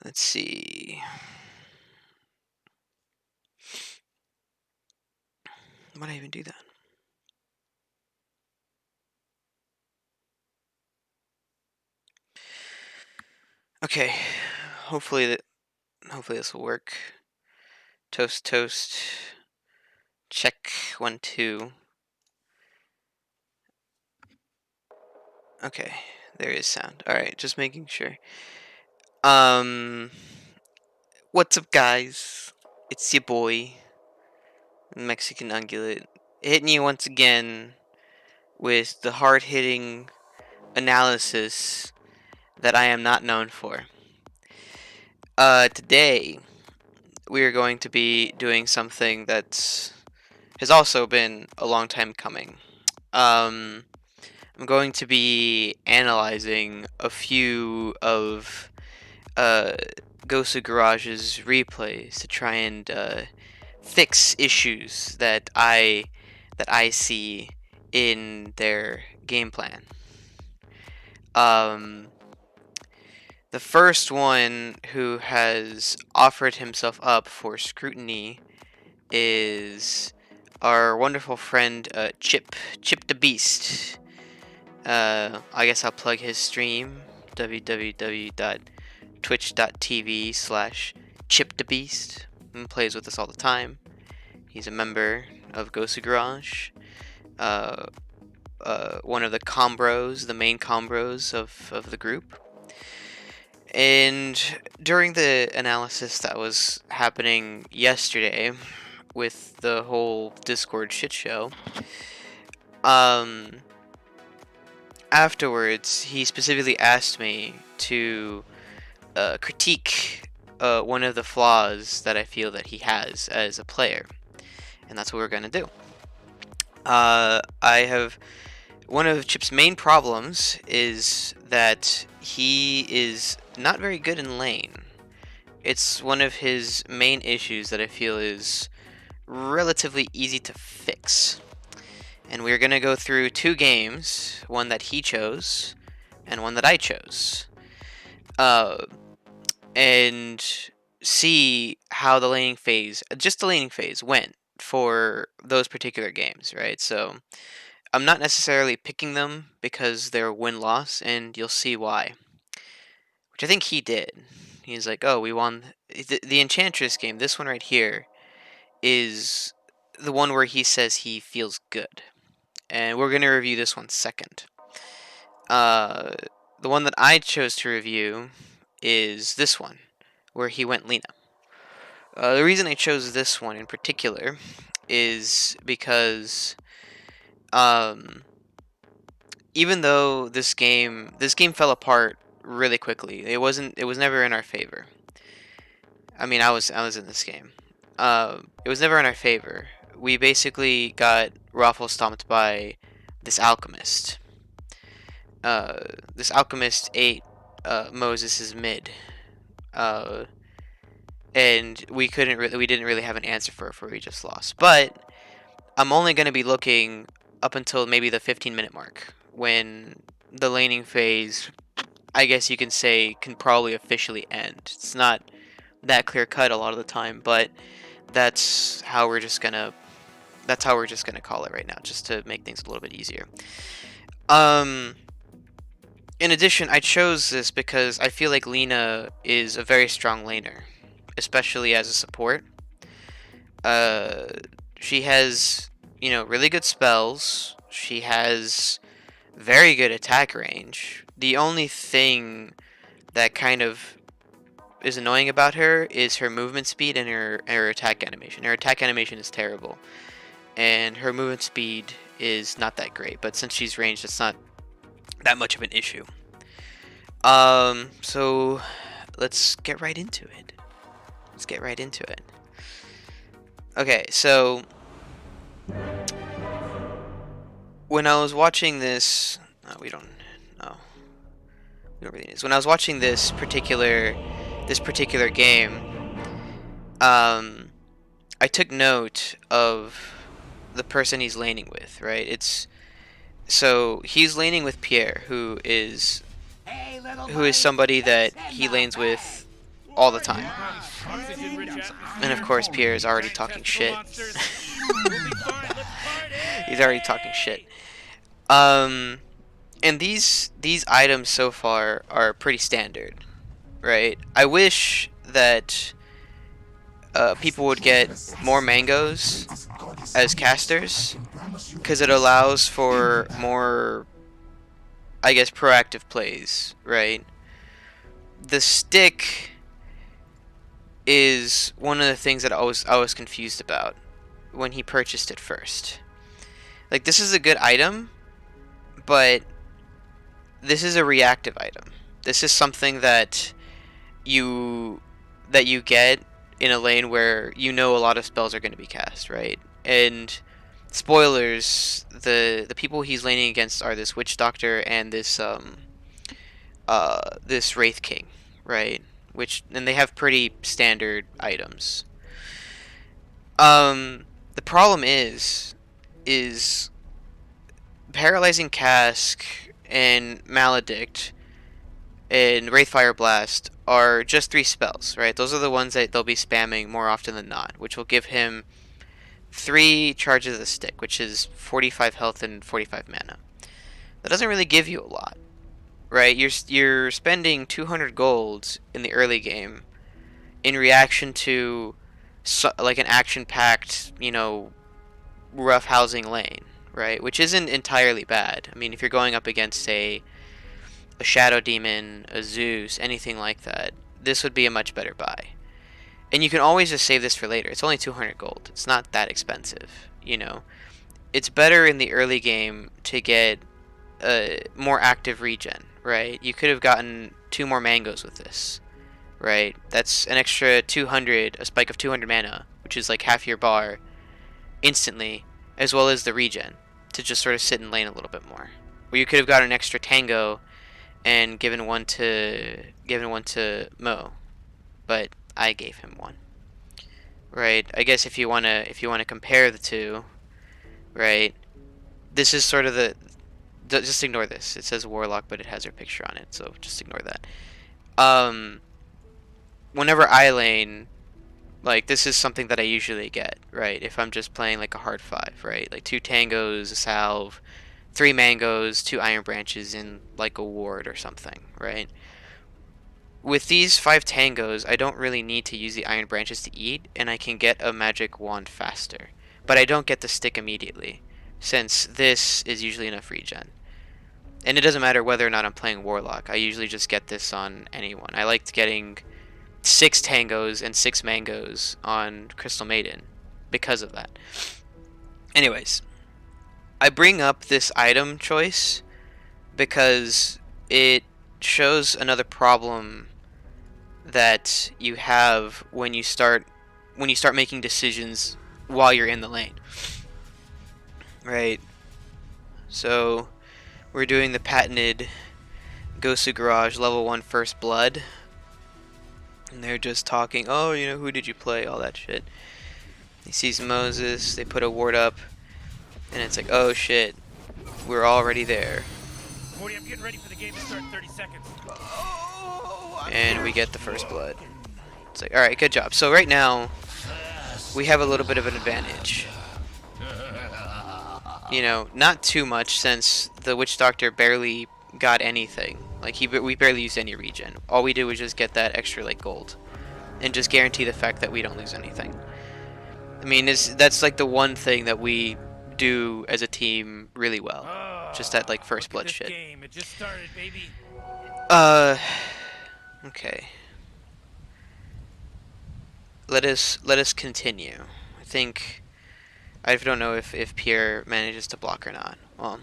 Let's see. Why'd I even do that? Okay. Hopefully this will work. Toast, toast. Check 1, 2. Okay, there is sound. All right, just making sure. Um, what's up, guys? It's your boy, Mexican Ungulate, hitting you once again with the hard-hitting analysis that I am not known for. Today we are going to be doing something that has also been a long time coming. I'm going to be analyzing a few of Gosu Garage's replays to try and fix issues that I see in their game plan. The first one who has offered himself up for scrutiny is our wonderful friend Chip the Beast. I guess I'll plug his stream, www.twitch.tv/ChipTheBeast. He plays with us all the time. He's a member of Gosu Garage. One of the combros, the main combros of the group. And during the analysis that was happening yesterday with the whole Discord shit show, afterwards he specifically asked me to critique one of the flaws that I feel that he has as a player, and that's what we're gonna do. One of Chip's main problems is that he is not very good in lane. It's one of his main issues that I feel is relatively easy to fix. And we're going to go through 2 games, one that he chose and one that I chose. And see how the laning phase, just the laning phase, went for those particular games, right? So I'm not necessarily picking them because they're win-loss, and you'll see why. Which I think he did. He's like, oh, we won. The Enchantress game, this one right here, is the one where he says he feels good. And we're going to review this one second. The one that I chose to review is this one, where he went Lina. The reason I chose this one in particular is because even though this game fell apart really quickly, it was never in our favor. I mean, I was in this game. It was never in our favor. We basically got raffle stomped by this alchemist. This alchemist ate Moses' mid, and we didn't really have an answer for it, we just lost. But I'm only going to be looking up until maybe the 15-minute mark, when the laning phase, I guess you can say, can probably officially end. It's not that clear cut a lot of the time, but that's how we're just gonna call it right now, just to make things a little bit easier. In addition, I chose this because I feel like Lina is a very strong laner, especially as a support. She has, really good spells. She has very good attack range. The only thing that kind of is annoying about her is her movement speed and her attack animation. Her attack animation is terrible, and her movement speed is not that great. But since she's ranged, it's not that much of an issue. So let's get right into it. Okay, so when I was watching this, we don't really need this. When I was watching this particular game, I took note of the person he's laning with, right? So he's laning with Pierre, who is somebody that he lanes with all the time. And of course, Pierre is already talking shit. He's already talking shit. And these items so far are pretty standard, right? I wish that people would get more mangoes as casters, because it allows for more, I guess, proactive plays, right? The stick is one of the things that I was confused about when he purchased it first. Like, this is a good item, but this is a reactive item. This is something that you get in a lane where you know a lot of spells are going to be cast, right? And spoilers, the people he's laning against are this Witch Doctor and this this Wraith King, right? And they have pretty standard items. The problem is Paralyzing Cask and Maledict and Wraithfire Blast are just 3 spells, right? Those are the ones that they'll be spamming more often than not, which will give him 3 charges of the stick, which is 45 health and 45 mana. That doesn't really give you a lot, right? You're spending 200 gold in the early game in reaction to like an action-packed, rough housing lane, right? Which isn't entirely bad. I mean, if you're going up against a Shadow Demon, a Zeus, anything like that, this would be a much better buy. And you can always just save this for later. It's only 200 gold. It's not that expensive, It's better in the early game to get a more active regen, right? You could have gotten 2 more mangoes with this, right? That's an extra 200, a spike of 200 mana, which is like half your bar instantly, as well as the regen to just sort of sit in lane a little bit more. Or you could have got an extra tango and given one to Mo, but I gave him one. Right? I guess if you wanna compare the two, right? This is sort of just ignore this. It says Warlock, but it has her picture on it, so just ignore that. Whenever I lane, like, this is something that I usually get, right? If I'm just playing like a hard 5, right? Like 2 tangos, a salve, 3 mangoes, 2 iron branches, and like a ward or something, right? With these 5 tangos, I don't really need to use the iron branches to eat, and I can get a magic wand faster. But I don't get the stick immediately, since this is usually enough regen. And it doesn't matter whether or not I'm playing Warlock, I usually just get this on anyone. I liked getting 6 tangos and 6 mangoes on Crystal Maiden because of that. Anyways, I bring up this item choice because it shows another problem that you have when you start making decisions while you're in the lane. Right? So we're doing the patented Gosu Garage level 1 First Blood. And they're just talking, oh, who did you play? All that shit. He sees Moses, they put a ward up, and it's like, oh shit, we're already there. Morty, I'm getting ready for the game to start in 30 seconds. And we get the First Blood. It's like, alright, good job. So right now, we have a little bit of an advantage. Not too much, since the Witch Doctor barely got anything. Like, we barely used any regen. All we did was just get that extra, like, gold. And just guarantee the fact that we don't lose anything. I mean, that's, like, the one thing that we do as a team really well. Just that, like, First Blood shit. Game. It just started, baby. Okay. Let us continue. I don't know if Pierre manages to block or not. Well,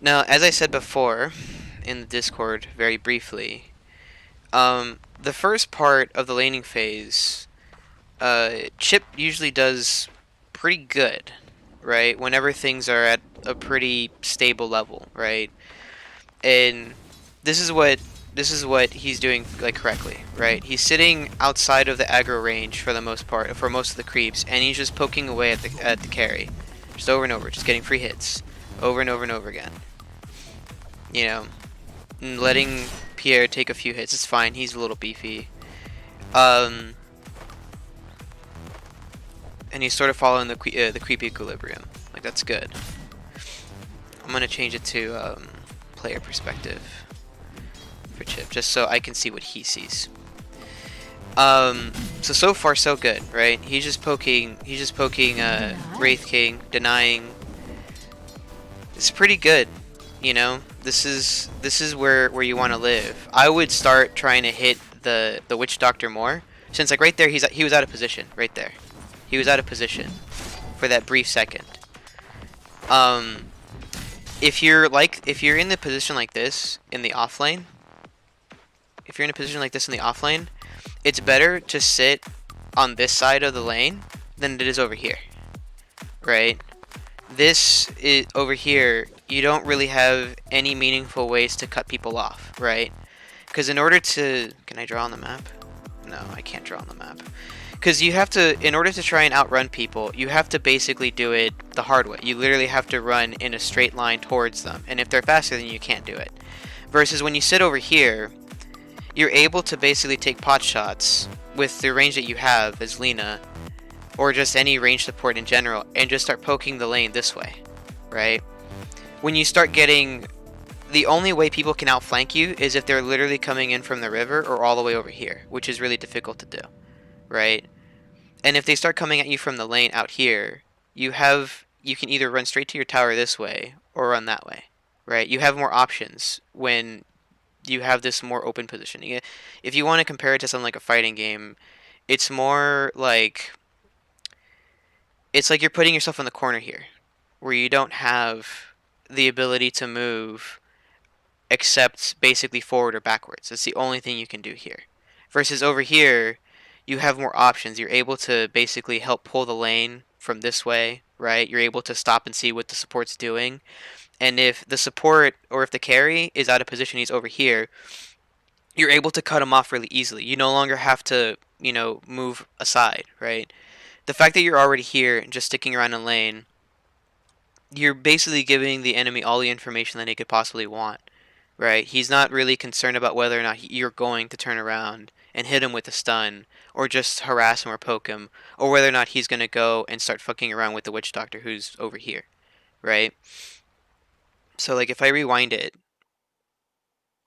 now, as I said before in the Discord very briefly, the first part of the laning phase, Chip usually does pretty good, right? Whenever things are at a pretty stable level, right? And this is what he's doing, like, correctly, right? He's sitting outside of the aggro range for the most part, for most of the creeps, and he's just poking away at the carry, just over and over, just getting free hits, over and over and over again. And letting Pierre take a few hits. It's fine. He's a little beefy. Um, and he's sort of following the creep equilibrium. Like, that's good. I'm gonna change it to player perspective for Chip, just so I can see what he sees. So far so good, right? He's just poking Wraith King, denying. It's pretty good, you know? This is where you want to live. I would start trying to hit the Witch Doctor more, since like right there he was out of position, right there. He was out of position for that brief second. If you're in the position like this in the off lane, it's better to sit on this side of the lane than it is over here, right? This is over here, you don't really have any meaningful ways to cut people off, right? Because in order to, can I draw on the map? No, I can't draw on the map. Because you have to, in order to try and outrun people, you have to basically do it the hard way. You literally have to run in a straight line towards them, and if they're faster, then you can't do it. Versus when you sit over here, you're able to basically take pot shots with the range that you have as Lina, or just any range support in general, and just start poking the lane this way, right? When you start getting, the only way people can outflank you is if they're literally coming in from the river or all the way over here, which is really difficult to do, right? And if they start coming at you from the lane out here, you can either run straight to your tower this way or run that way, right? You have more options when you have this more open positioning. If you want to compare it to something like a fighting game, it's more like, it's like you're putting yourself in the corner here, where you don't have the ability to move except basically forward or backwards. That's the only thing you can do here. Versus over here, you have more options. You're able to basically help pull the lane from this way, right? You're able to stop and see what the support's doing. And if the support, or if the carry is out of position, he's over here, you're able to cut him off really easily. You no longer have to, move aside, right? The fact that you're already here and just sticking around in lane, you're basically giving the enemy all the information that he could possibly want, right? He's not really concerned about whether or not you're going to turn around and hit him with a stun, or just harass him or poke him, or whether or not he's going to go and start fucking around with the Witch Doctor who's over here, right? So, like, if I rewind it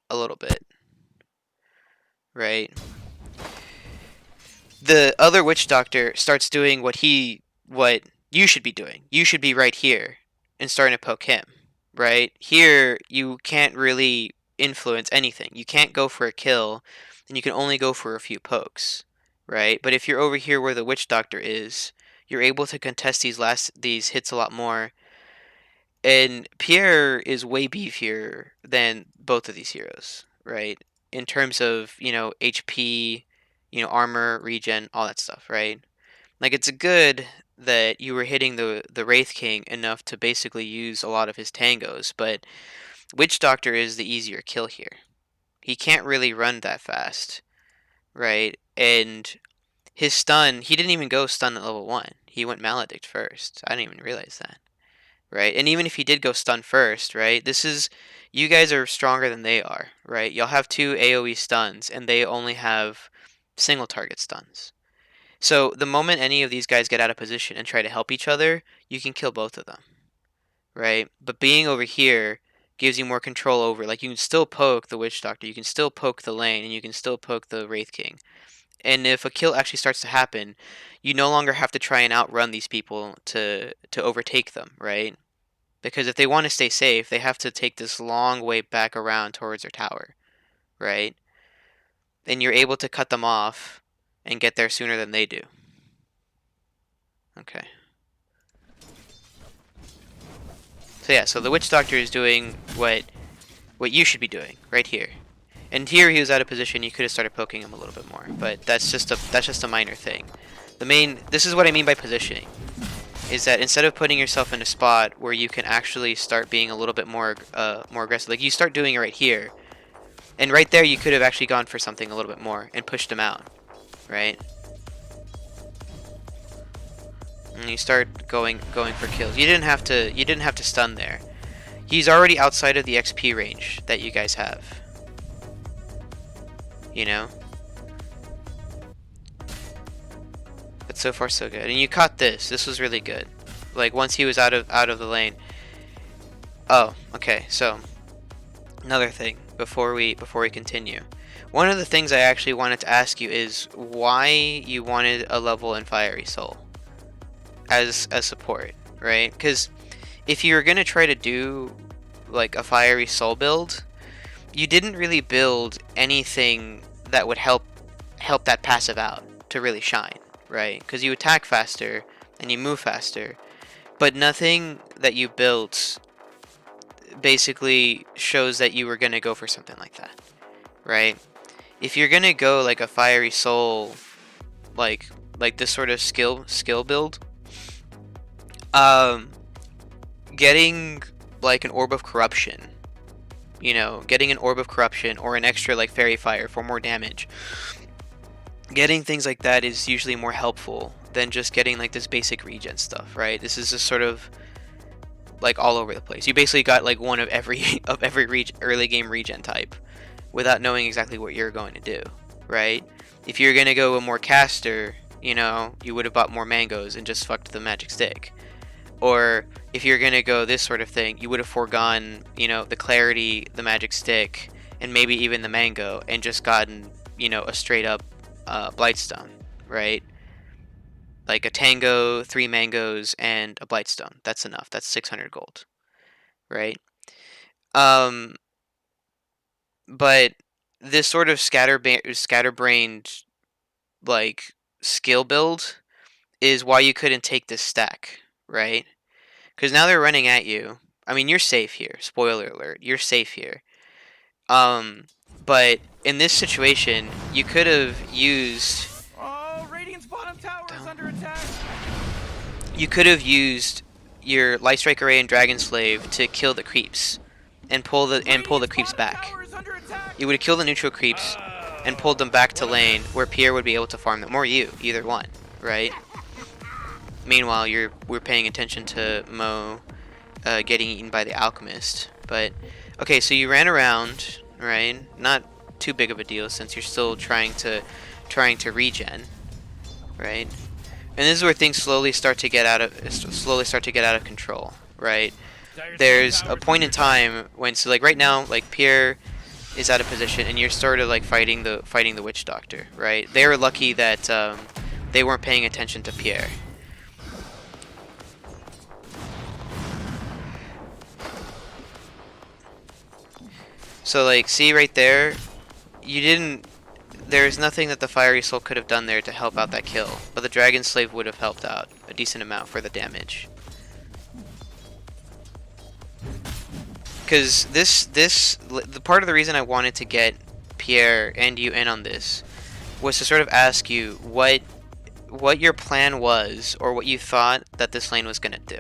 a little bit, right? The other Witch Doctor starts doing what you should be doing. You should be right here and starting to poke him, right? Here, you can't really influence anything. You can't go for a kill, and you can only go for a few pokes, right? But if you're over here where the Witch Doctor is, you're able to contest these hits a lot more. And Pierre is way beefier than both of these heroes, right? In terms of, HP, armor, regen, all that stuff, right? Like, it's good that you were hitting the Wraith King enough to basically use a lot of his tangos, but Witch Doctor is the easier kill here. He can't really run that fast, right? And his stun, he didn't even go stun at level 1. He went Maledict first. I didn't even realize that, right? And even if he did go stun first, right? You guys are stronger than they are, right? Y'all have 2 AoE stuns, and they only have single target stuns. So the moment any of these guys get out of position and try to help each other, you can kill both of them, right? But being over here gives you more control over, like, you can still poke the Witch Doctor, you can still poke the lane, and you can still poke the Wraith King. And if a kill actually starts to happen, you no longer have to try and outrun these people to overtake them, right? Because if they want to stay safe, they have to take this long way back around towards their tower, right? And you're able to cut them off and get there sooner than they do. Okay. So yeah, so the Witch Doctor is doing what you should be doing right here. And here he was out of position. You could have started poking him a little bit more, but that's just a minor thing. This is what I mean by positioning, is that instead of putting yourself in a spot where you can actually start being a little bit more aggressive, like you start doing it right here, and right there you could have actually gone for something a little bit more and pushed him out, right? And you start going for kills. You didn't have to stun there. He's already outside of the XP range that you guys have. But so far so good. And you caught this. This was really good. Like once he was out of the lane. Oh, okay. So another thing before we continue. One of the things I actually wanted to ask you is why you wanted a level in Fiery Soul as support, right? Because if you're gonna try to do like a Fiery Soul build, you didn't really build anything that would help that passive out to really shine, right? Because you attack faster and you move faster, but nothing that you built basically shows that you were gonna go for something like that, right? If you're gonna go like a Fiery Soul, like this sort of skill build, um, getting like an Orb of Corruption, getting an Orb of Corruption or an extra like Fairy Fire for more damage, getting things like that is usually more helpful than just getting like this basic regen stuff, right? This is just sort of like all over the place. You basically got like one of every early game regen type without knowing exactly what you're going to do, right? If you're gonna go a more caster, you would have bought more mangoes and just fucked the magic stick. Or if you're gonna go this sort of thing, you would have foregone, the clarity, the magic stick, and maybe even the mango, and just gotten, a straight up Blightstone, right? Like a tango, 3 mangoes, and a Blightstone. That's enough. That's 600 gold, right? Um, but this sort of scatterbrained like skill build is why you couldn't take this stack, right? Because now they're running at you. I mean, you're safe here. Spoiler alert, you're safe here. Um, but in this situation, you could have used. Oh, Radiant's bottom tower is under attack. You could have used your Lightstrike Array and Dragon Slave to kill the creeps, and pull the creeps back. You would have killed the neutral creeps and pulled them back to lane where Pierre would be able to farm them, or you, either one, right? Meanwhile, we're paying attention to Mo getting eaten by the alchemist. But okay, so you ran around, right? Not too big of a deal since you're still trying to regen, right? And this is where things slowly start to get out of control, right? There's a point in time when, so like right now, like Pierre is out of position, and you're sort of like fighting the witch doctor, right? They were lucky that they weren't paying attention to Pierre. So like, see right there, you didn't. There's nothing that the Fiery Soul could have done there to help out that kill, but the Dragon Slave would have helped out a decent amount for the damage. Because the part of the reason I wanted to get Pierre and you in on this was to sort of ask you what your plan was, or what you thought that this lane was gonna do,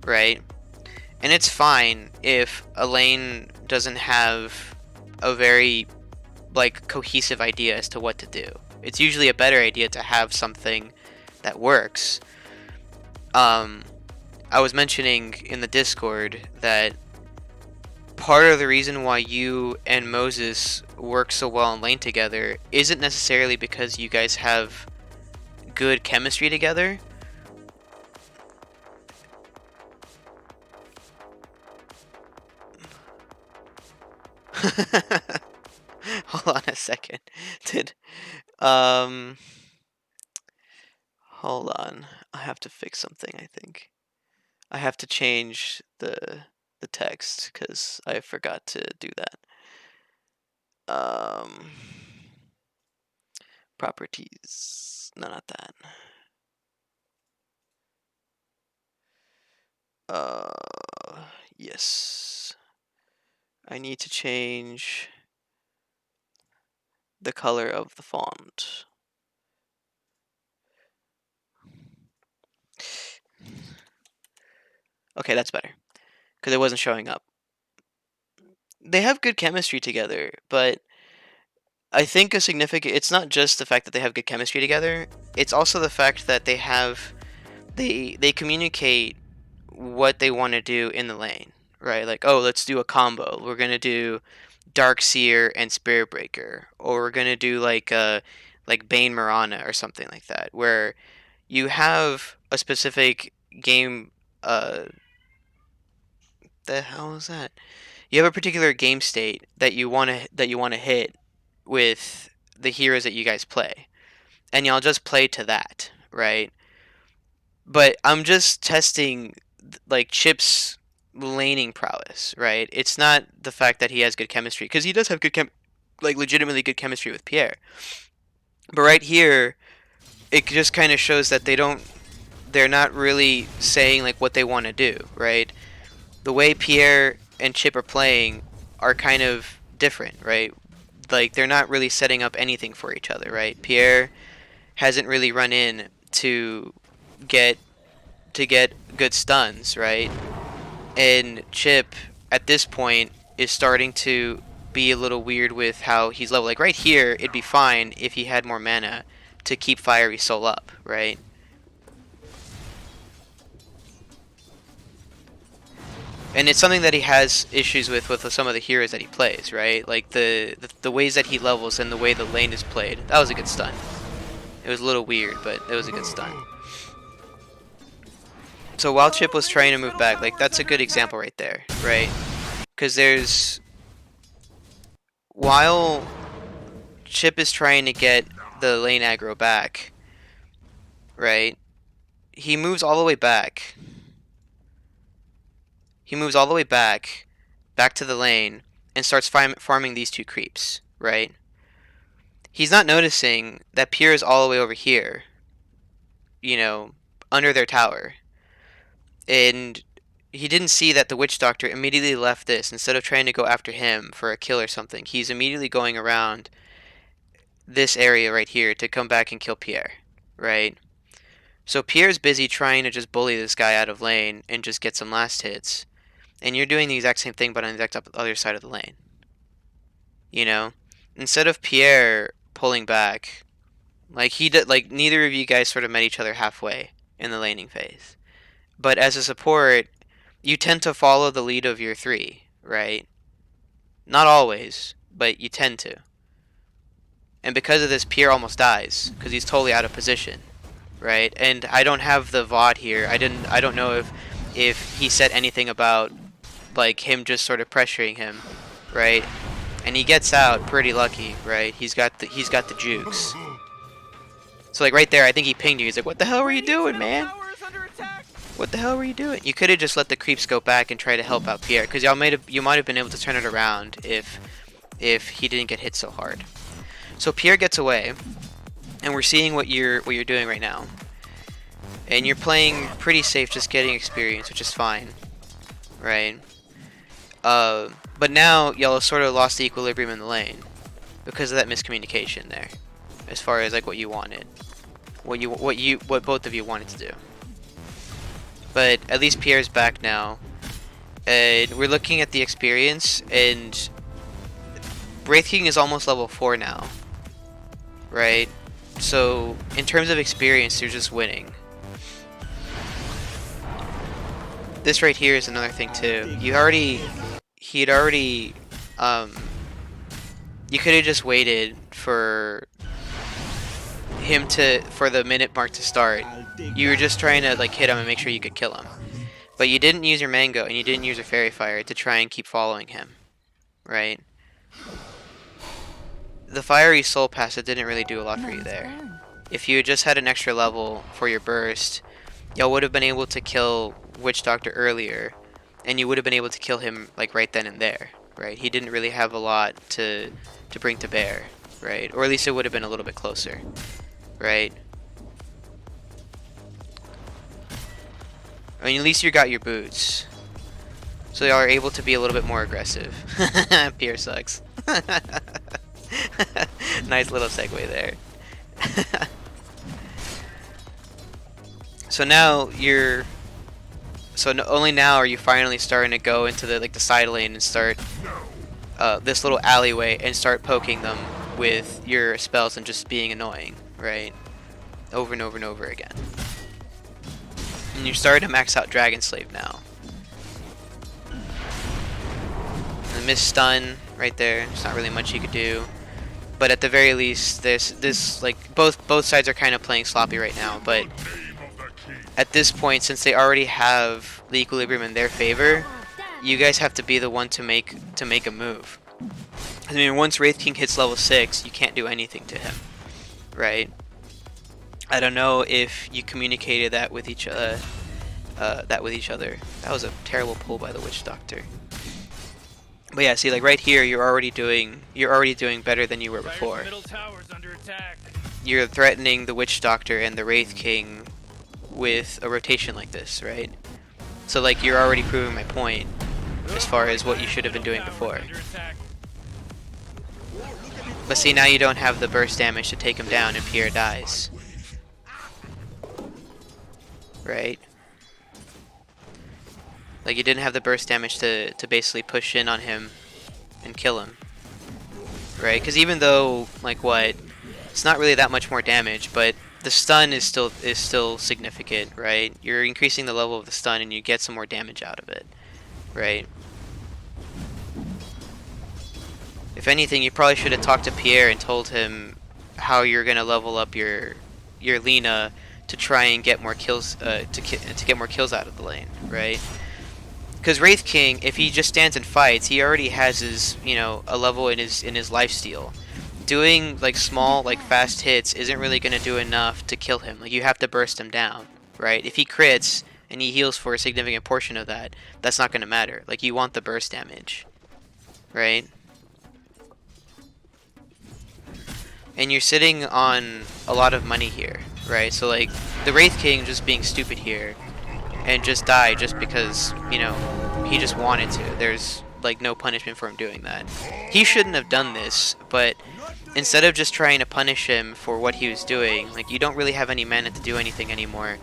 right? And it's fine if a lane doesn't have a very like cohesive idea as to what to do. It's usually a better idea to have something that works. I was mentioning in the Discord that part of the reason why you and Moses work so well in lane together isn't necessarily because you guys have good chemistry together. Hold on a second. Um hold on. I have to fix something, I think. I have to change the text because I forgot to do that. Properties. No, not that. Yes. I need to change the color of the font. Okay, that's better. Because it wasn't showing up. They have good chemistry together, but I think it's not just the fact that they have good chemistry together, it's also the fact that they communicate what they want to do in the lane, right? Like, oh, let's do a combo. We're gonna do Dark Seer and Spirit Breaker, or we're gonna do like like Bane Mirana or something like that, where you have a specific game. The hell is that? You have a particular game state that you want to hit with the heroes that you guys play, and y'all just play to that, right? But I'm just testing like Chip's laning prowess, right? It's not the fact that he has good chemistry, because he does have like legitimately good chemistry with Pierre. But right here, it just kind of shows that they're not really saying like what they want to do, right? The way Pierre and Chip are playing are kind of different, right? Like they're not really setting up anything for each other, right? Pierre hasn't really run in to get get good stuns, right? And Chip at this point is starting to be a little weird with how he's level. Like right here, it'd be fine if he had more mana to keep Fiery Soul up, right? And it's something that he has issues with some of the heroes that he plays, right? Like the ways that he levels and the way the lane is played. That was a good stun. It was a little weird, but it was a good stun. So while Chip was trying to move back, like that's a good example right there, right? Because while Chip is trying to get the lane aggro back, right? He moves all the way back. He moves all the way back to the lane, and starts farming these two creeps, right? He's not noticing that Pierre is all the way over here, you know, under their tower. And he didn't see that the Witch Doctor immediately left this. Instead of trying to go after him for a kill or something, he's immediately going around this area right here to come back and kill Pierre, right? So Pierre's busy trying to just bully this guy out of lane and just get some last hits. And you're doing the exact same thing, but on the exact other side of the lane. You know? Instead of Pierre pulling back, like he did, like neither of you guys sort of met each other halfway in the laning phase. But as a support, you tend to follow the lead of your three, right? Not always, but you tend to. And because of this, Pierre almost dies because he's totally out of position, right? And I don't have the VOD here. I don't know if he said anything about like him just sort of pressuring him, right? And he gets out pretty lucky, right? He's got the jukes. So like right there, I think he pinged you. He's like, "What the hell were you doing, man? What the hell were you doing?" You could have just let the creeps go back and try to help out Pierre, because you might have been able to turn it around if he didn't get hit so hard. So Pierre gets away, and we're seeing what you're doing right now. And you're playing pretty safe, just getting experience, which is fine, right? But now y'all have sort of lost the equilibrium in the lane because of that miscommunication there, as far as like what you wanted, what both of you wanted to do. But at least Pierre's back now, and we're looking at the experience, and Wraith King is almost level 4 now, right? So in terms of experience, you're just winning. This right here is another thing too. You could have just waited for the minute mark to start. You were just trying to like hit him and make sure you could kill him. But you didn't use your Mango and you didn't use your Fairy Fire to try and keep following him, right? The Fiery Soul Passive didn't really do a lot for you there. If you had just had an extra level for your burst, y'all would have been able to kill Witch Doctor earlier, and you would have been able to kill him like right then and there, right? He didn't really have a lot to bring to bear, right? Or at least it would have been a little bit closer, right? I mean, at least you got your boots, so y'all are able to be a little bit more aggressive. Pierre sucks. Nice little segue there. So now only now are you finally starting to go into the side lane and start this little alleyway and start poking them with your spells and just being annoying, right? Over and over and over again. And you're starting to max out Dragon Slave now. The miss stun right there. There's not really much you could do. But at the very least, this like both sides are kind of playing sloppy right now. But at this point, since they already have the equilibrium in their favor, you guys have to be the one to make a move. I mean, once Wraith King hits level 6, you can't do anything to him, right? I don't know if you communicated that with each other. That was a terrible pull by the Witch Doctor. But yeah, see, like right here, you're already doing better than you were before. Middle tower's under attack. You're threatening the Witch Doctor and the Wraith King with a rotation like this, right? So like you're already proving my point as far as what you should have been doing before. But see, now you don't have the burst damage to take him down and Pierre dies. Right? Like you didn't have the burst damage to basically push in on him and kill him. Right? Because even though, like what, it's not really that much more damage, but the stun is still significant, right? You're increasing the level of the stun and you get some more damage out of it. Right? If anything, you probably should have talked to Pierre and told him how you're gonna level up your Lina to try and get more kills to get more kills out of the lane, right? Because Wraith King, if he just stands and fights, he already has his, you know, a level in his lifesteal. Doing like small, like fast hits isn't really gonna do enough to kill him. Like you have to burst him down, right? If he crits and he heals for a significant portion of that, that's not gonna matter. Like you want the burst damage, right? And you're sitting on a lot of money here, right? So like the Wraith King just being stupid here and just die just because, you know, he just wanted to. There's like no punishment for him doing that. He shouldn't have done this, but instead of just trying to punish him for what he was doing, like you don't really have any mana to do anything anymore,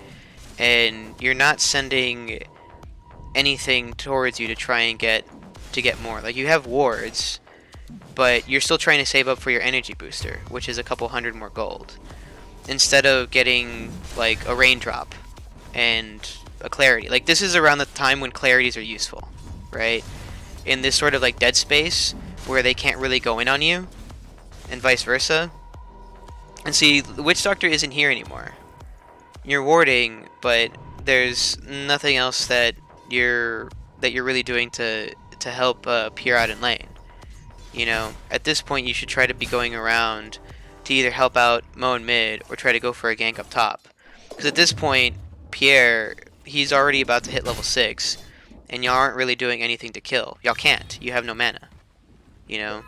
and you're not sending anything towards you to try and get more. Like you have wards, but you're still trying to save up for your energy booster, which is a couple hundred more gold, instead of getting like a raindrop and a clarity. Like this is around the time when clarities are useful, right? In this sort of like dead space where they can't really go in on you, and vice versa. And see, the Witch Doctor isn't here anymore. You're warding, but there's nothing else that you're really doing to help peer out in lane. You know, at this point you should try to be going around to either help out Mo in mid or try to go for a gank up top. Because at this point, Pierre, he's already about to hit level 6, and y'all aren't really doing anything to kill. Y'all can't. You have no mana. You know?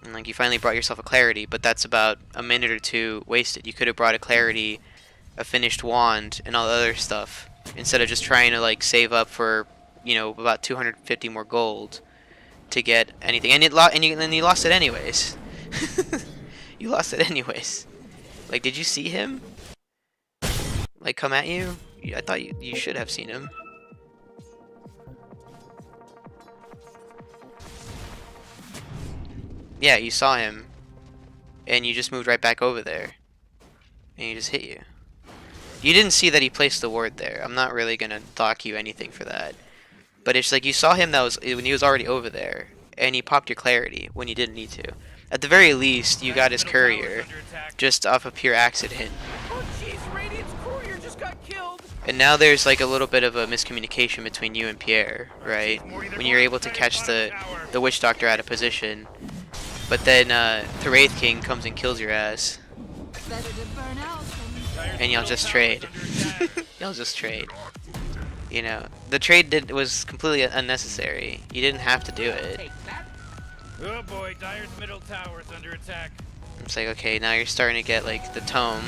And like you finally brought yourself a clarity, but that's about a minute or two wasted. You could have brought a clarity, a finished wand, and all the other stuff, instead of just trying to like save up for, you know, about 250 more gold to get anything. And you lost it anyways. You lost it anyways. Like, did you see him like come at you? I thought you should have seen him. Yeah, you saw him, and you just moved right back over there, and he just hit you. You didn't see that he placed the ward there. I'm not really gonna dock you anything for that. But it's like you saw him when he was already over there, and he popped your clarity when you didn't need to. At the very least, you got his courier just off of pure accident. Oh jeez, Radiant's courier just got killed. And now there's like a little bit of a miscommunication between you and Pierre, right? When you're able to catch the Witch Doctor out of position, but then the Wraith King comes and kills your ass, and y'all just trade. Y'all just trade. You know, the trade was completely unnecessary. You didn't have to do it. Oh boy, Dire's middle tower is under attack. It's like, okay, now you're starting to get like the tome,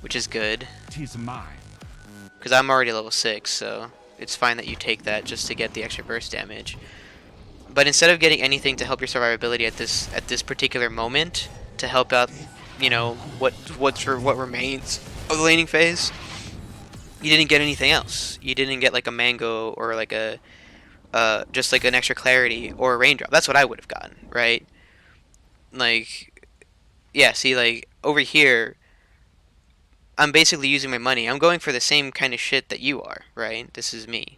which is good. Tis mine. Because I'm already level 6, so it's fine that you take that just to get the extra burst damage. But instead of getting anything to help your survivability at this particular moment, to help out, you know, what remains of the laning phase, you didn't get anything else. You didn't get like a mango or like a just like an extra clarity or a raindrop. That's what I would have gotten, right? Like, yeah, see, like over here, I'm basically using my money. I'm going for the same kind of shit that you are, right? This is me.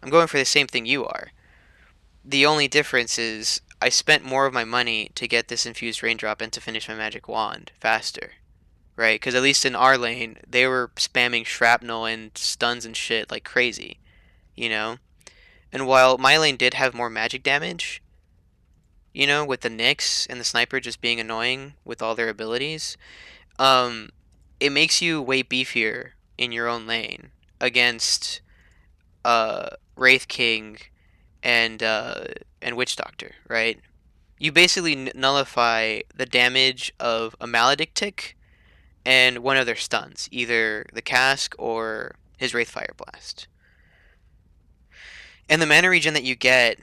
I'm going for the same thing you are. The only difference is I spent more of my money to get this infused raindrop and to finish my magic wand faster, right? Because at least in our lane, they were spamming shrapnel and stuns and shit like crazy, you know? And while my lane did have more magic damage, with the Nyx and the sniper just being annoying with all their abilities, um, it makes you way beefier in your own lane against Wraith King and Witch Doctor, right? You basically nullify the damage of a Maledict tick and one of their stuns, either the cask or his Wraith Fire Blast. And the mana regen that you get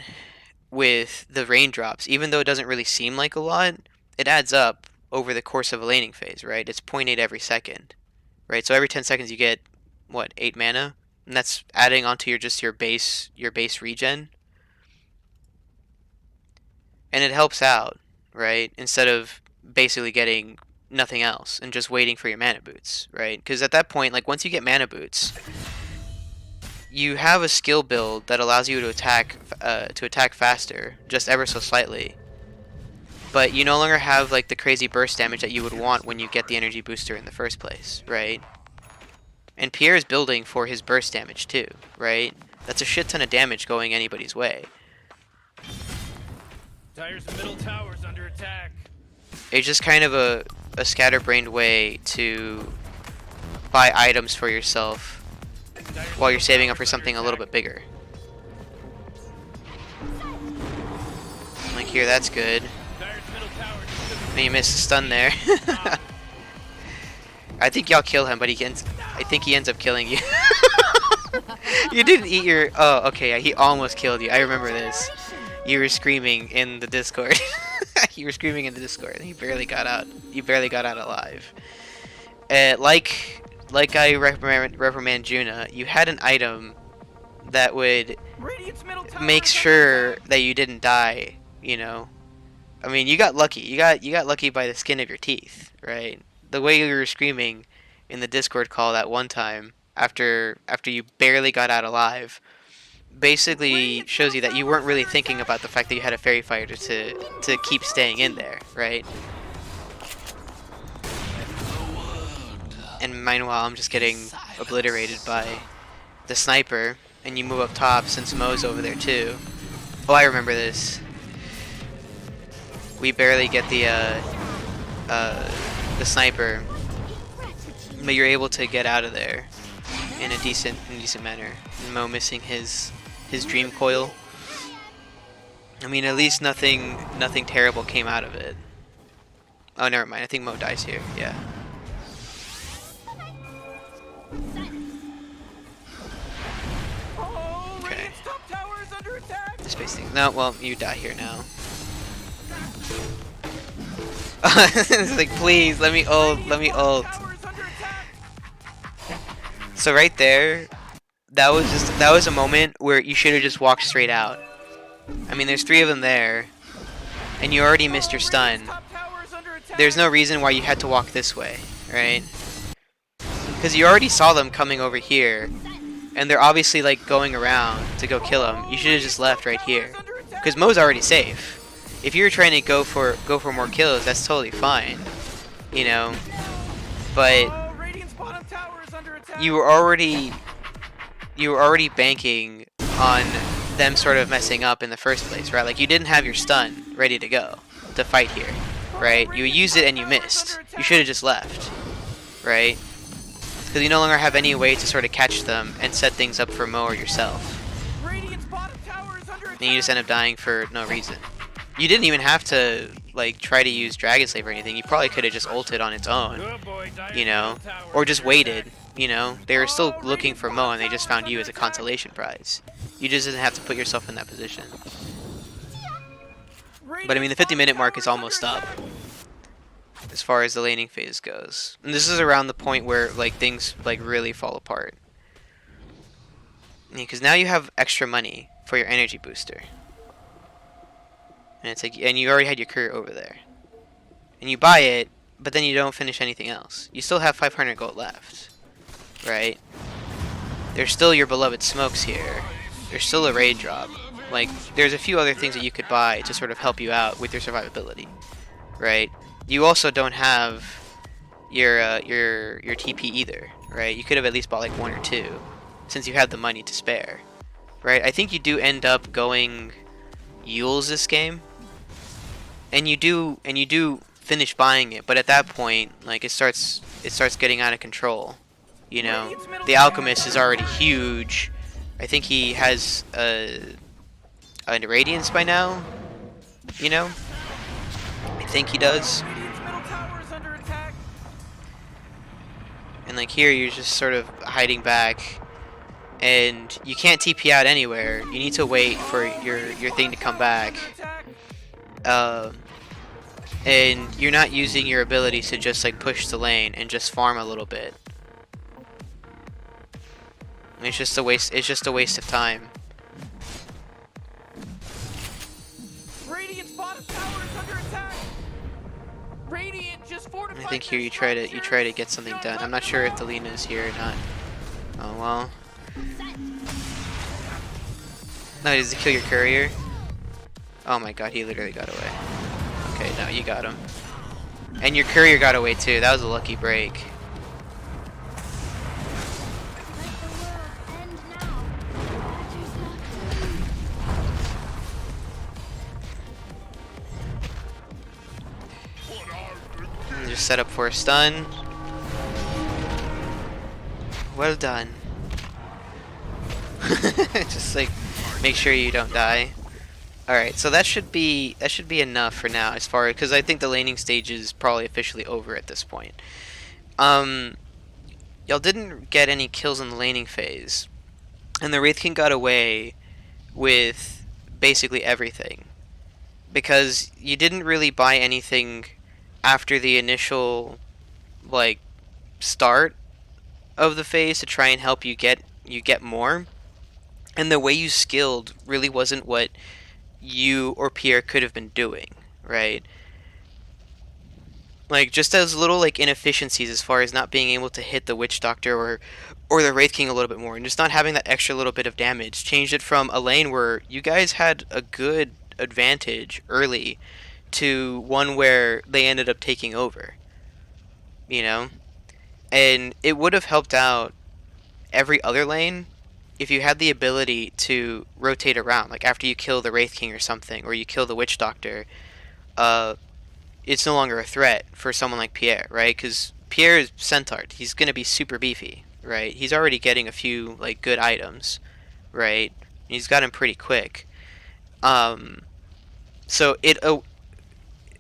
with the raindrops, even though it doesn't really seem like a lot, it adds up over the course of a laning phase, right? It's 0.8 every second, right? So every 10 seconds you get what, 8 mana, and that's adding onto your base regen, and it helps out, right? Instead of basically getting nothing else and just waiting for your mana boots, right? Because at that point, like once you get mana boots, you have a skill build that allows you to attack faster, just ever so slightly. But you no longer have like the crazy burst damage that you would want when you get the energy booster in the first place, right? And Pierre is building for his burst damage too, right? That's a shit ton of damage going anybody's way. Dyer's middle tower's under attack. It's just kind of a scatterbrained way to buy items for yourself while you're saving up for something a little bit bigger. Like here, that's good. And you missed a stun there. I think y'all kill him, but I think he ends up killing you. You didn't eat your... Oh, okay, he almost killed you. I remember this. You were screaming in the Discord. You were screaming in the Discord, and he barely got out. You barely got out alive. Like I reprimand Juna, you had an item that would make sure that you didn't die, I mean, you got lucky. You got lucky by the skin of your teeth, right? The way you were screaming in the Discord call that one time after you barely got out alive basically shows you that you weren't really thinking about the fact that you had a fairy fighter to keep staying in there, right? And meanwhile, I'm just getting obliterated by the sniper, and you move up top since Mo's over there too. Oh, I remember this. We barely get the sniper, but you're able to get out of there in a decent manner. And Mo missing his dream coil. I mean, at least nothing terrible came out of it. Oh, never mind. I think Mo dies here. Yeah. Okay. Space thing. No, well, you die here now. It's like, please, let me ult. So right there, that was a moment where you should have just walked straight out. I mean, there's 3 of them there, and you already missed your stun. There's no reason why you had to walk this way, right? Because you already saw them coming over here, and they're obviously like going around to go kill them. You should have just left right here, because Mo's already safe. If you're trying to go for more kills, that's totally fine, But you were already banking on them sort of messing up in the first place, right? Like you didn't have your stun ready to go to fight here, right? You used it and you missed. You should have just left, right? Because you no longer have any way to sort of catch them and set things up for Mo or yourself. And you just end up dying for no reason. You didn't even have to like try to use Dragon Slave or anything. You probably could have just ulted on its own, or just waited. They were still looking for Mo and they just found you as a consolation prize. You just didn't have to put yourself in that position. But I mean, the 50-minute mark is almost up as far as the laning phase goes, and this is around the point where like things like really fall apart. Because now you have extra money for your energy booster. And it's like, and you already had your career over there. And you buy it, but then you don't finish anything else. You still have 500 gold left, right? There's still your beloved smokes here. There's still a raid drop. like there's a few other things that you could buy to sort of help you out with your survivability, right? You also don't have your TP either, right? You could have at least bought like one or two, since you have the money to spare, right? I think you do end up going Yules this game, and you do finish buying it, but at that point, like it starts getting out of control. You know, the alchemist is already huge. I think he has a radiance by now. You know, I think he does. And like here, you're just sort of hiding back, and you can't TP out anywhere. You need to wait for your thing to come back. Um, and you're not using your abilities to just like push the lane and just farm a little bit. It's just a waste. It's just a waste of time. Radiant's bottom tower is under attack. Radiant just fortified. I think here you try to get something done. I'm not sure if the Lina is here or not. Oh well. No, does he kill your courier? Oh my god, he literally got away. Okay, no, you got him. And your courier got away too. That was a lucky break. Just set up for a stun. Well done. Just like make sure you don't die. Alright, so that should be enough for now as far as, because I think the laning stage is probably officially over at this point. Y'all didn't get any kills in the laning phase, and the Wraith King got away with basically everything, because you didn't really buy anything after the initial like start of the phase to try and help you get more, and the way you skilled really wasn't what you or Pierre could have been doing, right? Like just as little like inefficiencies as far as not being able to hit the Witch Doctor or the Wraith King a little bit more, and just not having that extra little bit of damage changed it from a lane where you guys had a good advantage early to one where they ended up taking over, you know? And it would have helped out every other lane if you had the ability to rotate around, like after you kill the Wraith King or something, or you kill the Witch Doctor, it's no longer a threat for someone like Pierre, right? Because Pierre is Centaur. He's going to be super beefy, right? He's already getting a few like good items, right? He's got him pretty quick. So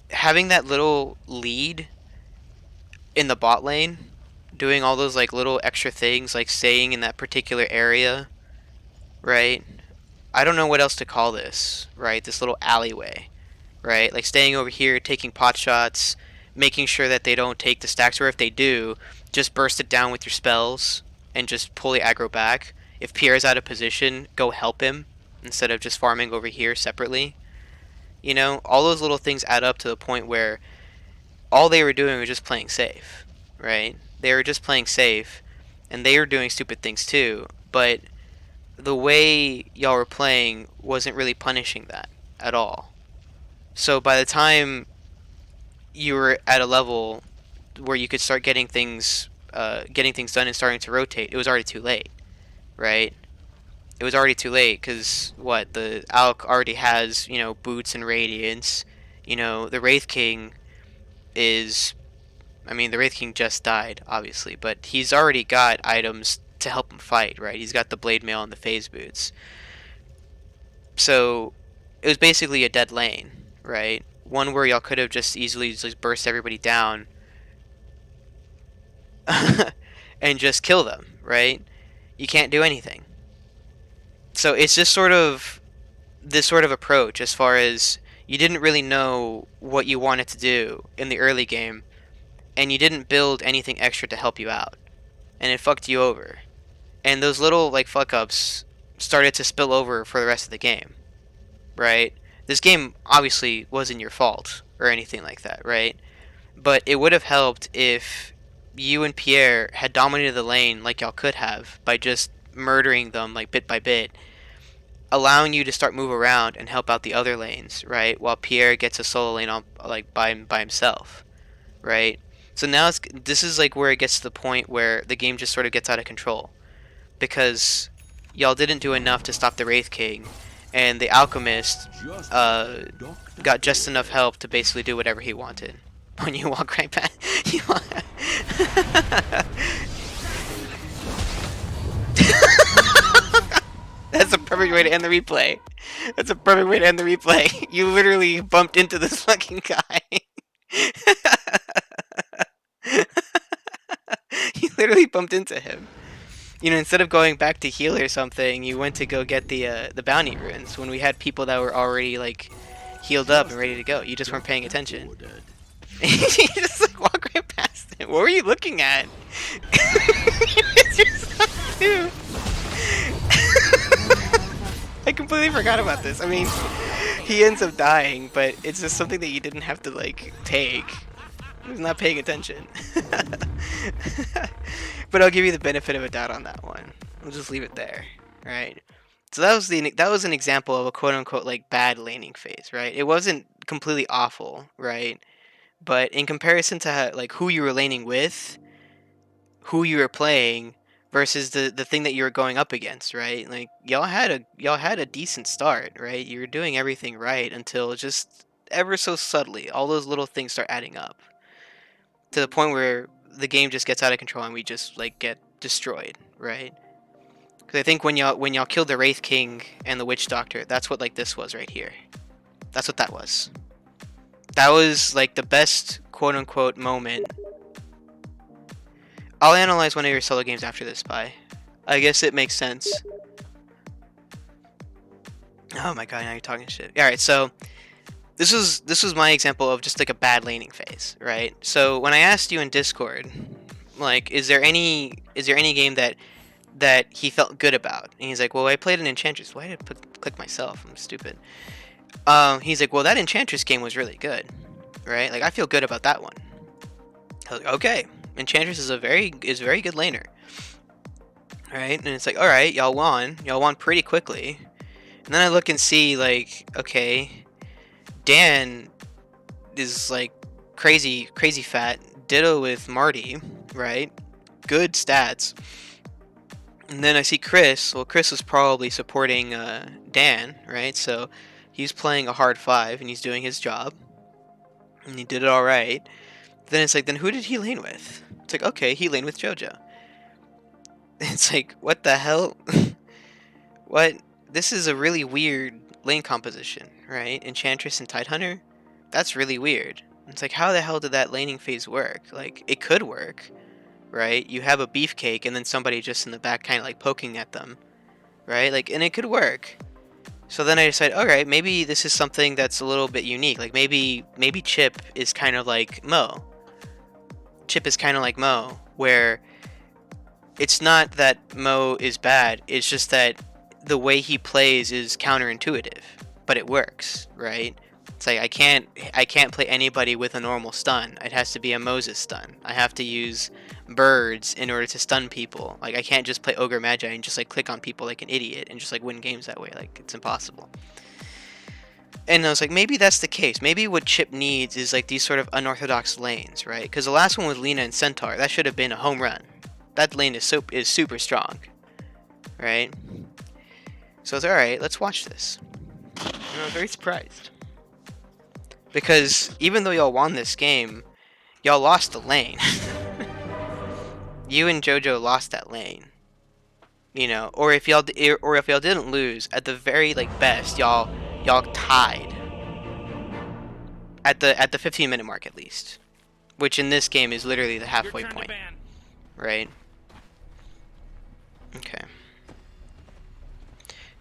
having that little lead in the bot lane, doing all those like little extra things, like staying in that particular area, right? I don't know what else to call this, right? This little alleyway, right? Like staying over here, taking pot shots, making sure that they don't take the stacks, or if they do, just burst it down with your spells and just pull the aggro back. If Pierre's out of position, go help him instead of just farming over here separately. You know, all those little things add up to the point where all they were doing was just playing safe, right? They were just playing safe, and they were doing stupid things too, but the way y'all were playing wasn't really punishing that at all. So by the time you were at a level where you could start getting things done and starting to rotate, it was already too late, right? It was already too late because what, the Alc already has, you know, boots and radiance. You know, the Wraith King is, I mean, the Wraith King just died, obviously, but he's already got items to help him fight, right? He's got the blade mail and the phase boots. So it was basically a dead lane, right? One where y'all could have just easily just burst everybody down and just kill them, right? You can't do anything. So it's just sort of this sort of approach as far as you didn't really know what you wanted to do in the early game, and you didn't build anything extra to help you out, and it fucked you over. And those little like fuck ups started to spill over for the rest of the game, right? This game obviously wasn't your fault or anything like that, right? But it would have helped if you and Pierre had dominated the lane like y'all could have by just murdering them like bit by bit, allowing you to start move around and help out the other lanes, right? While Pierre gets a solo lane on like by himself, right? So now this is like where it gets to the point where the game just sort of gets out of control because y'all didn't do enough to stop the Wraith King, and the Alchemist got just enough help to basically do whatever he wanted. When you walk right past, you walk That's a perfect way to end the replay. That's a perfect way to end the replay. You literally bumped into this fucking guy. You literally bumped into him. You know, instead of going back to heal or something, you went to go get the bounty runes when we had people that were already like healed up and ready to go. You just weren't paying attention. You just like walk right past him. What were you looking at? It's yourself too. I completely forgot about this. I mean, he ends up dying, but it's just something that you didn't have to like take. He was not paying attention. But I'll give you the benefit of a doubt on that one. We'll just leave it there, right? So that was an example of a quote unquote like bad laning phase, right? It wasn't completely awful, right? But in comparison to like who you were laning with, who you were playing versus the thing that you were going up against, right? Like y'all had a decent start, right? You were doing everything right until just ever so subtly all those little things start adding up to the point where the game just gets out of control and we just like get destroyed, right? Because I think when y'all killed the Wraith King and the Witch Doctor, that's what like this was right here. That's what that was. That was like the best quote unquote moment. I'll analyze one of your solo games after this, Spy. I guess it makes sense. Oh my god, now you're talking shit. Alright, so this was my example of just like a bad laning phase, right? So when I asked you in Discord, like, is there any game that he felt good about? And he's like, well, I played an Enchantress. Why did I click myself? I'm stupid. He's like, well, that Enchantress game was really good, right? Like, I feel good about that one. I was like, okay, Enchantress is very good laner, right? And it's like, all right, y'all won pretty quickly. And then I look and see like, okay, Dan is like crazy fat. Ditto with Marty, right? Good stats. And then I see Chris. Well, Chris was probably supporting Dan, right? So he's playing a hard 5 and he's doing his job. And he did it all right. Then it's like, then who did he lane with? It's like, okay, he laned with JoJo. It's like, what the hell? What? This is a really weird lane composition, right? Enchantress and Tidehunter? That's really weird. It's like, how the hell did that laning phase work? Like, it could work, right? You have a beefcake and then somebody just in the back kind of like poking at them, right? Like, and it could work. So then I decided, alright, maybe this is something that's a little bit unique. Like, maybe Chip is kind of like Mo. Chip is kind of like Mo, where it's not that Mo is bad, it's just that the way he plays is counterintuitive, but it works, right? It's like I can't play anybody with a normal stun. It has to be a Moses stun. I have to use birds in order to stun people. Like I can't just play Ogre Magi and just like click on people like an idiot and just like win games that way. Like it's impossible. And I was like, maybe that's the case. Maybe what Chip needs is like these sort of unorthodox lanes, right? Because the last one with Lina and Centaur, that should have been a home run. That lane is super strong, right? So I was like, alright, let's watch this. And I was very surprised. Because even though y'all won this game, y'all lost the lane. You and JoJo lost that lane. You know, or if y'all didn't lose, at the very like best, y'all tied. At the 15-minute mark at least. Which in this game is literally the halfway point. Right? Okay.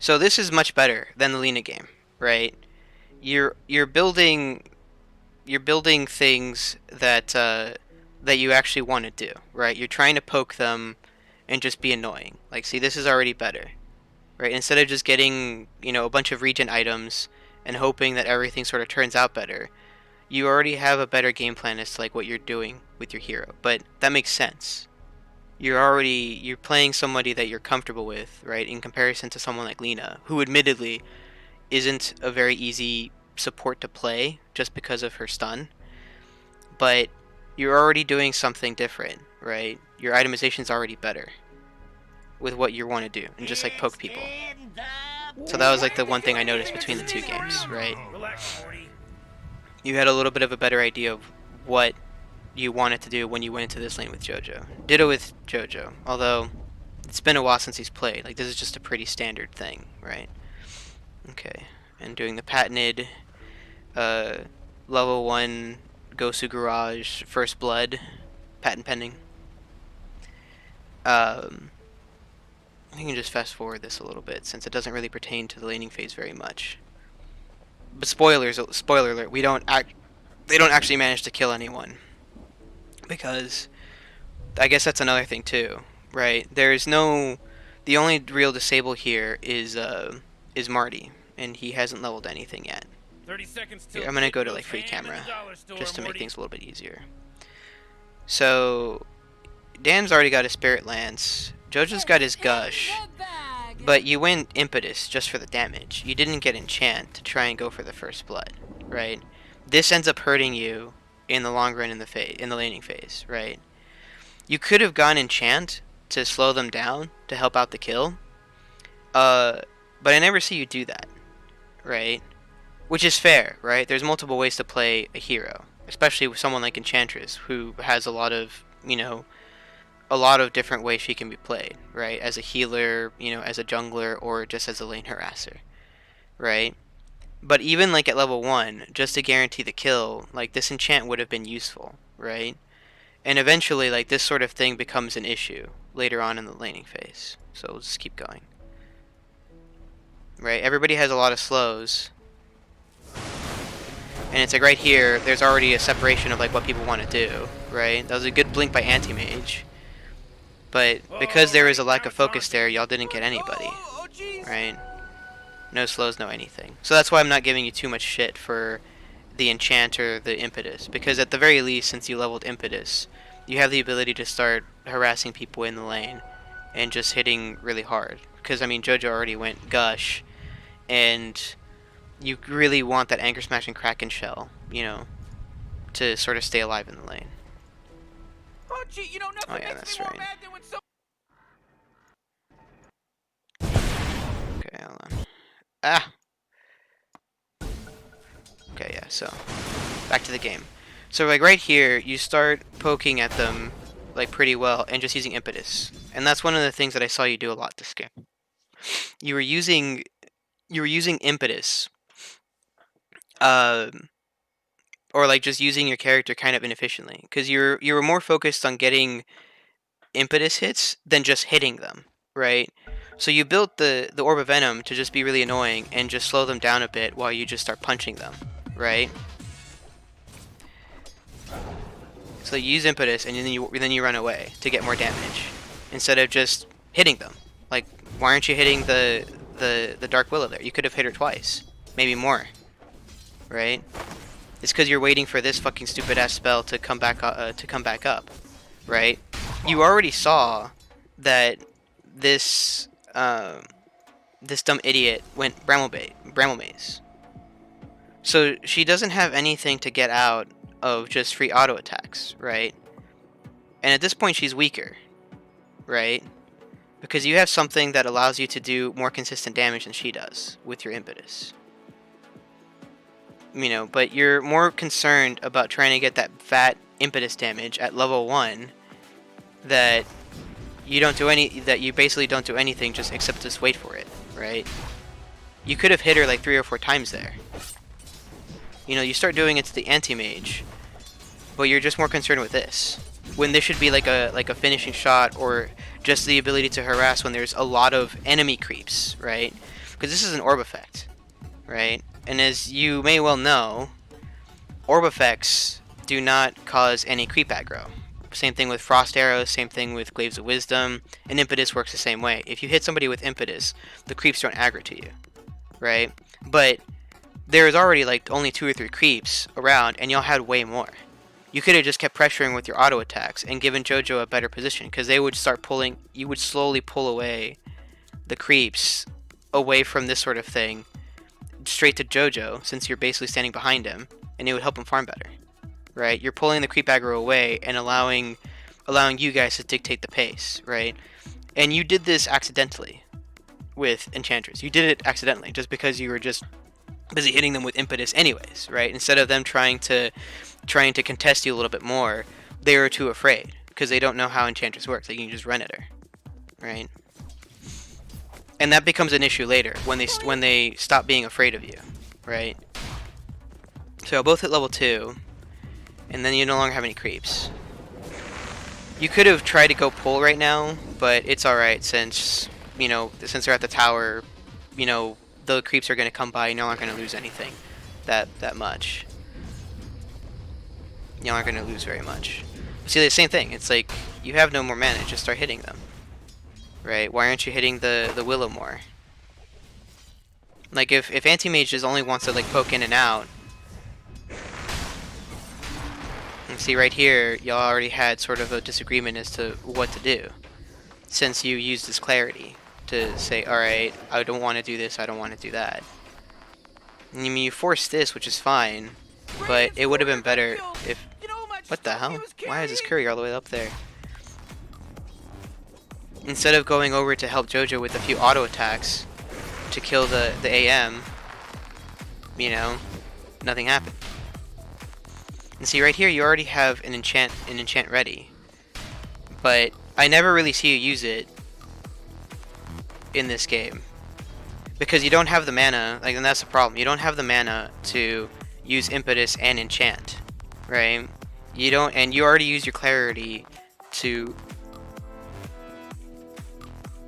So this is much better than the Lina game, right? You're building things that that you actually want to do, right? You're trying to poke them and just be annoying. Like, see, this is already better, right? Instead of just getting, you know, a bunch of regen items and hoping that everything sort of turns out better, you already have a better game plan as to like what you're doing with your hero. But that makes sense. you're playing somebody that you're comfortable with, right? In comparison to someone like Lena, who admittedly isn't a very easy support to play just because of her stun, but you're already doing something different, right? Your itemization's already better with what you want to do and just like poke people. So that was like the one thing I noticed between the two games, right? You had a little bit of a better idea of what you wanted to do when you went into this lane with JoJo. Ditto with JoJo, although it's been a while since he's played. Like, this is just a pretty standard thing, right? Okay, and doing the patented level 1 Gosu Garage First Blood, patent pending. I can just fast forward this a little bit since it doesn't really pertain to the laning phase very much. But spoiler alert, they don't actually manage to kill anyone. Because I guess that's another thing too, right? The only real disable here is Marty, and he hasn't leveled anything yet. 30 seconds Here, I'm gonna go to like free camera just to make things a little bit easier. So Dan's already got his Spirit Lance. JoJo's got his Gush, but you went Impetus just for the damage. You didn't get Enchant to try and go for the First Blood, right? This ends up hurting you in the long run in the laning phase, right? You could have gone Enchant to slow them down to help out the kill, but I never see you do that, right? Which is fair, right? There's multiple ways to play a hero, especially with someone like Enchantress, who has a lot of different ways she can be played, right? As a healer, as a jungler, or just as a lane harasser, right? But even like at level 1, just to guarantee the kill, like this enchant would have been useful, right? And eventually, like this sort of thing becomes an issue later on in the laning phase. So we'll just keep going. Right? Everybody has a lot of slows. And it's like right here, there's already a separation of like what people want to do, right? That was a good blink by Anti-Mage. But because there was a lack of focus there, y'all didn't get anybody, right? No slows, no anything. So that's why I'm not giving you too much shit for the enchant or the impetus, because at the very least, since you leveled impetus, you have the ability to start harassing people in the lane and just hitting really hard. Because I mean, JoJo already went Gush, and you really want that Anchor Smash and Kraken Shell, to sort of stay alive in the lane. Oh, gee, Oh yeah, that's right. Okay, hold on. Ah! Okay, yeah, so back to the game. So like right here, you start poking at them like pretty well and just using impetus. And that's one of the things that I saw you do a lot this game. You were using impetus, or like just using your character kind of inefficiently, because you were more focused on getting impetus hits than just hitting them, right? So you built the Orb of Venom to just be really annoying and just slow them down a bit while you just start punching them, right? So you use impetus and then you run away to get more damage instead of just hitting them. Like, why aren't you hitting the Dark Willow there? You could have hit her twice, maybe more, right? It's because you're waiting for this fucking stupid ass spell to come back up, right? You already saw that this dumb idiot went Bramble Maze. So she doesn't have anything to get out of just free auto attacks, right? And at this point she's weaker, right? Because you have something that allows you to do more consistent damage than she does with your impetus. But you're more concerned about trying to get that fat impetus damage at level 1 that you basically don't do anything just except just wait for it, right? You could have hit her like 3 or 4 times there. You start doing it to the Anti-Mage, but you're just more concerned with this. When this should be like a finishing shot, or just the ability to harass when there's a lot of enemy creeps, right? Because this is an orb effect, right? And as you may well know, orb effects do not cause any creep aggro. Same thing with Frost Arrows, same thing with Glaives of Wisdom, and Impetus works the same way. If you hit somebody with Impetus, the creeps don't aggro to you, right? But there's already like only 2 or 3 creeps around, and y'all had way more, you could have just kept pressuring with your auto attacks and given JoJo a better position, because they would start pulling. You would slowly pull away the creeps away from this sort of thing straight to JoJo, since you're basically standing behind him, and it would help him farm better, right? You're pulling the creep aggro away and allowing you guys to dictate the pace, right? And you did this accidentally with Enchantress. You did it accidentally just because you were just busy hitting them with impetus anyways, right? Instead of them trying to contest you a little bit more, they were too afraid because they don't know how Enchantress works. Like, you can just run at her, right? And that becomes an issue later when they stop being afraid of you, right? So both hit level 2, and then you no longer have any creeps. You could have tried to go pull right now, but it's alright since, you know, since they're at the tower, you know, the creeps are going to come by, and you're not going to lose anything that much. You aren't going to lose very much. See, the same thing. It's like, you have no more mana, just start hitting them. Right? Why aren't you hitting the Willow more? Like, if Anti-Mage just only wants to, like, poke in and out, and see right here, y'all already had sort of a disagreement as to what to do, since you used this clarity to say, alright, I don't want to do this, I don't want to do that. I mean, you forced this, which is fine, but it would have been better if... What the hell? Why is this courier all the way up there? Instead of going over to help JoJo with a few auto attacks to kill the AM, you know, nothing happened. And see, right here, you already have an enchant ready, but I never really see you use it in this game because you don't have the mana. Like, and that's the problem. You don't have the mana to use impetus and enchant, right? You don't, and you already use your clarity to...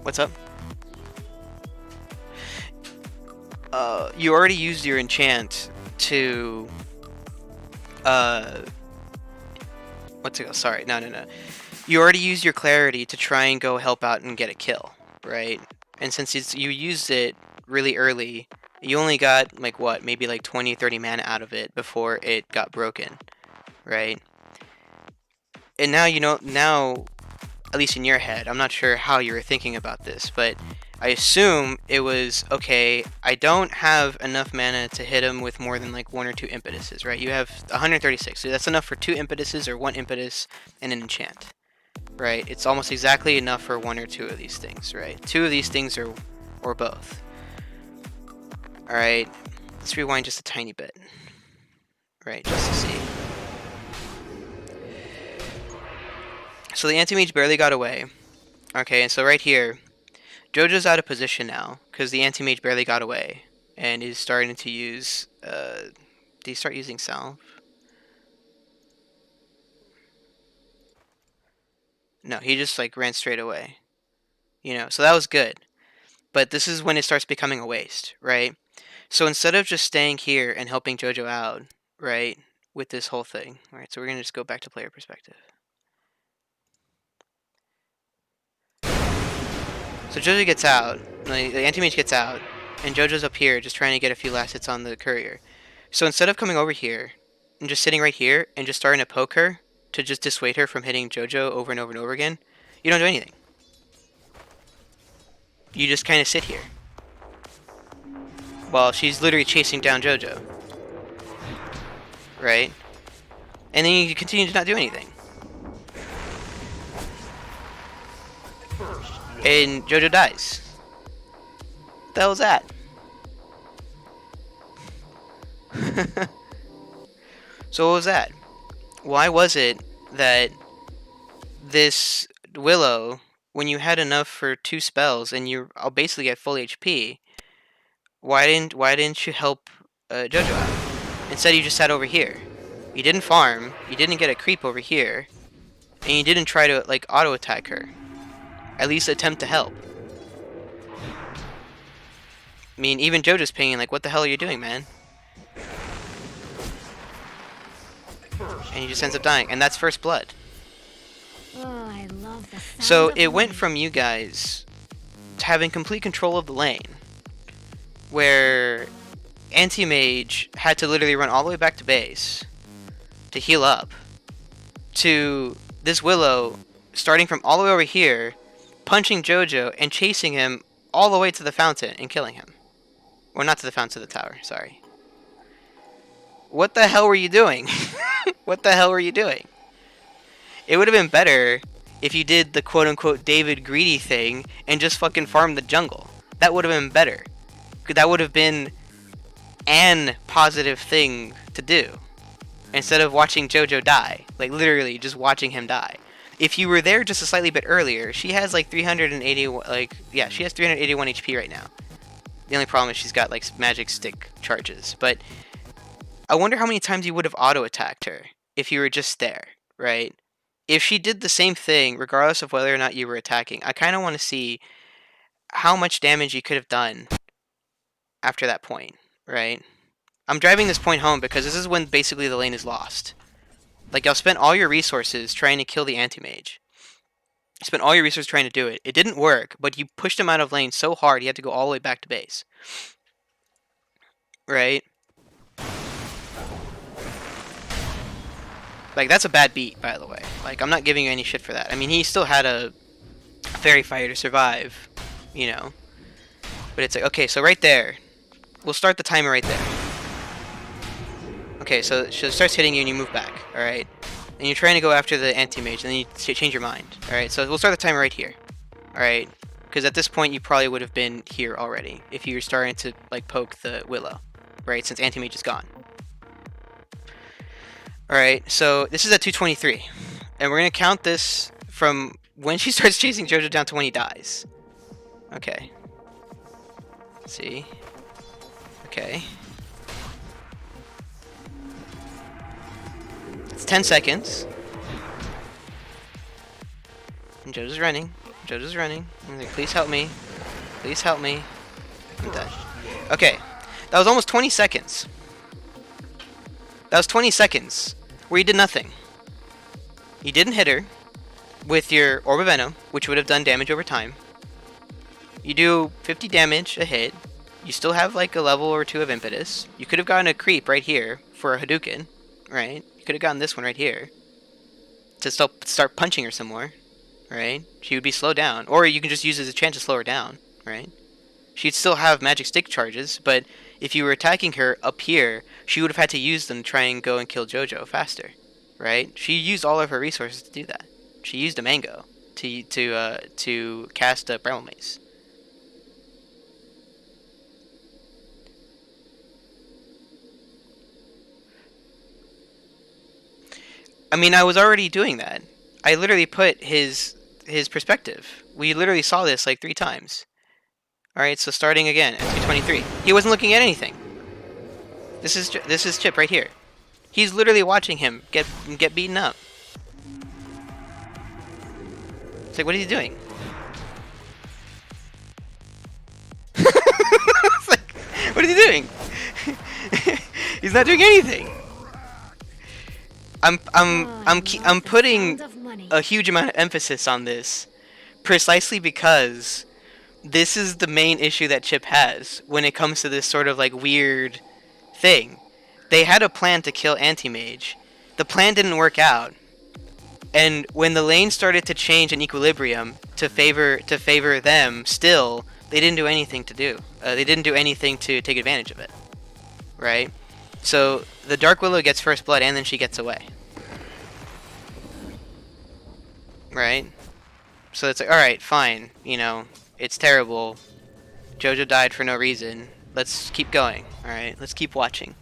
What's up? You already used your enchant to... What's it? Sorry, no. You already used your clarity to try and go help out and get a kill, right? And since you used it really early, you only got, like, what, maybe like 20-30 mana out of it before it got broken, right? And now, you know, at least in your head, I'm not sure how you were thinking about this, but I assume it was, okay, I don't have enough mana to hit him with more than like 1 or 2 impetuses, right? You have 136, so that's enough for 2 impetuses or 1 impetus and an enchant, right? It's almost exactly enough for 1 or 2 of these things, right? 2 of these things or both. Alright, let's rewind just a tiny bit, right, just to see. So the Anti-Mage barely got away. Okay, and so right here, JoJo's out of position now, because the Anti-Mage barely got away, and is starting to use, did he start using Salve? No, he just, like, ran straight away. You know, so that was good. But this is when it starts becoming a waste, right? So instead of just staying here and helping JoJo out, right, with this whole thing, right, so we're going to just go back to player perspective. So JoJo gets out, the Anti-Mage gets out, and JoJo's up here just trying to get a few last hits on the courier. So instead of coming over here, and just sitting right here, and just starting to poke her, to just dissuade her from hitting JoJo over and over and over again, you don't do anything. You just kind of sit here. While she's literally chasing down JoJo. Right? And then you continue to not do anything. And JoJo dies. What the hell is that? So what was that? Why was it that this Willow, when you had enough for 2 spells and you're basically at full HP, why didn't you help JoJo out? Instead you just sat over here. You didn't farm, you didn't get a creep over here, and you didn't try to, like, auto attack her. At least attempt to help. I mean, even JoJo's pinging, like, what the hell are you doing, man? And he just ends up dying, and that's first blood. Oh, I love the sound So of it went rain. from you guys to having complete control of the lane, where Anti-Mage had to literally run all the way back to base to heal up, to this Willow starting from all the way over here, punching JoJo and chasing him all the way to the fountain and killing him. Or not to the fountain, to the tower, sorry. What the hell were you doing? What the hell were you doing? It would have been better if you did the quote-unquote David Greedy thing and just fucking farmed the jungle. That would have been better. That would have been an positive thing to do. Instead of watching JoJo die. Like, literally, just watching him die. If you were there just a slightly bit earlier, she has like 380, she has 381 HP right now. The only problem is she's got like magic stick charges. But I wonder how many times you would have auto-attacked her if you were just there, right? If she did the same thing, regardless of whether or not you were attacking, I kind of want to see how much damage you could have done after that point, right? I'm driving this point home because this is when basically the lane is lost. Like, y'all spent all your resources trying to kill the anti-mage. You spent all your resources trying to do it. It didn't work, but you pushed him out of lane so hard he had to go all the way back to base. Right? Like, that's a bad beat, by the way. Like, I'm not giving you any shit for that. I mean, he still had a fairy fire to survive, you know. But it's like, okay, so right there. We'll start the timer right there. Okay, so she starts hitting you and you move back, alright? And you're trying to go after the anti-mage, and then you change your mind, alright? So we'll start the timer right here, alright? Because at this point, you probably would have been here already if you were starting to, like, poke the Willow, right? Since anti-mage is gone. Alright, so this is at 223. And we're going to count this from when she starts chasing JoJo down to when he dies. Okay. Let's see. Okay. It's 10 seconds. And JoJo's running. JoJo's running. I'm like, please help me. Please help me. I'm dead. Okay. That was almost 20 seconds. That was 20 seconds where you did nothing. You didn't hit her with your Orb of Venom, which would have done damage over time. You do 50 damage a hit. You still have like a level or two of impetus. You could have gotten a creep right here for a Hadouken, right? You could have gotten this one right here to start punching her some more, right? She would be slowed down. Or you can just use it as a chance to slow her down, right? She'd still have magic stick charges, but if you were attacking her up here, she would have had to use them to try and go and kill JoJo faster, right? She used all of her resources to do that. She used a mango to cast a Bramble Mace. I mean, I was already doing that. I literally put his perspective. We literally saw this like 3 times. Alright, so starting again at 223. He wasn't looking at anything. This is Chip right here. He's literally watching him get beaten up. It's like, what is he doing? It's like, what is he doing? He's not doing anything. I'm putting a huge amount of emphasis on this precisely because this is the main issue that Chip has when it comes to this sort of like weird thing. They had a plan to kill Anti-Mage. The plan didn't work out. And when the lane started to change in equilibrium to favor them, still they didn't do anything to do. They didn't do anything to take advantage of it. Right? So the Dark Willow gets first blood and then she gets away. Right? So it's like, alright, fine, you know, it's terrible. JoJo died for no reason. Let's keep going, alright? Let's keep watching.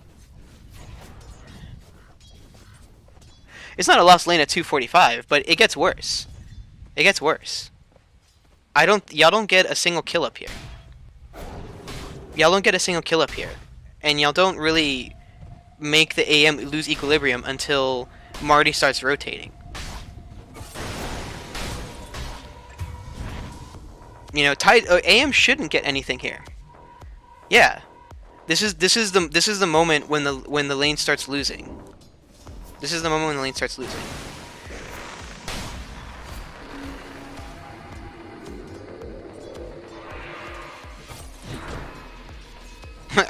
It's not a lost lane at 245, but it gets worse. It gets worse. Y'all don't get a single kill up here. Y'all don't get a single kill up here. And y'all don't really make the AM lose equilibrium until Marty starts rotating. You know, AM shouldn't get anything here. Yeah, this is the moment when the lane starts losing. This is the moment when the lane starts losing.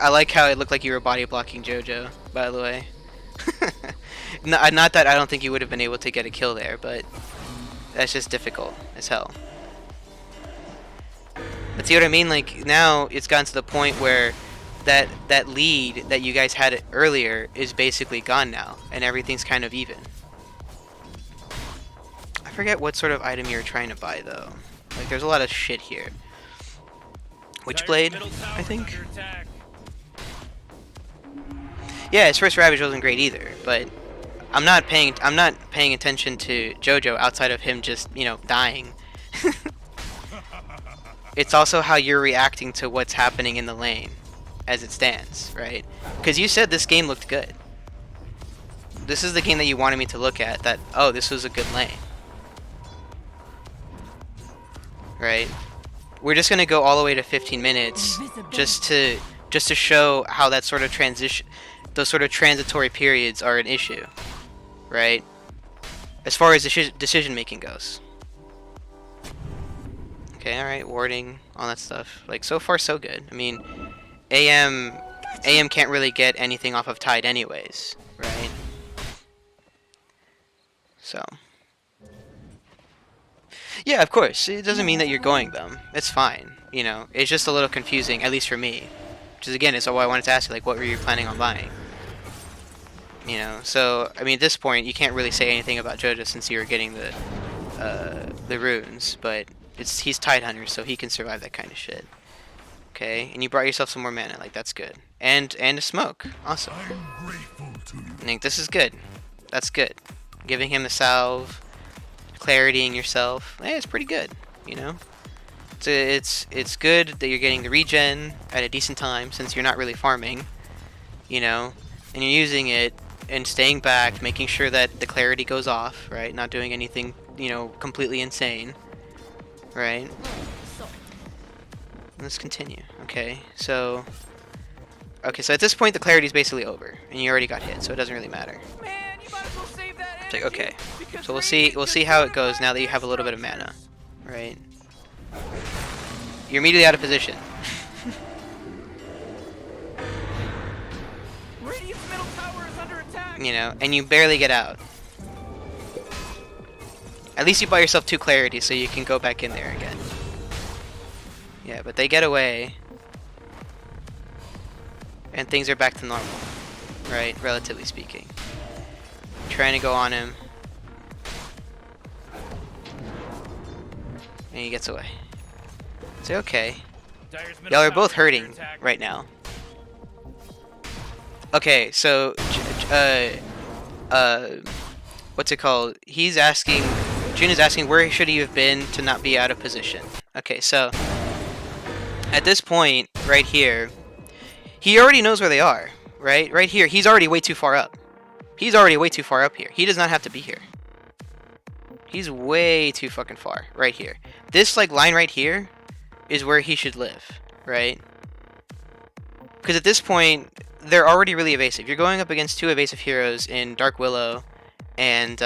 I like how it looked like you were body blocking JoJo, by the way. Not that I don't think you would have been able to get a kill there, but that's just difficult as hell. But see what I mean? Like, now it's gotten to the point where that lead that you guys had earlier is basically gone now, and everything's kind of even. I forget what sort of item you were trying to buy, though. Like, there's a lot of shit here. Witchblade, I think? Yeah, his first Ravage wasn't great either, but I'm not paying attention to JoJo outside of him just, you know, dying. It's also how you're reacting to what's happening in the lane as it stands, right? Because you said this game looked good. This is the game that you wanted me to look at, that, oh, this was a good lane. Right? We're just gonna go all the way to 15 minutes just to show how that sort of transition, those sort of transitory periods are an issue, right? As far as decision making goes. Okay, alright, warding, all that stuff. Like, so far so good. I mean, AM can't really get anything off of Tide anyways, right? So. Yeah, of course. It doesn't mean that you're going them. It's fine. You know, it's just a little confusing, at least for me. Which is, again, is why I wanted to ask you, like, what were you planning on buying? You know, so, I mean, at this point, you can't really say anything about JoJo since you were getting the runes, but he's Tide Hunter, so he can survive that kind of shit. Okay, and you brought yourself some more mana, like, that's good. And a smoke, awesome. I think this is good. That's good. Giving him the salve, claritying yourself, it's pretty good, you know? It's good that you're getting the regen at a decent time, since you're not really farming, you know? And you're using it and staying back, making sure that the clarity goes off, right? Not doing anything, you know, completely insane, right? Let's continue. Okay, so at this point the clarity is basically over, and you already got hit, so it doesn't really matter. Man, you might as well save that It's like, energy, okay, because so we'll Radiant's see just how it running goes by now that you with have a little bit of destruction. mana, right? You're immediately out of position. Radiant's middle tower is under attack. You know, and you barely get out. At least you bought yourself 2 clarity so you can go back in there again. Yeah, but they get away. And things are back to normal. Right? Relatively speaking. Trying to go on him. And he gets away. It's okay. Dire's middle Y'all are tower both is under hurting attack. right now. Okay, so what's it called? He's asking, June is asking, where should he have been to not be out of position? Okay, so at this point right here, he already knows where they are, right? Right here, he's already way too far up. He's already way too far up here. He does not have to be here. He's way too fucking far right here. This like line right here is where he should live, right? Because at this point, they're already really evasive. You're going up against 2 evasive heroes in Dark Willow and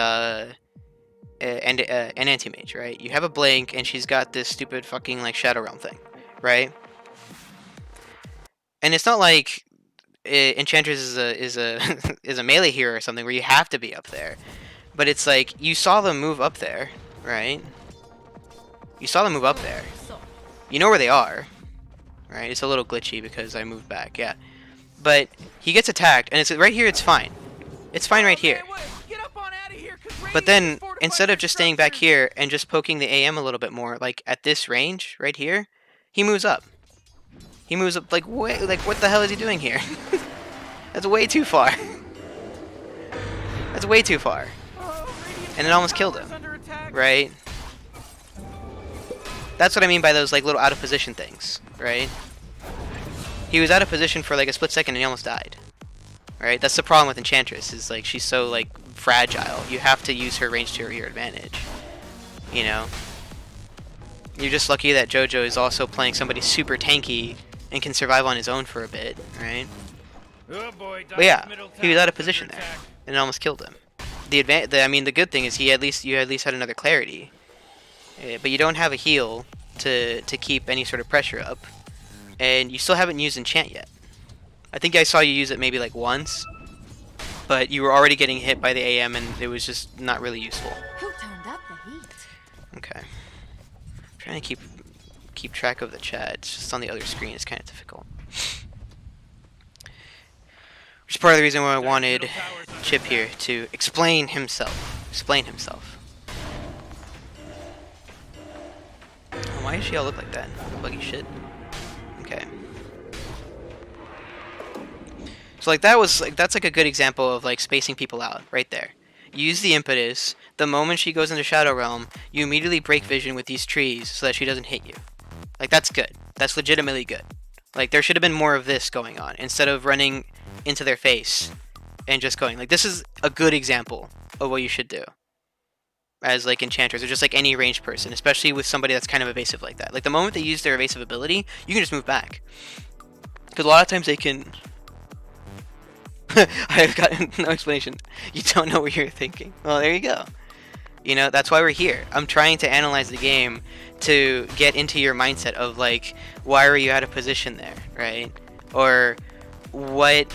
Anti-Mage, right? You have a Blink, and she's got this stupid fucking like Shadow Realm thing, right? And it's not like Enchantress is a melee hero or something where you have to be up there, but it's like you saw them move up there, right? You saw them move up there. You know where they are, right? It's a little glitchy because I moved back, yeah. But he gets attacked, and it's right here. It's fine. It's fine right here. Get up on out of here, 'cause But Radiant then, is fortified instead by of just staying back structures. here and just poking the AM a little bit more, like at this range right here, he moves up. He moves up like way, like what the hell is he doing here? That's way too far. That's way too far. And it almost killed him, right? That's what I mean by those like little out of position things, right? He was out of position for like a split second and he almost died. Right? That's the problem with Enchantress, is like she's so like fragile. You have to use her range to your advantage. You know? You're just lucky that JoJo is also playing somebody super tanky and can survive on his own for a bit, right? Oh boy, But yeah, middle he was tower out of is under position there, attack. and it almost killed him. I mean, the good thing is you at least had another clarity, but you don't have a heal to keep any sort of pressure up, and you still haven't used enchant yet. I think I saw you use it maybe like once, but you were already getting hit by the AM, and it was just not really useful. Who turned up the heat? Okay. I'm trying to keep track of the chat. It's just on the other screen. It's kind of difficult. Which is part of the reason why I wanted Chip here to explain himself. Explain himself. Why does she all look like that? Buggy shit. Okay. So like that's like a good example of like spacing people out right there. You use the impetus. The moment she goes into Shadow Realm, you immediately break vision with these trees so that she doesn't hit you. Like that's good. That's legitimately good. Like there should have been more of this going on instead of running into their face and just going like this is a good example of what you should do as like enchanters or just like any ranged person, especially with somebody that's kind of evasive like that. Like the moment they use their evasive ability, you can just move back because a lot of times they can. I've got no explanation. You don't know what you're thinking. Well, there you go. You know, that's why we're here. I'm trying to analyze the game to get into your mindset of like, why were you out of position there, right? Or what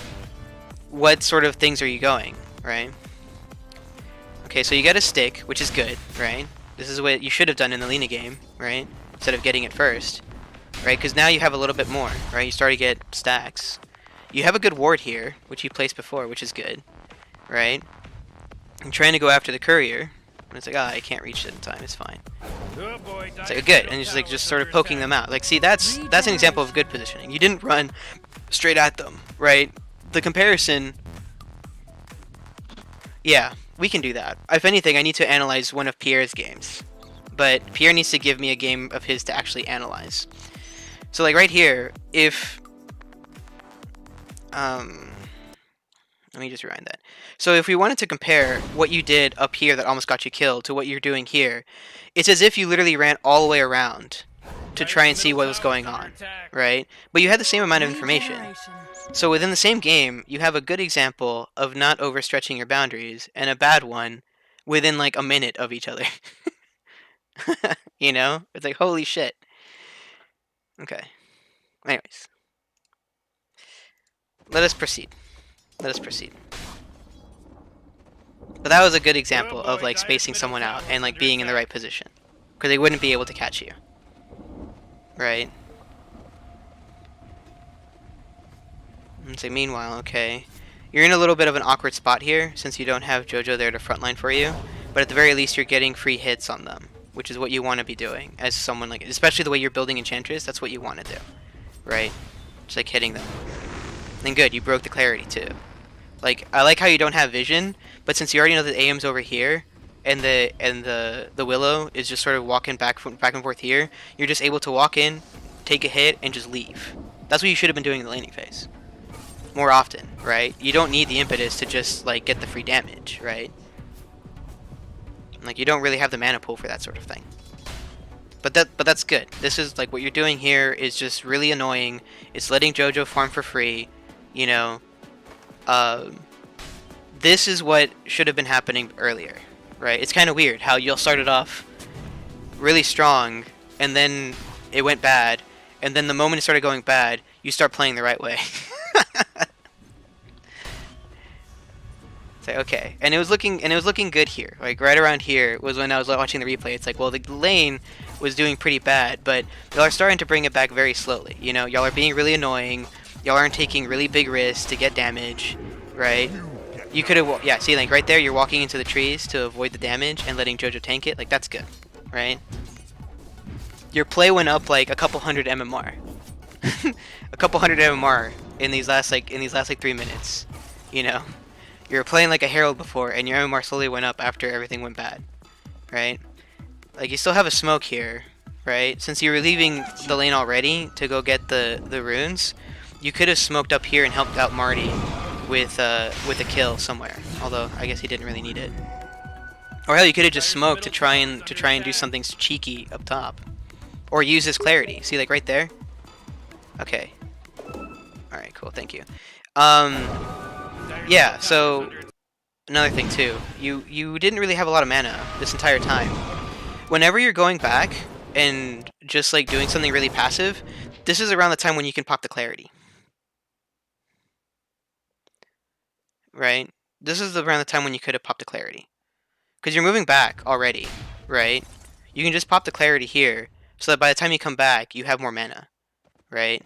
sort of things are you going, right? Okay, so you got a stick, which is good, right? This is what you should have done in the Lena game, right? Instead of getting it first, right? Because now you have a little bit more, right? You start to get stacks. You have a good ward here, which you placed before, which is good, right? I'm trying to go after the courier, and it's like, I can't reach it in time. It's fine. It's like good, and it's like just sort of poking them out. Like, see, that's an example of good positioning. You didn't run straight at them, right? The comparison, yeah, we can do that. If anything, I need to analyze one of Pierre's games, but Pierre needs to give me a game of his to actually analyze. So, like right here, if let me just rewind that. So if we wanted to compare what you did up here that almost got you killed to what you're doing here, it's as if you literally ran all the way around to try and see what was going on, right? But you had the same amount of information. So within the same game, you have a good example of not overstretching your boundaries and a bad one within like a minute of each other. You know? It's like, holy shit. Okay. Anyways. Let us proceed. Let us proceed. But that was a good example of like spacing someone out and like being in the right position, because they wouldn't be able to catch you, right? And so meanwhile, okay, you're in a little bit of an awkward spot here since you don't have JoJo there to frontline for you, but at the very least you're getting free hits on them, which is what you want to be doing as someone like, especially the way you're building Enchantress. That's what you want to do, right? Just like hitting them. And good, you broke the clarity too. Like, I like how you don't have vision, but since you already know that AM's over here, and the Willow is just sort of walking back and forth here, you're just able to walk in, take a hit, and just leave. That's what you should have been doing in the laning phase. More often, right? You don't need the impetus to just, like, get the free damage, right? Like, you don't really have the mana pool for that sort of thing. But that's good. This is, like, what you're doing here is just really annoying. It's letting JoJo farm for free, you know. This is what should have been happening earlier, right? It's kind of weird how you'll start it off really strong, and then it went bad, and then the moment it started going bad, you start playing the right way. It's like, okay, and it was looking good here. Like right around here was when I was watching the replay. It's like, well, the lane was doing pretty bad, but y'all are starting to bring it back very slowly. You know, y'all are being really annoying. Y'all aren't taking really big risks to get damage, right? You could have, yeah, see, like right there, you're walking into the trees to avoid the damage and letting JoJo tank it. Like that's good, right? Your play went up like a couple hundred MMR, a couple hundred MMR in these last 3 minutes. You know, you were playing like a Herald before, and your MMR slowly went up after everything went bad, right? Like you still have a smoke here, right? Since you were leaving the lane already to go get the runes, you could have smoked up here and helped out Marty with a kill somewhere. Although I guess he didn't really need it. Or hell, you could have just smoked to try and do something cheeky up top, or use his clarity. See, like right there. Okay. All right, cool. Thank you. Yeah. So another thing too, you didn't really have a lot of mana this entire time. Whenever you're going back and just like doing something really passive, this is around the time when you can pop the clarity. Right? this is around the time when you could have popped a clarity. Because you're moving back already, right? You can just pop the clarity here, so that by the time you come back, you have more mana, right?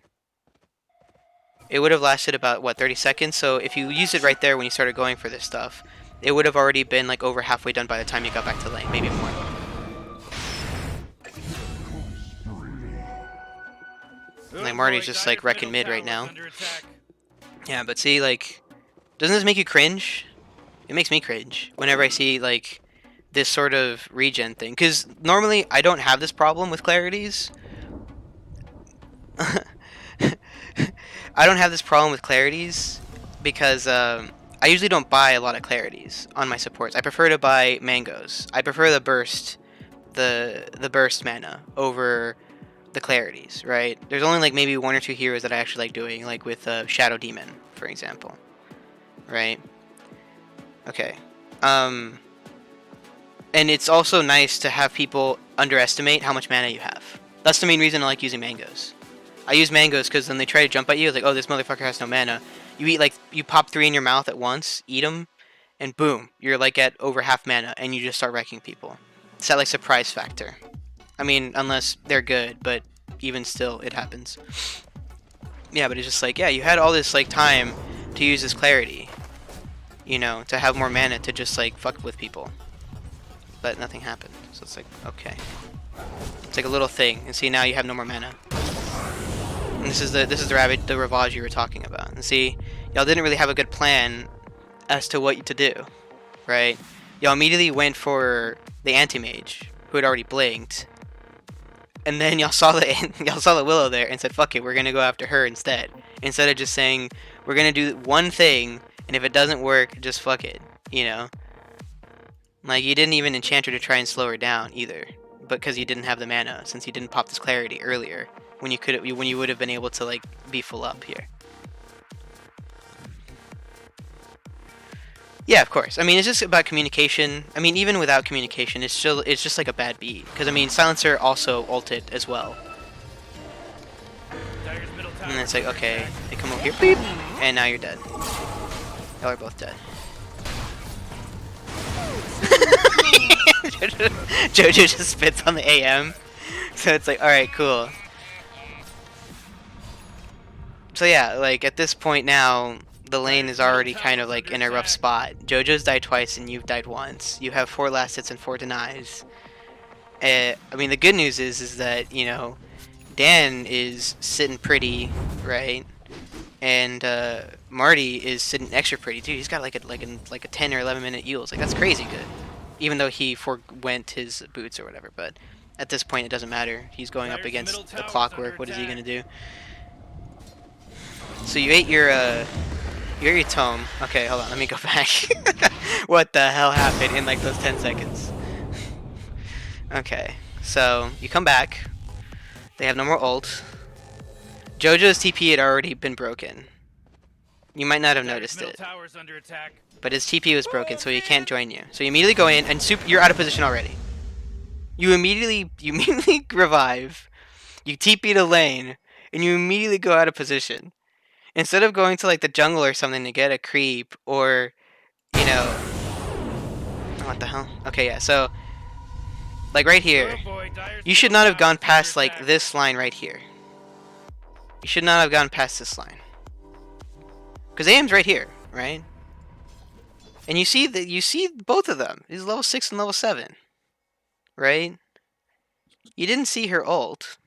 It would have lasted about, what, 30 seconds? So if you used it right there when you started going for this stuff, it would have already been like over halfway done by the time you got back to lane, maybe more. Like Marty's just like wrecking mid right now. Yeah, but see, like, doesn't this make you cringe? It makes me cringe whenever I see like this sort of regen thing. Because normally I don't have this problem with clarities. I don't have this problem with clarities because I usually don't buy a lot of clarities on my supports. I prefer to buy mangoes. I prefer the burst, the burst mana over the clarities, right? There's only like maybe one or two heroes that I actually like doing, like with Shadow Demon, for example, right? Okay. And it's also nice to have people underestimate how much mana you have. That's the main reason I like using mangoes. I use mangoes because when they try to jump at you, it's like, oh, this motherfucker has no mana. You eat like, you pop 3 in your mouth at once, eat them, and boom, you're like at over half mana, and you just start wrecking people. It's that like surprise factor. I mean, unless they're good, but even still, it happens. Yeah, but it's just like, yeah, you had all this like time to use this clarity, you know, to have more mana to just like fuck with people, but nothing happened. So it's like, okay, it's like a little thing, and see, now you have no more mana. And this is the Ravage you were talking about. And see, y'all didn't really have a good plan as to what to do, right? Y'all immediately went for the anti-mage who had already blinked, and then y'all saw the Willow there and said, "Fuck it, we're gonna go after her instead." Instead of just saying, "We're gonna do one thing, and if it doesn't work, just fuck it," you know. Like, you didn't even enchant her to try and slow her down either, but because you didn't have the mana, since you didn't pop this clarity earlier, when you would have been able to like be full up here. Yeah, of course. I mean, it's just about communication. I mean, even without communication, it's just like a bad beat. Because I mean, Silencer also ulted as well. And it's like, okay, they come over here, beep, and now you're dead. Y'all are both dead. Jojo just spits on the AM. So it's like, alright, cool. So yeah, like at this point now, the lane is already kind of like in a rough spot. Jojo's died twice and you've died once. You have 4 last hits and 4 denies. I mean, the good news is that, you know, Dan is sitting pretty, right? And Marty is sitting extra pretty too. He's got like a 10 or 11 minute Euls. Like, that's crazy good. Even though he forwent his boots or whatever, but at this point it doesn't matter. He's going up against the clockwork. What is he gonna do? So you ate your tome. Okay, hold on, let me go back. What the hell happened in like those 10 seconds? Okay, so you come back. They have no more ult. Jojo's TP had already been broken. You might not have noticed it, but his TP was broken, so he can't join you. So you immediately go in, and you're out of position already. You immediately revive. You TP to lane, and you immediately go out of position. Instead of going to like the jungle or something to get a creep, or, you know, what the hell? Okay, yeah. So, like right here, you should not have gone past like this line right here. You should not have gone past this line. Because AM's right here, right? And you see both of them. He's level 6 and level 7. Right? You didn't see her ult.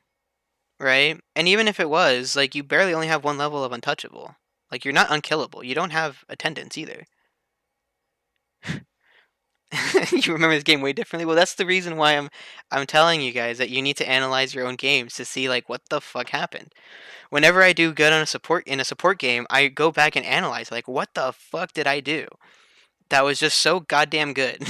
Right? And even if it was, like, you barely only have 1 level of untouchable. Like, you're not unkillable. You don't have attendance either. You remember this game way differently? Well, that's the reason why I'm telling you guys that you need to analyze your own games to see like what the fuck happened. Whenever I do good on a support game, I go back and analyze like what the fuck did I do that was just so goddamn good.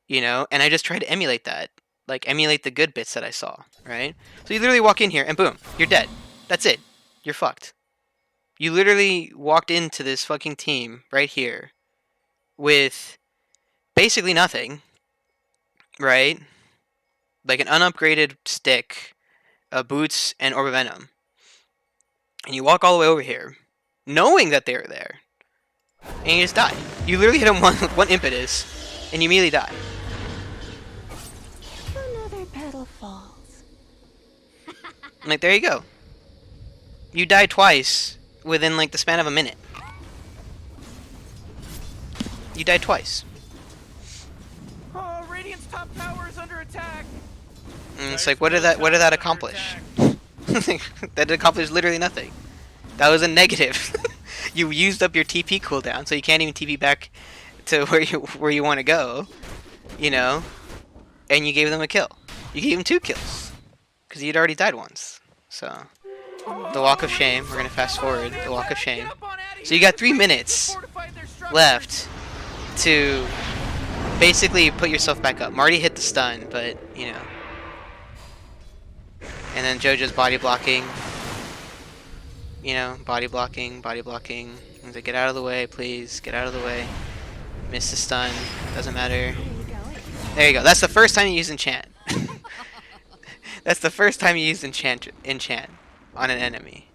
You know, and I just try to emulate that. Like emulate the good bits that I saw, right? So you literally walk in here and boom, you're dead. That's it. You're fucked. You literally walked into this fucking team right here with basically nothing, right? Like an unupgraded stick, boots, and Orb of Venom. And you walk all the way over here, knowing that they're there, and you just die. You literally hit him one impetus, and you immediately die. Another petal falls. I'm like, there you go. You died twice within like the span of a minute. You died twice. Oh, Radiant's top tower is under attack. And it's like, what did that accomplish? That accomplished literally nothing. That was a negative. You used up your TP cooldown, so you can't even TP back to where you want to go. You know, and you gave them a kill. You gave them 2 kills because you'd already died once. So the walk of shame. We're gonna fast forward the walk of shame. So you got 3 minutes left to basically put yourself back up. Marty hit the stun, but you know. And then JoJo's body blocking. You know, body blocking, body blocking. He's like, get out of the way, please. Get out of the way. Miss the stun. Doesn't matter. There you go. That's the first time you use enchant. That's the first time you used enchant on an enemy.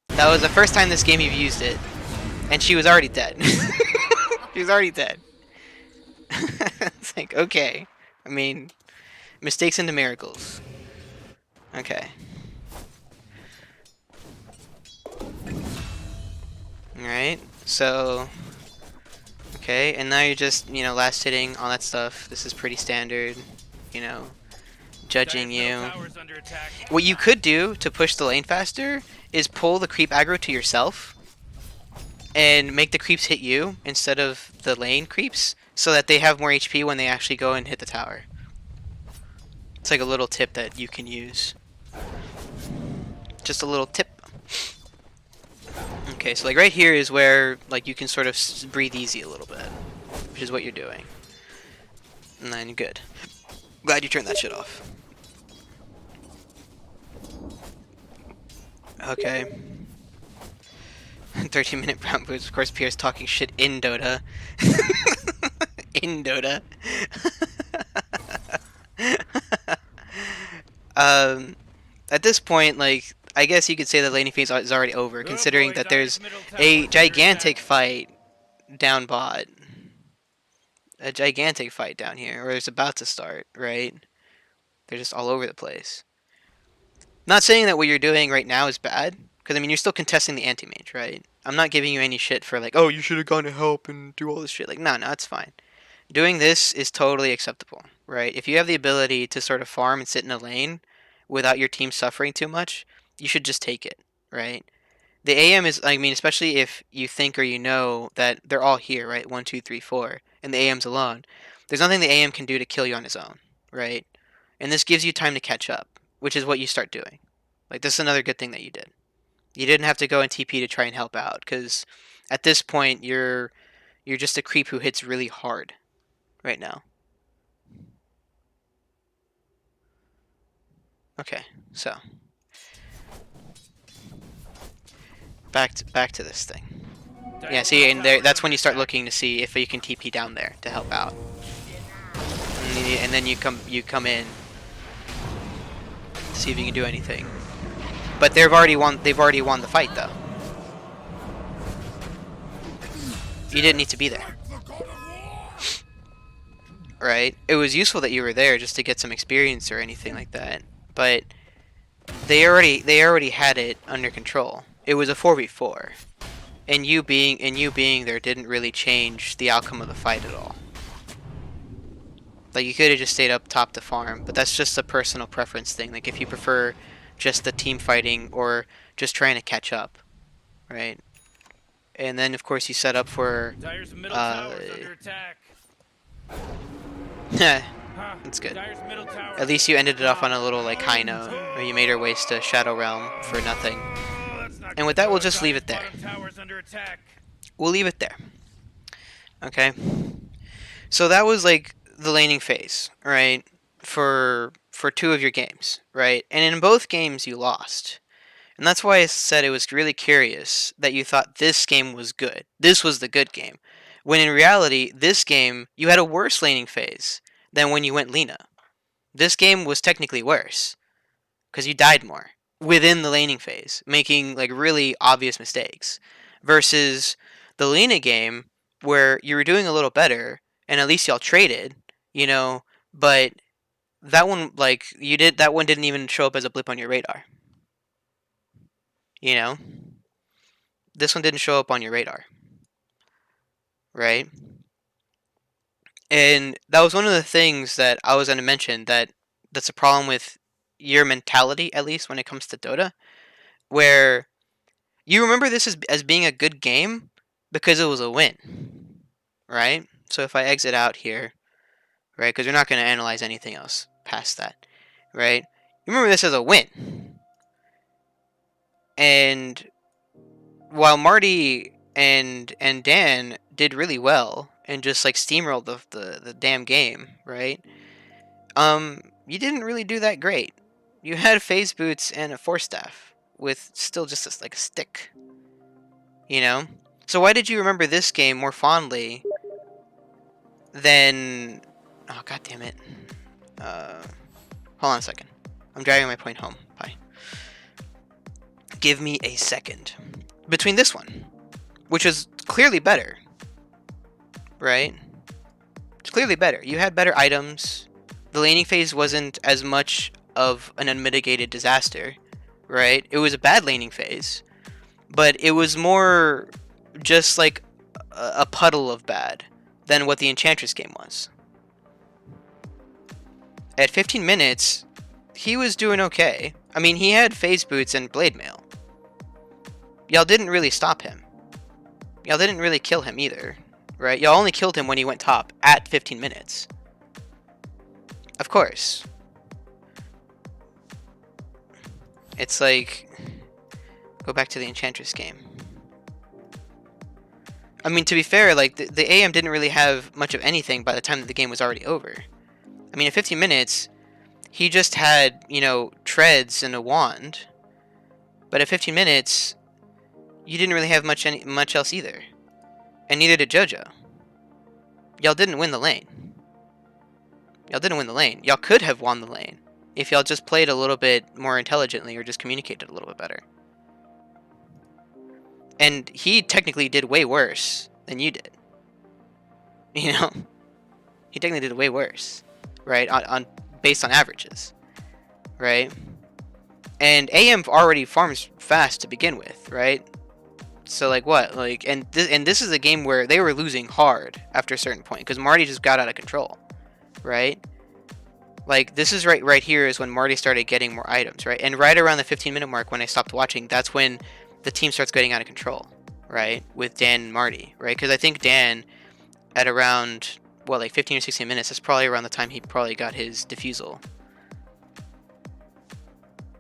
That was the first time this game you've used it. And she was already dead. She was already dead. It's like, okay. I mean, mistakes into miracles. Okay. Alright, so... Okay, and now you're just, you know, last hitting, all that stuff. This is pretty standard, you know, judging you. What you could do to push the lane faster is pull the creep aggro to yourself and make the creeps hit you instead of the lane creeps so that they have more HP when they actually go and hit the tower. It's like a little tip that you can use. Just a little tip. Okay, so like right here is where like you can sort of breathe easy a little bit, which is what you're doing. And then good. Glad you turned that shit off. Okay. 13-minute brown boots. Of course, Pierce talking shit in Dota. In Dota. At this point, like, I guess you could say the laning phase is already over, considering that there's a gigantic fight down bot. A gigantic fight down here, or it's about to start, right? They're just all over the place. Not saying that what you're doing right now is bad, because I mean, you're still contesting the anti-mage, right? I'm not giving you any shit for like, oh, you should have gone to help and do all this shit. Like, no, it's fine. Doing this is totally acceptable, right? If you have the ability to sort of farm and sit in a lane without your team suffering too much, you should just take it, right? The AM is, I mean, especially if you think or you know that they're all here, right? 1, 2, 3, 4, and the AM's alone. There's nothing the AM can do to kill you on his own, right? And this gives you time to catch up, which is what you start doing. Like, this is another good thing that you did. You didn't have to go in TP to try and help out, because at this point, you're just a creep who hits really hard right now. Okay, so back to this thing. Yeah, see, and there, that's when you start looking to see if you can TP down there to help out, and then you come in to see if you can do anything. But they've already won the fight though. You didn't need to be there. Right? It was useful that you were there just to get some experience or anything like that. But they already had it under control. It was a 4v4. And you being there didn't really change the outcome of the fight at all. Like, you could have just stayed up top to farm, but that's just a personal preference thing. Like, if you prefer just the team fighting or just trying to catch up, right? And then of course you set up for that's good. At least you ended it off on a little like high note, where you made her waste a Shadow Realm for nothing. And with that, we'll just leave it there. We'll leave it there. Okay. So that was like the laning phase, right? For 2 of your games, right? And in both games you lost. And that's why I said it was really curious that you thought this game was good. This was the good game. When in reality, this game, you had a worse laning phase than when you went Lina. This game was technically worse, because you died more within the laning phase, making like really obvious mistakes. Versus the Lena game where you were doing a little better, and at least y'all traded, you know, but that one, like, that one didn't even show up as a blip on your radar, you know? This one didn't show up on your radar, right? And that was one of the things that I was going to mention, that's a problem with your mentality, at least when it comes to Dota, where you remember this as being a good game because it was a win, right? So if I exit out here, right, because we're not going to analyze anything else past that, right? You remember this as a win. And while Marty and Dan did really well and just like steamrolled the damn game, right? You didn't really do that great. You had phase boots and a force staff with still just like a stick, you know. So why did you remember this game more fondly than? Oh, god damn it! Hold on a second. I'm driving my point home. Bye. Give me a second. Between this one, which is clearly better, right? It's clearly better. You had better items. The laning phase wasn't as much of an unmitigated disaster, right? It was a bad laning phase, but it was more just like a puddle of bad than what the Enchantress game was. At 15 minutes, he was doing okay. I mean, he had phase boots and blade mail. Y'all didn't really stop him. Y'all didn't really kill him either, right? Y'all only killed him when he went top at 15 minutes. Of course. It's like, go back to the Enchantress game. I mean, to be fair, like, the AM didn't really have much of anything by the time that the game was already over. I mean, at 15 minutes, he just had, you know, treads and a wand. But at 15 minutes, you didn't really have much else either. And neither did JoJo. Y'all didn't win the lane. Y'all didn't win the lane. Y'all could have won the lane if y'all just played a little bit more intelligently or just communicated a little bit better. And he technically did way worse than you did. You know? He technically did way worse. Right? On based on averages. Right? And AM already farms fast to begin with, right? So like what? Like and this is a game where they were losing hard after a certain point because Marty just got out of control, right? Like this is right here is when Marty started getting more items, right? And right around the 15-minute mark when I stopped watching, that's when the team starts getting out of control, right? With Dan and Marty, right? Because I think Dan at around like 15 or 16 minutes, that's probably around the time he probably got his defusal.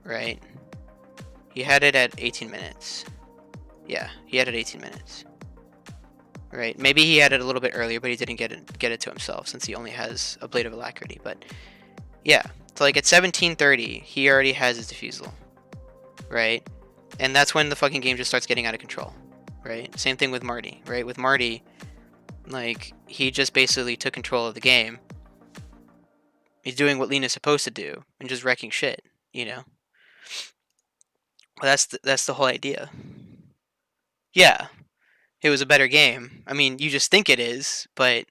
Right? He had it at 18 minutes. Yeah, he had it 18 minutes. Right? Maybe he had it a little bit earlier, but he didn't get it to himself since he only has a Blade of Alacrity. But yeah, so like at 17:30, he already has his defusal. Right? And that's when the fucking game just starts getting out of control. Right? Same thing with Marty. Right? With Marty, like he just basically took control of the game. He's doing what Lena's supposed to do and just wrecking shit. You know? Well, that's the whole idea. Yeah, it was a better game. I mean, you just think it is, but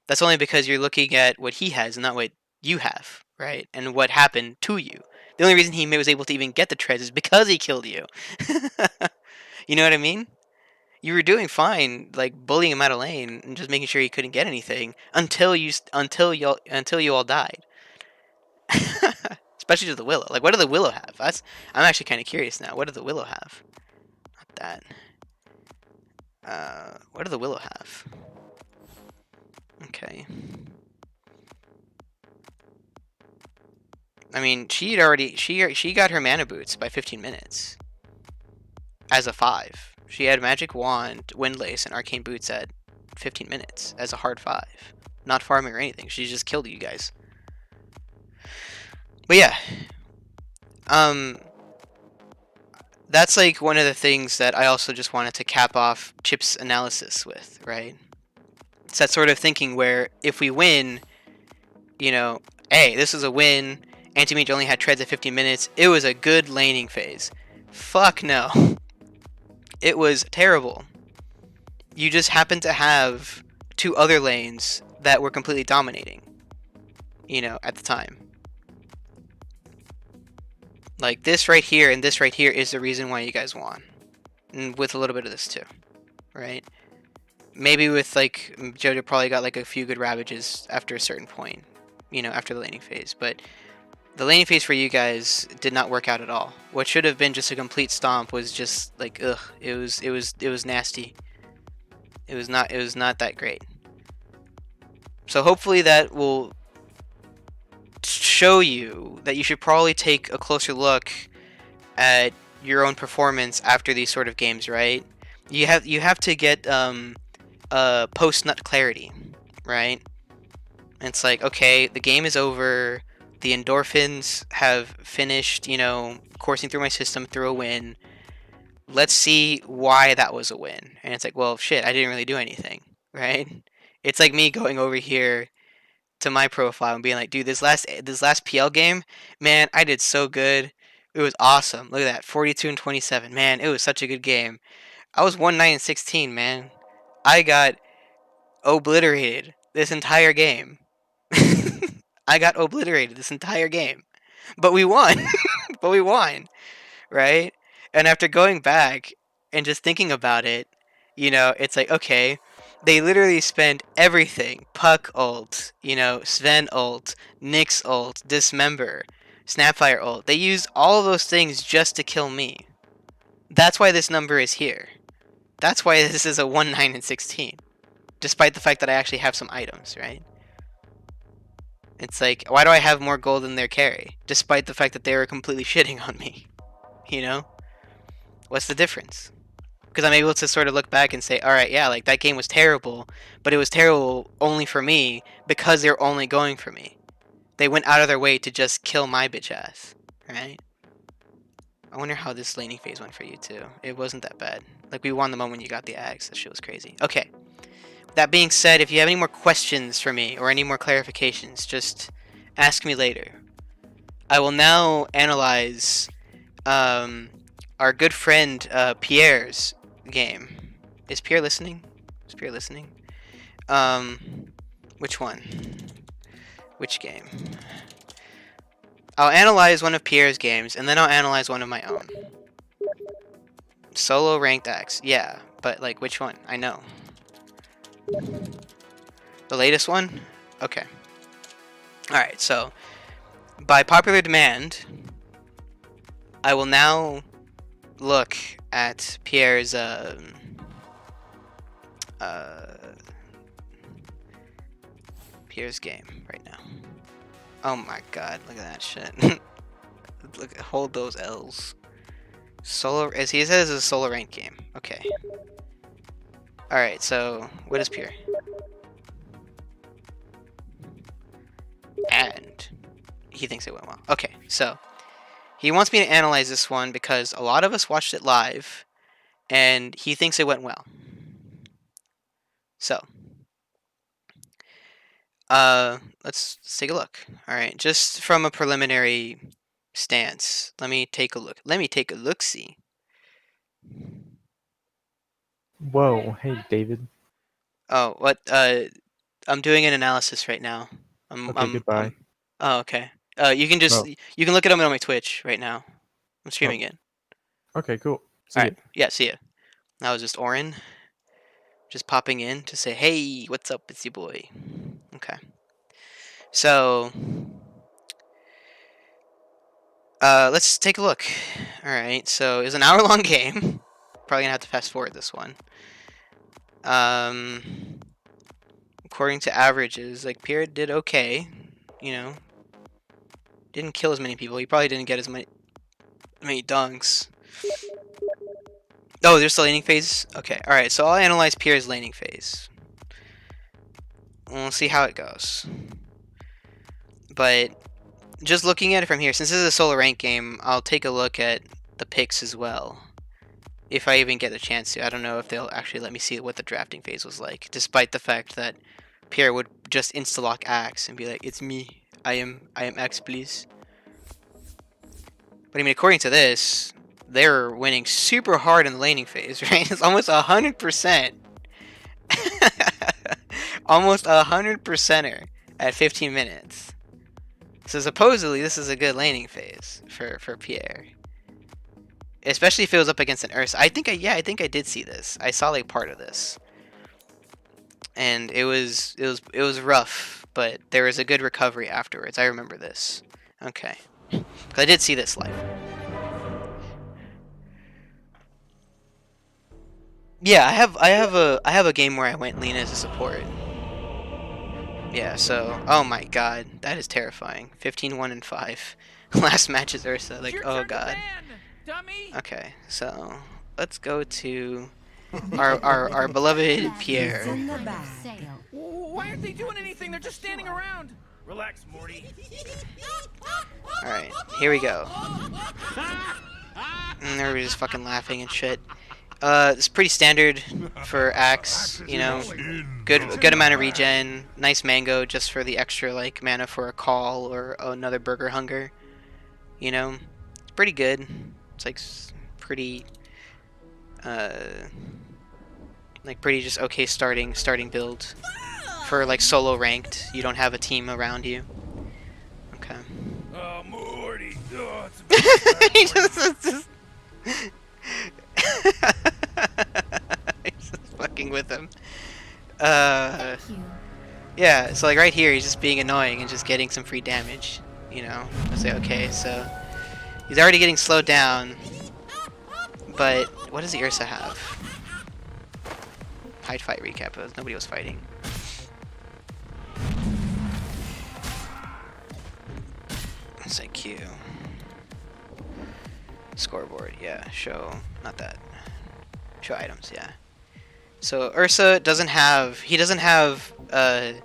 that's only because you're looking at what he has and not what you have, right? And what happened to you. The only reason he was able to even get the treads is because he killed you. You know what I mean? You were doing fine, like bullying him out of lane and just making sure he couldn't get anything until you all died. Especially to the Willow. Like, what did the Willow have? I'm actually kind of curious now. What did the Willow have? Not that. What did the Willow have? Okay. I mean, she got her mana boots by 15 minutes. As a 5. She had Magic Wand, Windlace, and Arcane Boots at 15 minutes as a hard 5. Not farming or anything. She just killed you guys. But yeah, that's like one of the things that I also just wanted to cap off Chip's analysis with, right? It's that sort of thinking where if we win, you know, hey, this is a win. Anti-Mage only had treads at 15 minutes. It was a good laning phase. Fuck no. It was terrible. You just happen to have two other lanes that were completely dominating, at the time. Like this right here and this right here is the reason why you guys won. And with a little bit of this too, right? Maybe with like Jojo probably got like a few good ravages after a certain point, after the laning phase. But the laning phase for you guys did not work out at all. What should have been just a complete stomp was just like ugh. It was nasty. It was not that great. So hopefully that will show you that you should probably take a closer look at your own performance after these sort of games, right? You have to get post nut clarity, right? And it's like, okay, the game is over, the endorphins have finished, coursing through my system through a win. Let's see why that was a win. And it's like, well, shit, I didn't really do anything, right? It's like me going over here to my profile and being like, dude, this last PL game, man, I did so good. It was awesome. Look at that, 42 and 27. Man, it was such a good game. I was 1-9 and 16, man. I got obliterated this entire game. I got obliterated this entire game. But we won. But we won, right? And after going back and just thinking about it, it's like, okay, they literally spend everything. Puck ult, Sven ult, Nyx ult, Dismember, Snapfire ult. They used all of those things just to kill me. That's why this number is here. That's why this is a 1-9 and 16. Despite the fact that I actually have some items, right? It's like, why do I have more gold than their carry? Despite the fact that they were completely shitting on me. What's the difference? Because I'm able to sort of look back and say, alright, yeah, like that game was terrible, but it was terrible only for me because they're only going for me. They went out of their way to just kill my bitch ass, right? I wonder how this laning phase went for you too. It wasn't that bad. Like, we won the moment you got the axe. That shit was crazy. Okay. That being said, if you have any more questions for me or any more clarifications, just ask me later. I will now analyze our good friend Pierre's game. Is Pierre listening? Is Pierre listening? Which one? Which game? I'll analyze one of Pierre's games, and then I'll analyze one of my own. Solo ranked X. Yeah, but like which one? I know. The latest one? Okay. Alright, so by popular demand, I will now look at Pierre's Pierre's game right now. Oh my god, look at that shit. Look, hold those L's. Solo, as he says, is a solo rank game. Okay. Alright, so what is Pierre? And he thinks it went well. Okay, so he wants me to analyze this one because a lot of us watched it live, and he thinks it went well. So, let's take a look. All right, just from a preliminary stance, let me take a look. Let me take a look-see. Whoa, hey David. Oh, what? I'm doing an analysis right now. Okay, goodbye. Oh, okay. You can just Oh. you can look it up on my Twitch right now. I'm streaming it. Okay, cool. See All ya. right. Yeah, see ya. That was just Orin, just popping in to say, "Hey, what's up? It's your boy." Okay. So, let's take a look. All right. So it was an hour-long game. Probably gonna have to fast forward this one. According to averages, like Pierre did okay. Didn't kill as many people. He probably didn't get as many dunks. Oh, there's the laning phase? Okay, alright, so I'll analyze Pierre's laning phase. We'll see how it goes. But just looking at it from here, since this is a solo rank game, I'll take a look at the picks as well. If I even get a chance to. I don't know if they'll actually let me see what the drafting phase was like, despite the fact that Pierre would just insta-lock Axe and be like, "It's me. I am Axe, please." But I mean, according to this, they're winning super hard in the laning phase, right? It's almost 100%. Almost 100%er at 15 minutes. So supposedly this is a good laning phase for Pierre. Especially if it was up against an Ursa. I think I did see this. I saw like part of this. And it was rough, but there was a good recovery afterwards. I remember this. Okay. 'Cause I did see this live. Yeah, I have a game where I went lean as a support. Yeah, so oh my god, that is terrifying. 15-1 and 5. Last match is Ursa. Like, oh god. Dummy. Okay, so let's go to our beloved Pierre. Why aren't they doing anything? They're just standing around. Relax, Morty. Alright, here we go. And they're just fucking laughing and shit. It's pretty standard for Axe, you know. Good amount of regen. Nice mango just for the extra like mana for a call or another burger hunger. You know, it's pretty good. It's like pretty pretty just okay starting build for like solo ranked. You don't have a team around you. Okay. Oh, Morty. Oh, He just he's just fucking with him. Yeah, so like right here he's just being annoying and just getting some free damage. You know, I say okay, so he's already getting slowed down. But what does the Ursa have? Hide fight recap. Nobody was fighting. Let's say Q. Scoreboard, yeah. Show, not that. Show items, yeah. So Ursa doesn't have. He doesn't have an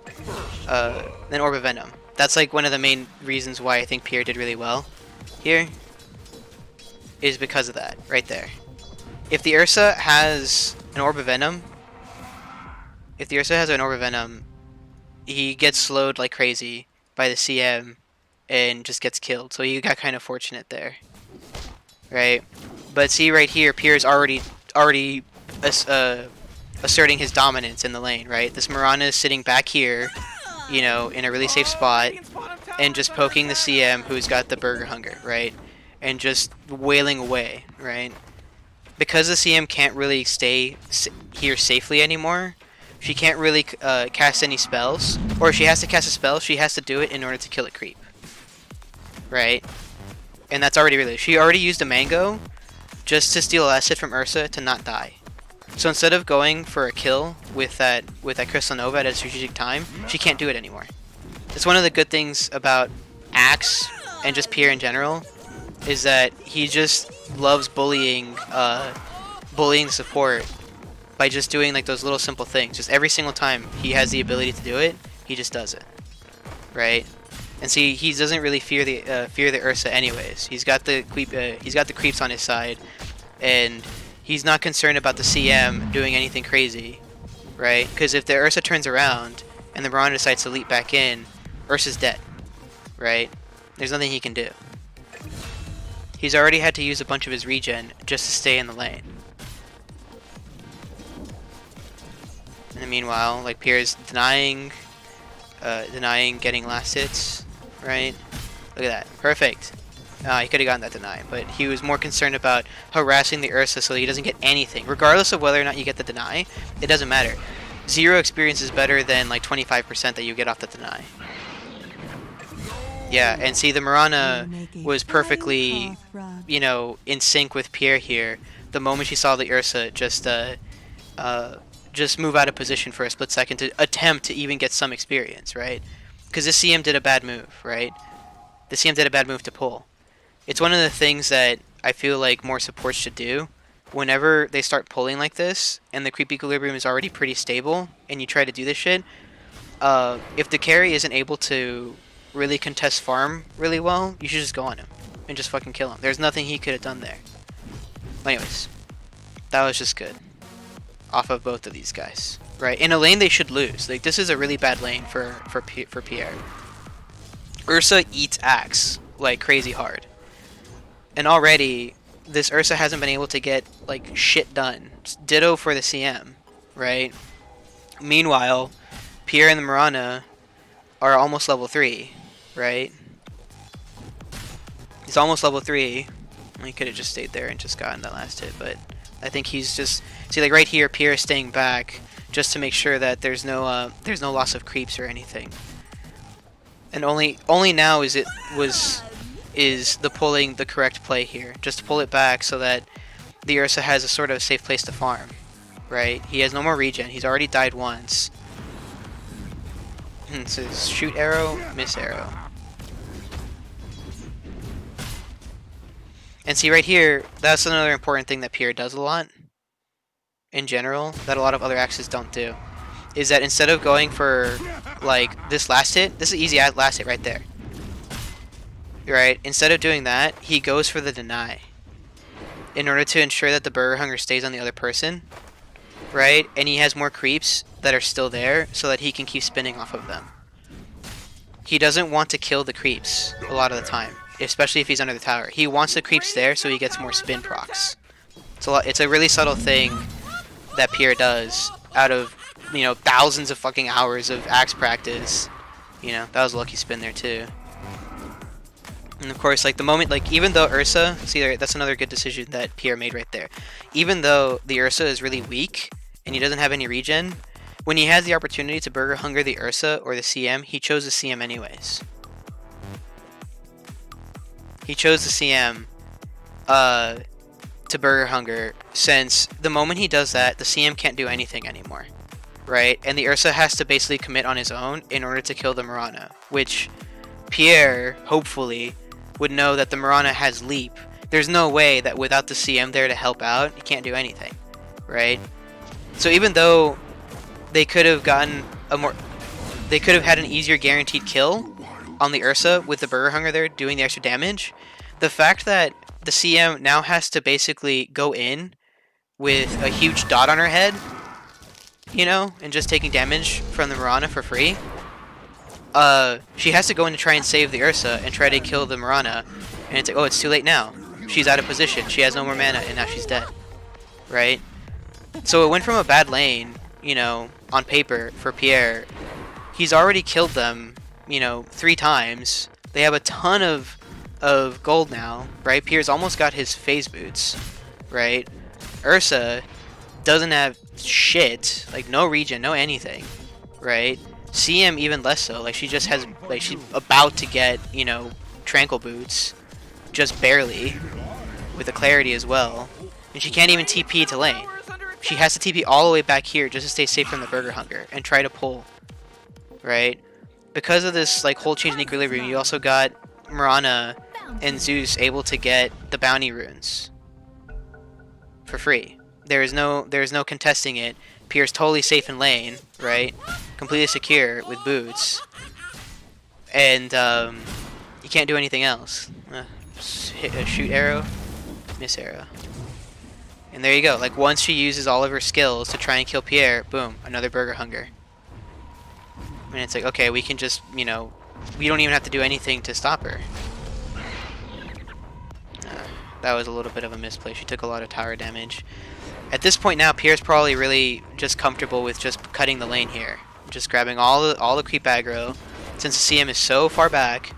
Orb of Venom. That's like one of the main reasons why I think Pierre did really well here. Is because of that, right there. If the Ursa has an Orb of Venom, he gets slowed like crazy by the CM and just gets killed. So you got kind of fortunate there, right? But see right here, Pierre's already asserting his dominance in the lane, right? This Mirana is sitting back here, you know, in a really safe spot, and just poking the CM who's got the burger hunger, right? And just wailing away, right? Because the CM can't really stay here safely anymore, she can't really cast any spells. Or if she has to cast a spell, she has to do it in order to kill a creep. Right? And that's already really... She already used a mango just to steal acid from Ursa to not die. So instead of going for a kill with that Crystal Nova at a strategic time, she can't do it anymore. It's one of the good things about Axe and just Pierre in general, is that he just loves bullying the support by just doing like those little simple things. Just every single time he has the ability to do it, he just does it, right? And see, he doesn't really fear the Ursa anyways. He's got the creeps on his side, and he's not concerned about the CM doing anything crazy, right? Because if the Ursa turns around and the Mirana decides to leap back in, Ursa's dead, right? There's nothing he can do. He's already had to use a bunch of his regen just to stay in the lane. And meanwhile, like Pierre's denying getting last hits, right? Look at that, perfect. He could have gotten that deny, but he was more concerned about harassing the Ursa so that he doesn't get anything. Regardless of whether or not you get the deny, it doesn't matter. 0 experience is better than like 25% that you get off the deny. Yeah, and see, the Mirana was perfectly, you know, in sync with Pierre here. The moment she saw the Ursa just move out of position for a split second to attempt to even get some experience, right? Because the CM did a bad move, right? The CM did a bad move to pull. It's one of the things that I feel like more supports should do. Whenever they start pulling like this, and the creep equilibrium is already pretty stable, and you try to do this shit, if the carry isn't able to really contest farm really well, you should just go on him and just fucking kill him. There's nothing he could have done there. Anyways, that was just good off of both of these guys, right? In a lane they should lose. Like, this is a really bad lane for Pierre. Ursa eats Axe like crazy hard, and already this Ursa hasn't been able to get like shit done. Ditto for the CM, right? Meanwhile, Pierre and the Mirana are almost level 3, right? He's almost level 3. He could have just stayed there and just gotten that last hit, but I think he's just... See, like right here, Pierre is staying back just to make sure that there's no loss of creeps or anything. And only now is the pulling the correct play here. Just to pull it back so that the Ursa has a sort of safe place to farm, right? He has no more regen. He's already died once. So shoot arrow, miss arrow. And see right here, that's another important thing that Pierre does a lot, in general, that a lot of other axes don't do. Is that instead of going for, like, this last hit, this is easy last hit right there. Right? Instead of doing that, he goes for the deny. In order to ensure that the Burger Hunger stays on the other person. Right? And he has more creeps that are still there, so that he can keep spinning off of them. He doesn't want to kill the creeps a lot of the time. Especially if he's under the tower. He wants the creeps there so he gets more spin procs. It's a really subtle thing that Pierre does out of, you know, thousands of fucking hours of axe practice. You know, that was a lucky spin there too. And of course, like the moment, like even though Ursa, see there, that's another good decision that Pierre made right there. Even though the Ursa is really weak and he doesn't have any regen, when he has the opportunity to Burger Hunger the Ursa or the CM, he chose the CM anyways. He chose the CM to Burger Hunger, since the moment he does that, the CM can't do anything anymore, right? And the Ursa has to basically commit on his own in order to kill the Mirana, which Pierre, hopefully, would know that the Mirana has leap. There's no way that without the CM there to help out, he can't do anything, right? So even though they could have gotten they could have had an easier guaranteed kill on the Ursa with the Burger Hunger there doing the extra damage, the fact that the CM now has to basically go in with a huge dot on her head, you know, and just taking damage from the Mirana for free, she has to go in to try and save the Ursa and try to kill the Mirana, and it's like, oh, it's too late now. She's out of position. She has no more mana, and now she's dead, right? So it went from a bad lane, you know, on paper for Pierre. He's already killed them, you know, 3 times. They have a ton of gold now, right? Pierre's almost got his phase boots, right? Ursa doesn't have shit, like no regen, no anything, right? CM even less so, like she just has, like she's about to get, you know, tranquil boots, just barely, with the clarity as well, and she can't even TP to lane. She has to TP all the way back here just to stay safe from the Burger Hunger and try to pull, right? Because of this like whole change in equilibrium, you also got Mirana and Zeus able to get the bounty runes for free. There's no contesting it. Pierre's totally safe in lane, right? Completely secure with boots, and you can't do anything else. Hit a shoot arrow, miss arrow, and there you go. Like once she uses all of her skills to try and kill Pierre, boom, another Burger Hunger. And it's like, okay, we can just, you know, we don't even have to do anything to stop her. That was a little bit of a misplay. She took a lot of tower damage. At this point now, Pierre's probably really just comfortable with just cutting the lane here. Just grabbing all the creep aggro. Since the CM is so far back,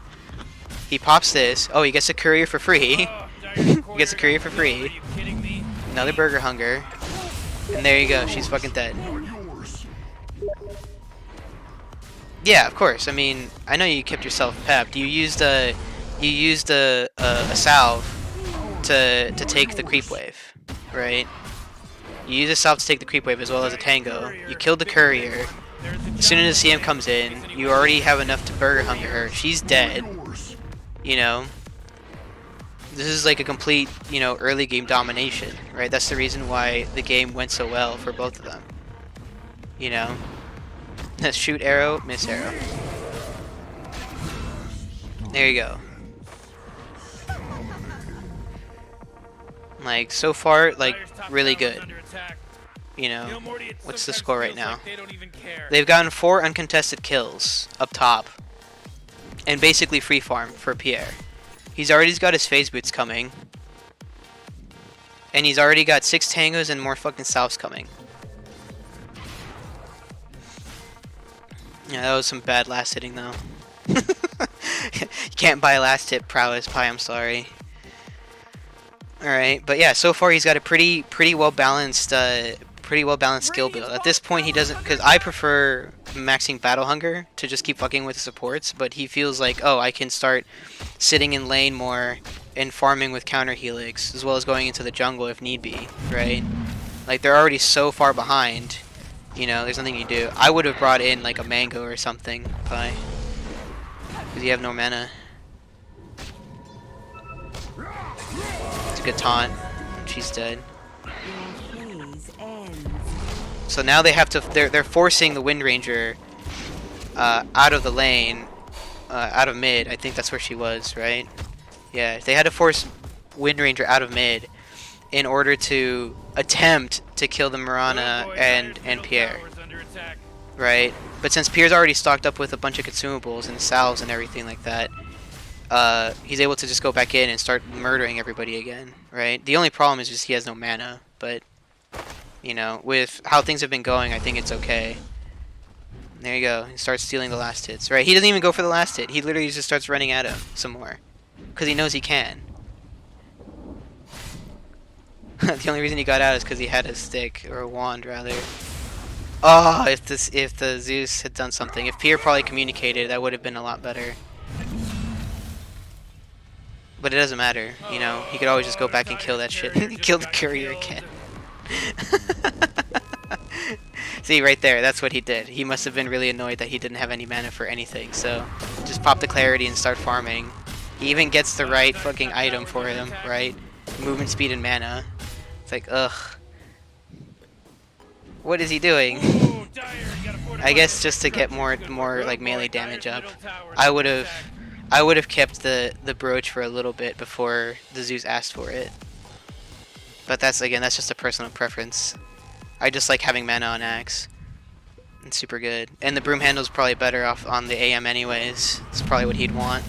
he pops this. Oh, he gets a courier for free. He gets a courier for free. Another Burger Hunger. And there you go. She's fucking dead. Yeah, of course. I mean, I know you kept yourself pepped. You used a salve to take the creep wave, right? You use a salve to take the creep wave as well as a tango. You killed the courier. As soon as the CM comes in, you already have enough to Burger Hunger her. She's dead. You know, this is like a complete, you know, early game domination, right? That's the reason why the game went so well for both of them. You know. Shoot arrow, miss arrow. There you go. Like, so far, like, really good. You know, what's the score right now? They've gotten 4 uncontested kills up top. And basically free farm for Pierre. He's already got his phase boots coming. And he's already got 6 tangos and more fucking salves coming. Yeah, that was some bad last hitting though. You can't buy last hit prowess, Pi, I'm sorry. Alright, but yeah, so far he's got a pretty well balanced skill build. At this point he doesn't, because I prefer maxing battle hunger to just keep fucking with the supports, but he feels like, oh, I can start sitting in lane more and farming with counter helix, as well as going into the jungle if need be, right? Like, they're already so far behind, you know, there's nothing you do. I would have brought in like a mango or something, Pi, because you have no mana. It's a good taunt. She's dead. So now they have to. They're forcing the Wind Ranger out of the lane, out of mid. I think that's where she was, right? Yeah, they had to force Wind Ranger out of mid in order to attempt to kill the Mirana and Pierre, right? But since Pierre's already stocked up with a bunch of consumables and salves and everything like that, he's able to just go back in and start murdering everybody again, right? The only problem is just he has no mana, but you know, with how things have been going, I think it's okay. There you go. He starts stealing the last hits, right? He doesn't even go for the last hit. He literally just starts running at him some more, because he knows he can. The only reason he got out is because he had a stick, or a wand rather. Oh, if the Zeus had done something, if Pierre probably communicated, that would have been a lot better. But it doesn't matter, you know. He could always just go back and kill that shit. Kill the courier again. See, right there, that's what he did. He must have been really annoyed that he didn't have any mana for anything, so just pop the clarity and start farming. He even gets the right fucking item for him, right? Movement speed and mana. It's like, ugh. What is he doing? I guess just to get more like melee damage up. I would have kept the brooch for a little bit before the Zeus asked for it. But that's just a personal preference. I just like having mana on Axe. It's super good. And the broom handle's probably better off on the AM anyways. It's probably what he'd want.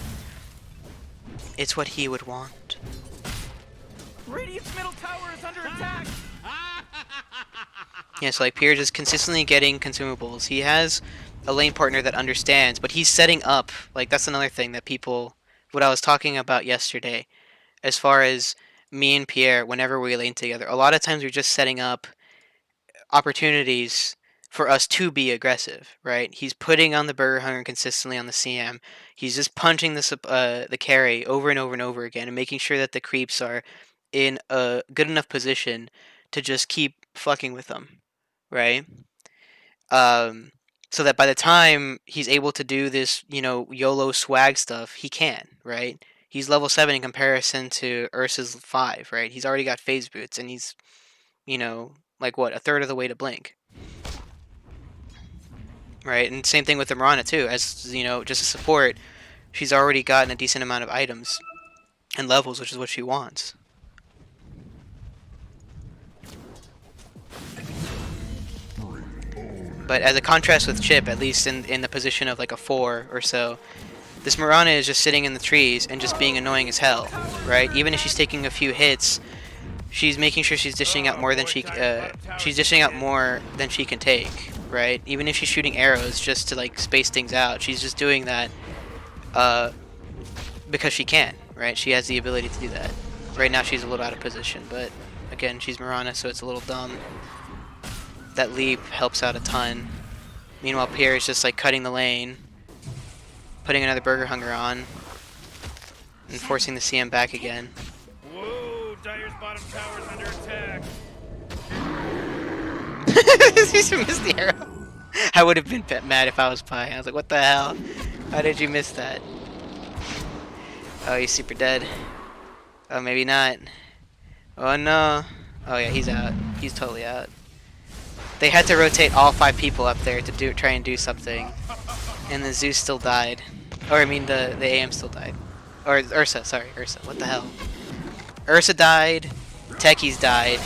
It's what he would want. Radiant's middle tower is under attack. Yeah, so like Pierre just consistently getting consumables. He has a lane partner that understands, but he's setting up. Like, that's another thing that people, what I was talking about yesterday, as far as me and Pierre, whenever we lane together, a lot of times we're just setting up opportunities for us to be aggressive, right? He's putting on the Burger Hunger consistently on the CM. He's just punching the carry over and over and over again and making sure that the creeps are in a good enough position to just keep fucking with them, right? So that by the time he's able to do this, you know, YOLO swag stuff, he can, right? He's level 7 in comparison to Ursa's 5, right? He's already got phase boots, and he's, you know, like what, a third of the way to Blink. Right, and same thing with the Mirana too, as, you know, just a support, she's already gotten a decent amount of items and levels, which is what she wants. But as a contrast with Chip, at least in the position of like a 4 or so, this Mirana is just sitting in the trees and just being annoying as hell, right? Even if she's taking a few hits, she's making sure she's dishing out more than she can take, right? Even if she's shooting arrows just to like space things out, she's just doing that because she can, right? She has the ability to do that. Right now she's a little out of position, but again, she's Mirana, so it's a little dumb. That leap helps out a ton. Meanwhile, Pierre is just like cutting the lane, putting another Burger Hunger on, and forcing the CM back again. Whoa, Dire's bottom tower is under attack. He missed the arrow. I would have been mad if I was Pi. I was like, what the hell? How did you miss that? Oh, he's super dead. Oh, maybe not. Oh no. Oh yeah, he's out. He's totally out. They had to rotate all 5 people up there to try and do something. And the Zeus still died. Or I mean the AM still died. Or Ursa, sorry, Ursa. What the hell? Ursa died. Techies died.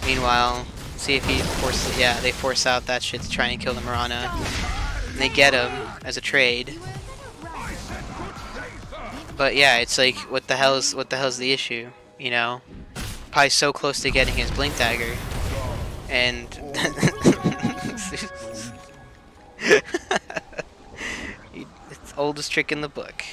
Meanwhile, see if he forces, yeah, they force out that shit to try and kill the Mirana. And they get him as a trade. But yeah, it's like, what the hell's the issue, you know? Pi's so close to getting his Blink Dagger. And It's the oldest trick in the book.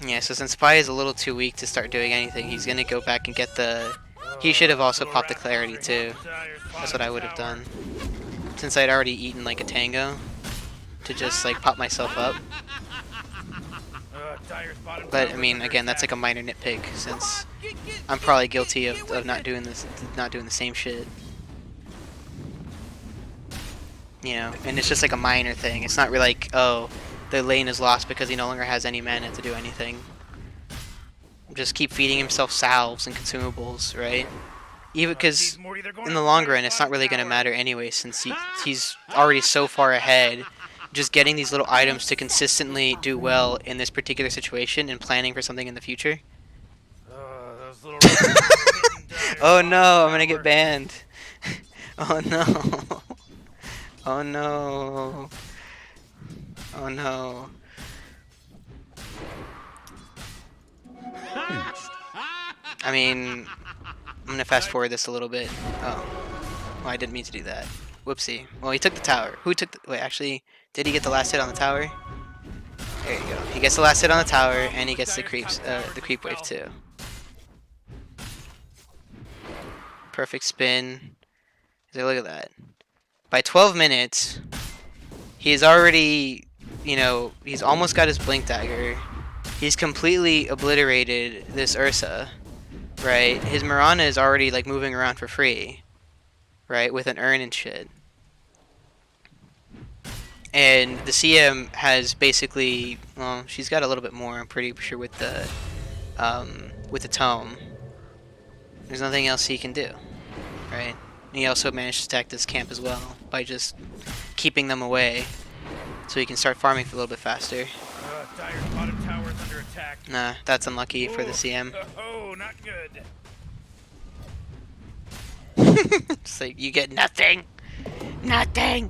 Yeah, so since Spy is a little too weak to start doing anything, he's gonna go back and get the... He should have also popped the Clarity too. That's what I would have done. Since I'd already eaten like a tango, to just like pop myself up. But I mean, again, that's like a minor nitpick since I'm probably guilty of not doing the same shit. You know, and it's just like a minor thing. It's not really like, oh, the lane is lost because he no longer has any mana to do anything. Just keep feeding himself salves and consumables, right? Even because in the long run, it's not really going to matter anyway, since he's already so far ahead. Just getting these little items to consistently do well in this particular situation and planning for something in the future. Oh no, I'm gonna get banned. Oh no. Oh no. Oh no. I mean, I'm gonna fast forward this a little bit. Oh. Well, I didn't mean to do that. Whoopsie. Well, he took the tower. Who took the... Wait, actually, did he get the last hit on the tower? There you go. He gets the last hit on the tower, and he gets the creep wave too. Perfect spin. Look at that. By 12 minutes, he's already, you know, he's almost got his Blink Dagger. He's completely obliterated this Ursa, right? His Mirana is already, like, moving around for free, right? With an urn and shit. And the CM has basically, well, she's got a little bit more, I'm pretty sure, with the tome. There's nothing else he can do, right? And he also managed to attack this camp as well by just keeping them away, so he can start farming for a little bit faster. Dire's bottom tower is under attack. Nah, that's unlucky for the CM. Oh, not good. It's like, you get nothing! Nothing!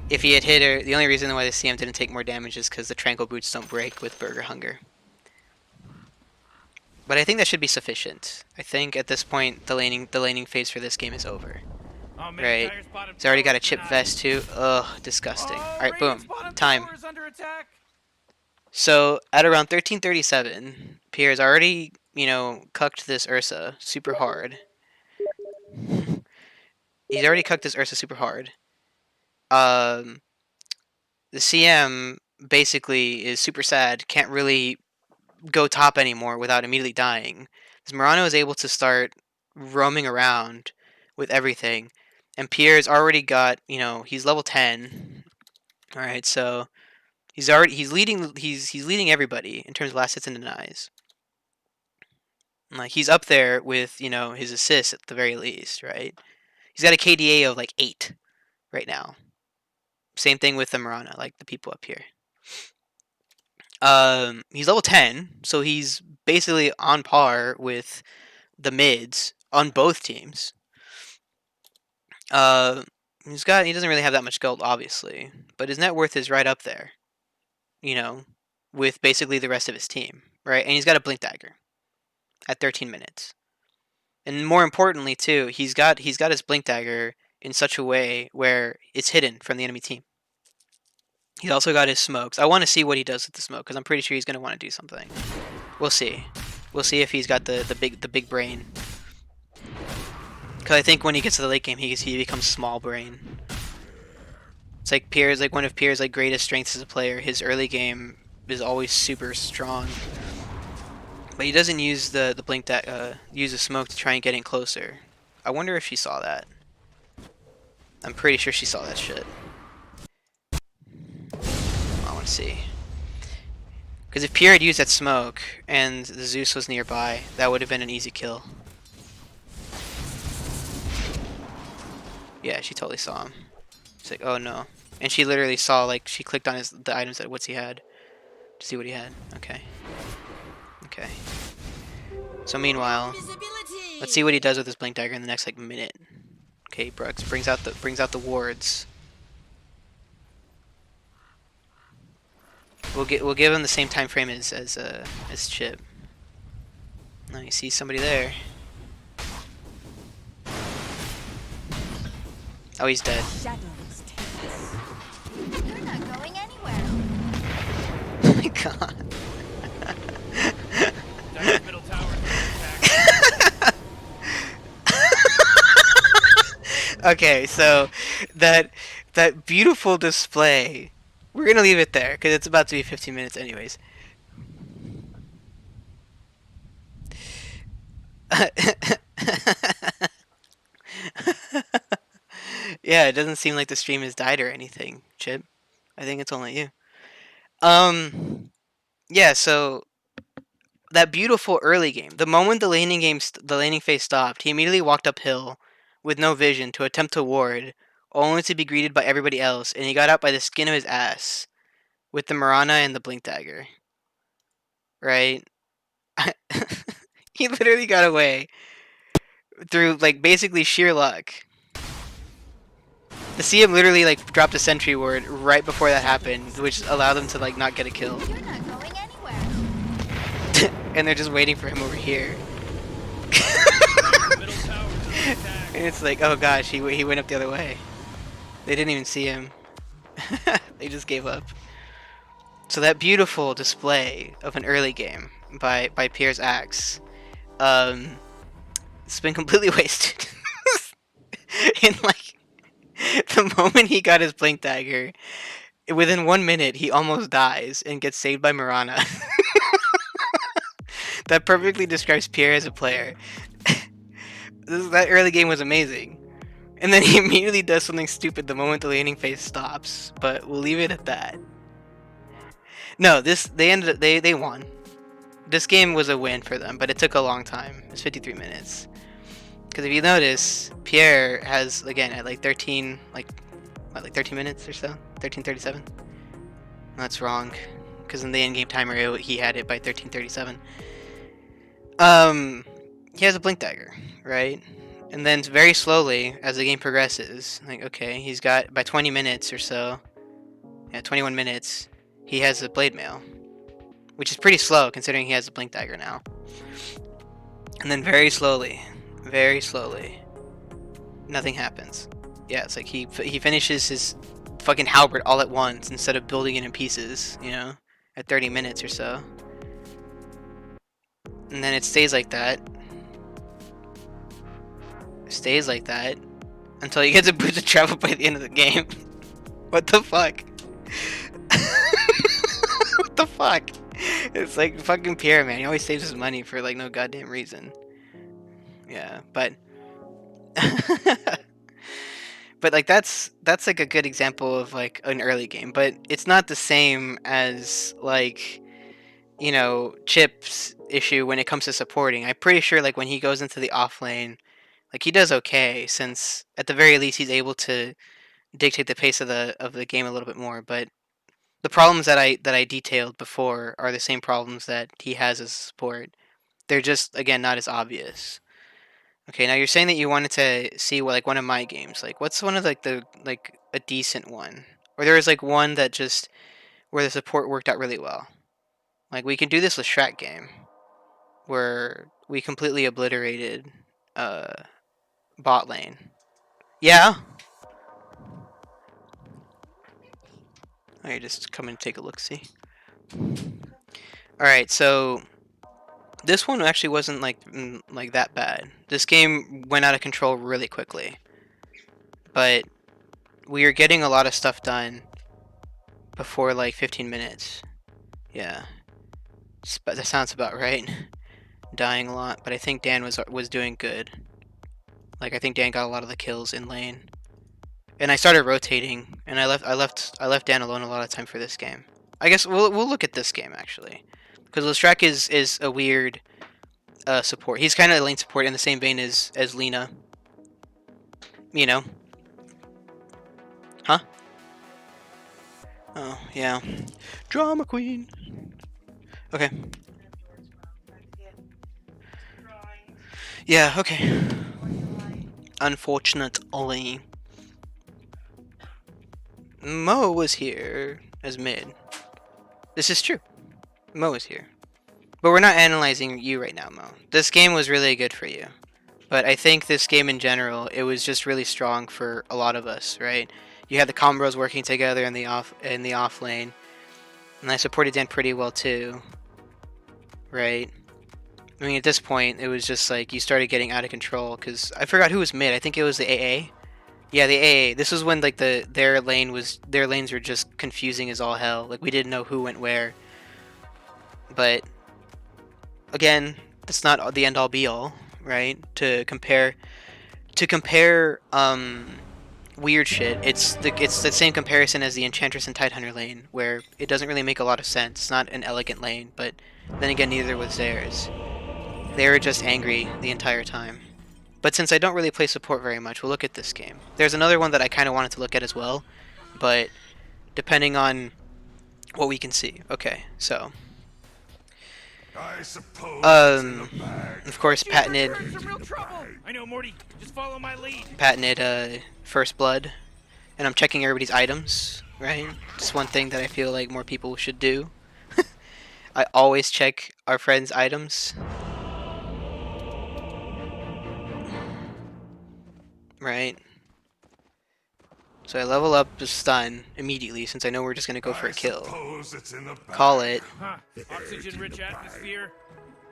If he had hit her, the only reason why the CM didn't take more damage is because the Tranquil Boots don't break with Burger Hunger. But I think that should be sufficient. I think at this point, the laning phase for this game is over. Right? He's already got a chip vest too. Ugh, disgusting. Alright, boom. Time. So, at around 1337, Pierre's already, you know, cucked this Ursa super hard. He's already cucked this Ursa super hard. The CM basically is super sad, can't really go top anymore without immediately dying. Because Murano is able to start roaming around with everything. And Pierre's already got, you know, he's level 10. Alright, so he's leading everybody in terms of last hits and denies. Like, he's up there with, you know, his assists at the very least, right? He's got a KDA of like 8 right now. Same thing with the Mirana, like the people up here. He's level 10, so he's basically on par with the mids on both teams. He doesn't really have that much gold, obviously, but his net worth is right up there, you know, with basically the rest of his team, right? And he's got a Blink Dagger at 13 minutes. And more importantly, too, he's got his Blink Dagger in such a way where it's hidden from the enemy team. He's also got his smokes. I want to see what he does with the smoke, because I'm pretty sure he's going to want to do something. We'll see. We'll see if he's got the big brain. Because I think when he gets to the late game, he becomes small brain. It's like Pierre's, like one of Pierre's like greatest strengths as a player. His early game is always super strong, but he doesn't use the blink use the smoke to try and get in closer. I wonder if she saw that. I'm pretty sure she saw that shit. I want to see. Because if Pierre had used that smoke and the Zeus was nearby, that would have been an easy kill. Yeah, she totally saw him. She's like, oh no. And she literally saw, like, she clicked on the items that he had to see what he had. Okay. Okay. So meanwhile, let's see what he does with his Blink Dagger in the next, like, minute. Okay, Brooks brings out the wards. We'll give him the same time frame as Chip. Oh, you see somebody there. Oh, he's dead. God. Dire's middle tower is under attack. Okay, so that that beautiful display. We're gonna leave it there because it's about to be 15 minutes, anyways. Yeah, it doesn't seem like the stream has died or anything, Chip. I think it's only you. Um, yeah. So that beautiful early game. The moment the laning phase stopped, he immediately walked uphill with no vision to attempt to ward, only to be greeted by everybody else, and he got out by the skin of his ass with the Marana and the Blink Dagger. Right? He literally got away through like basically sheer luck. To see him literally like dropped a sentry ward right before that happened, which allowed him to like not get a kill. You're not going anywhere. And they're just waiting for him over here. Dire's middle tower is under attack. And it's like, oh gosh, he went up the other way. They didn't even see him. They just gave up. So that beautiful display of an early game by Pierre's axe, it's been completely wasted. And like the moment he got his blink dagger, within 1 minute he almost dies and gets saved by Marana. That perfectly describes Pierre as a player. That early game was amazing. And then he immediately does something stupid the moment the laning phase stops, but we'll leave it at that. No, they won. This game was a win for them, but it took a long time. It's 53 minutes. Because if you notice, Pierre has again at like 13 minutes or so, 13:37. That's wrong, because in the in-game timer he had it by 13:37. He has a blink dagger, right? And then very slowly, as the game progresses, like okay, he's got by 20 minutes or so, yeah, 21 minutes, he has a blade mail, which is pretty slow considering he has a blink dagger now. And then very slowly, nothing happens. Yeah, it's like he finishes his fucking halberd all at once instead of building it in pieces, you know, at 30 minutes or so. And then it stays like that. Stays like that until he gets a boost of travel by the end of the game. What the fuck? What the fuck? It's like fucking Pierre, man. He always saves his money for like no goddamn reason. Yeah, but but like that's like a good example of like an early game, but it's not the same as like, you know, Chip's issue when it comes to supporting. I'm pretty sure like when he goes into the off lane, like he does okay, since at the very least he's able to dictate the pace of the game a little bit more. But the problems that I detailed before are the same problems that he has as a support. They're just again not as obvious. Okay, now you're saying that you wanted to see what like one of my games. Like what's one of like the like a decent one? Or there was like one that just where the support worked out really well. Like we can do this with Shrek game, where we completely obliterated bot lane. Yeah. Alright, just come and take a look, see. Alright, so this one actually wasn't like like that bad. This game went out of control really quickly. But we are getting a lot of stuff done before like 15 minutes. Yeah. That sounds about right. Dying a lot, but I think Dan was doing good. Like I think Dan got a lot of the kills in lane. And I started rotating, and I left Dan alone a lot of time for this game. I guess we'll look at this game actually, because Lestrak is a weird support. He's kind of a lane support in the same vein as Lina. You know. Huh? Oh yeah. Drama queen. Okay. Yeah. Okay. Unfortunately. Mo was here as mid. This is true. Mo is here. But we're not analyzing you right now, Mo. This game was really good for you. But I think this game in general, it was just really strong for a lot of us, right? You had the combros working together in the off lane. And I supported Dan pretty well too, right? I mean, at this point, it was just like you started getting out of control because I forgot who was mid. I think it was the AA. Yeah, the AA. This was when like their lanes were just confusing as all hell. Like we didn't know who went where. But again, that's not the end all be all, right? To compare weird shit. It's the same comparison as the Enchantress and Tidehunter lane, where it doesn't really make a lot of sense. It's not an elegant lane, but then again, neither was theirs. They were just angry the entire time. But since I don't really play support very much, we'll look at this game. There's another one that I kind of wanted to look at as well, but depending on what we can see. Okay, so I suppose it's in the bag. of course, patented You're in some real trouble. I know, Morty. Just follow my lead. First Blood, and I'm checking everybody's items, right? Just one thing that I feel like more people should do. I always check our friends' items. Right? So I level up the stun immediately since I know we're just gonna go for a kill. Suppose it's in the bag. Call it. Huh. Oxygen-rich atmosphere.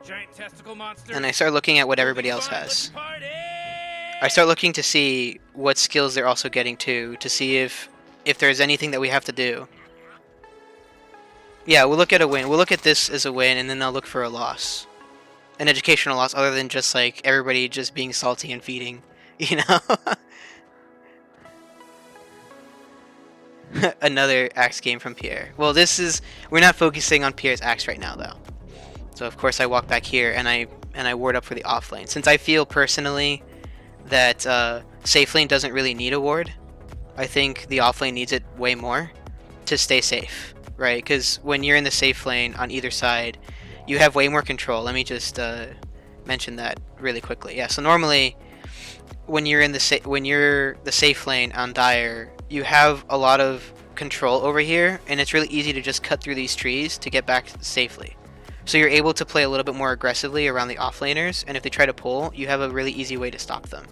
Giant testicle monster. And I start looking at what everybody else has. I start looking to see what skills they're also getting to see if there's anything that we have to do. Yeah, we'll look at a win. We'll look at this as a win, and then I'll look for a loss. An educational loss, other than just, like, everybody just being salty and feeding. You know? Another axe game from Pierre. Well, we're not focusing on Pierre's axe right now, though. So, of course, I walk back here, and I ward up for the off lane. Since I feel, personally, that safe lane doesn't really need a ward, I think the off lane needs it way more to stay safe, right? Because when you're in the safe lane on either side, you have way more control. Let me just mention that really quickly. Yeah, so normally, when you're in the safe lane on Dire, you have a lot of control over here, and it's really easy to just cut through these trees to get back safely. So you're able to play a little bit more aggressively around the offlaners, and if they try to pull, you have a really easy way to stop them.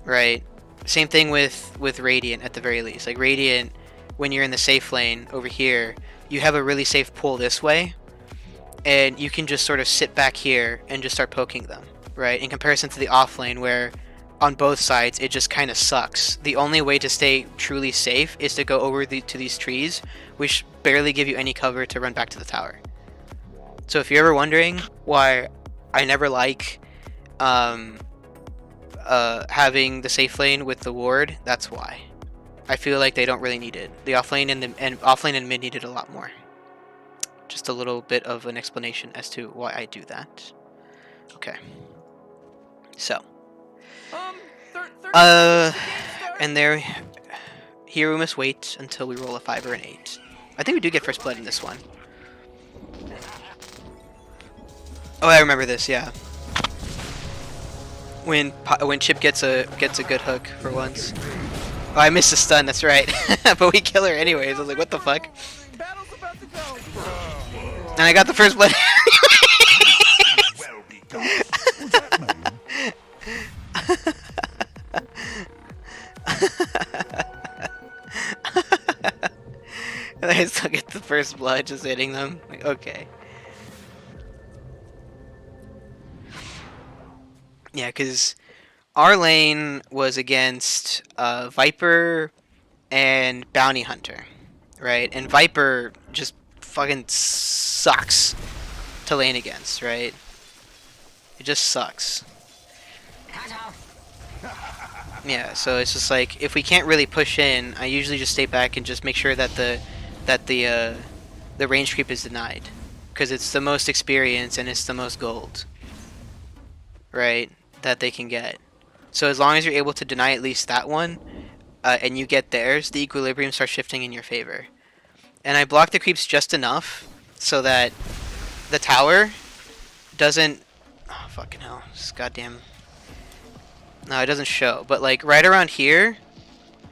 Right? Same thing with Radiant at the very least. Like Radiant, when you're in the safe lane over here, you have a really safe pull this way, and you can just sort of sit back here and just start poking them. Right? In comparison to the off lane where on both sides it just kind of sucks. The only way to stay truly safe is to go over to these trees, which barely give you any cover to run back to the tower. So if you're ever wondering why I never like having the safe lane with the ward, that's why. I feel like they don't really need it. The offlane and offlane and mid need it a lot more. Just a little bit of an explanation as to why I do that. Okay. So. And there, here we must wait until we roll a 5 or an 8. I think we do get first blood in this one. Oh, I remember this. Yeah. When Chip gets a good hook for once. Oh, I missed a stun. That's right. But we kill her anyways. I was like, what the fuck? Battle's about to go. And I got the first blood. Well begun. Was that man? And I still get the first blood just hitting them. Like, okay. Yeah, because our lane was against Viper and Bounty Hunter, right? And Viper just fucking sucks to lane against, right? It just sucks. Yeah, so it's just like, if we can't really push in, I usually just stay back and just make sure that the range creep is denied, because it's the most experience and it's the most gold, right, that they can get. So as long as you're able to deny at least that one, and you get theirs, the equilibrium starts shifting in your favor. And I block the creeps just enough so that the tower doesn't... Oh, fucking hell. This goddamn... No, it doesn't show. But, like, right around here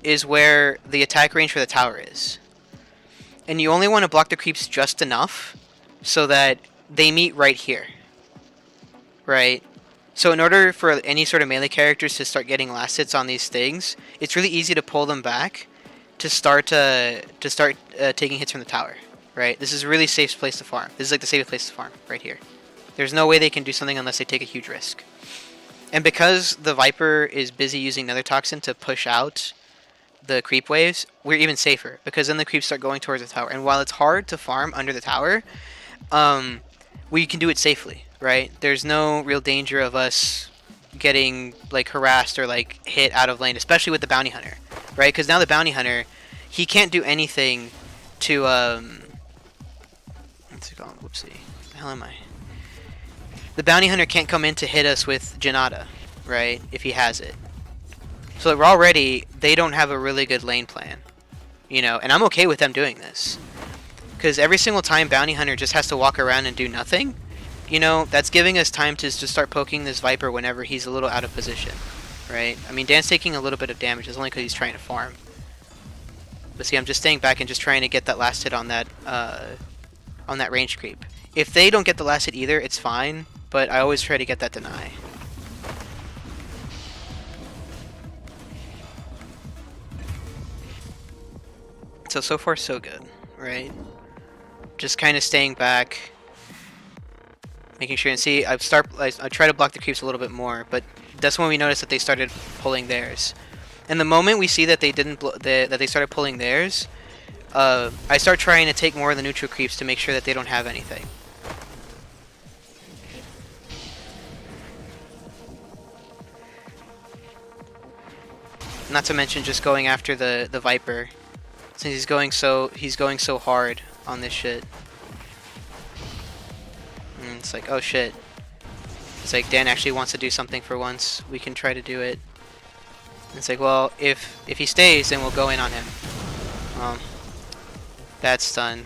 is where the attack range for the tower is. And you only want to block the creeps just enough so that they meet right here. Right? So in order for any sort of melee characters to start getting last hits on these things, it's really easy to pull them back to start taking hits from the tower. right? This is a really safe place to farm. This is like the safest place to farm, right here. There's no way they can do something unless they take a huge risk. And because the Viper is busy using Nether Toxin to push out the creep waves, we're even safer. Because then the creeps start going towards the tower. And while it's hard to farm under the tower, we can do it safely, right? There's no real danger of us getting like harassed or like hit out of lane, especially with the Bounty Hunter, right? Because now the Bounty Hunter, he can't do anything to what's it called? Whoopsie. The hell am I? The Bounty Hunter can't come in to hit us with Janata, right? If he has it. So we're already, they don't have a really good lane plan, you know, and I'm okay with them doing this. Because every single time Bounty Hunter just has to walk around and do nothing, you know, that's giving us time to just start poking this Viper whenever he's a little out of position, right? I mean, Dan's taking a little bit of damage, it's only because he's trying to farm. But see, I'm just staying back and just trying to get that last hit on that range creep. If they don't get the last hit either, it's fine, but I always try to get that deny. So far so good, right? Just kind of staying back, making sure, and see, I try to block the creeps a little bit more, but that's when we noticed that they started pulling theirs. And the moment we see that they didn't, that they started pulling theirs, I start trying to take more of the neutral creeps to make sure that they don't have anything. Not to mention just going after the Viper, since he's going so hard on this shit. And it's like, oh shit. It's like Dan actually wants to do something for once. We can try to do it. And it's like, well, if he stays, then we'll go in on him. Bad stun.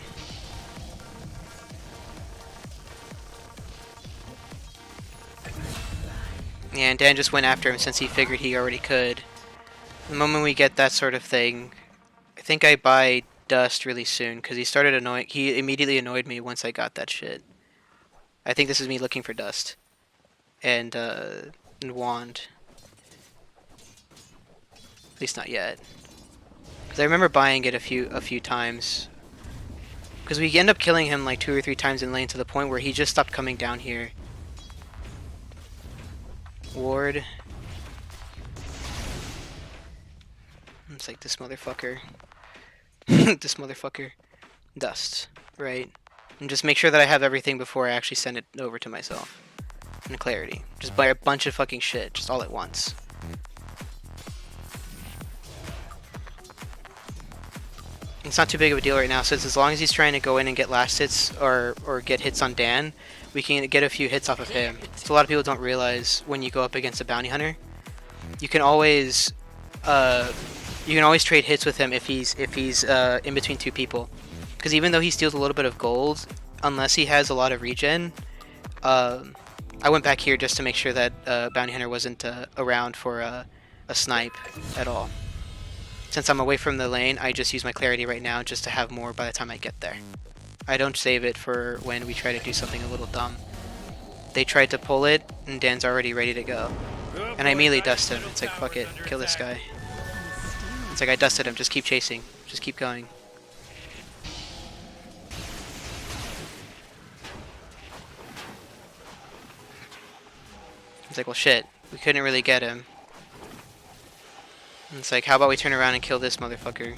Yeah, and Dan just went after him since he figured he already could. The moment we get that sort of thing, I think I buy Dust really soon because he immediately annoyed me once I got that shit. I think this is me looking for Dust and Wand. At least not yet. Because I remember buying it a few times. Because we end up killing him like 2 or 3 times in lane to the point where he just stopped coming down here. Ward. It's like this motherfucker. This motherfucker. Dust. Right? And just make sure that I have everything before I actually send it over to myself. And clarity. Just buy a bunch of fucking shit. Just all at once. It's not too big of a deal right now, since as long as he's trying to go in and get last hits or get hits on Dan, we can get a few hits off of him. So a lot of people don't realize when you go up against a Bounty Hunter, you can always trade hits with him if he's in between 2 people. Because even though he steals a little bit of gold, unless he has a lot of regen, I went back here just to make sure that Bounty Hunter wasn't around for a snipe at all. Since I'm away from the lane, I just use my clarity right now just to have more by the time I get there. I don't save it for when we try to do something a little dumb. They tried to pull it, and Dan's already ready to go. And I immediately dust him. It's like, fuck it, kill this guy. It's like I dusted him, just keep chasing. Just keep going. It's like, well shit, we couldn't really get him. And it's like, how about we turn around and kill this motherfucker?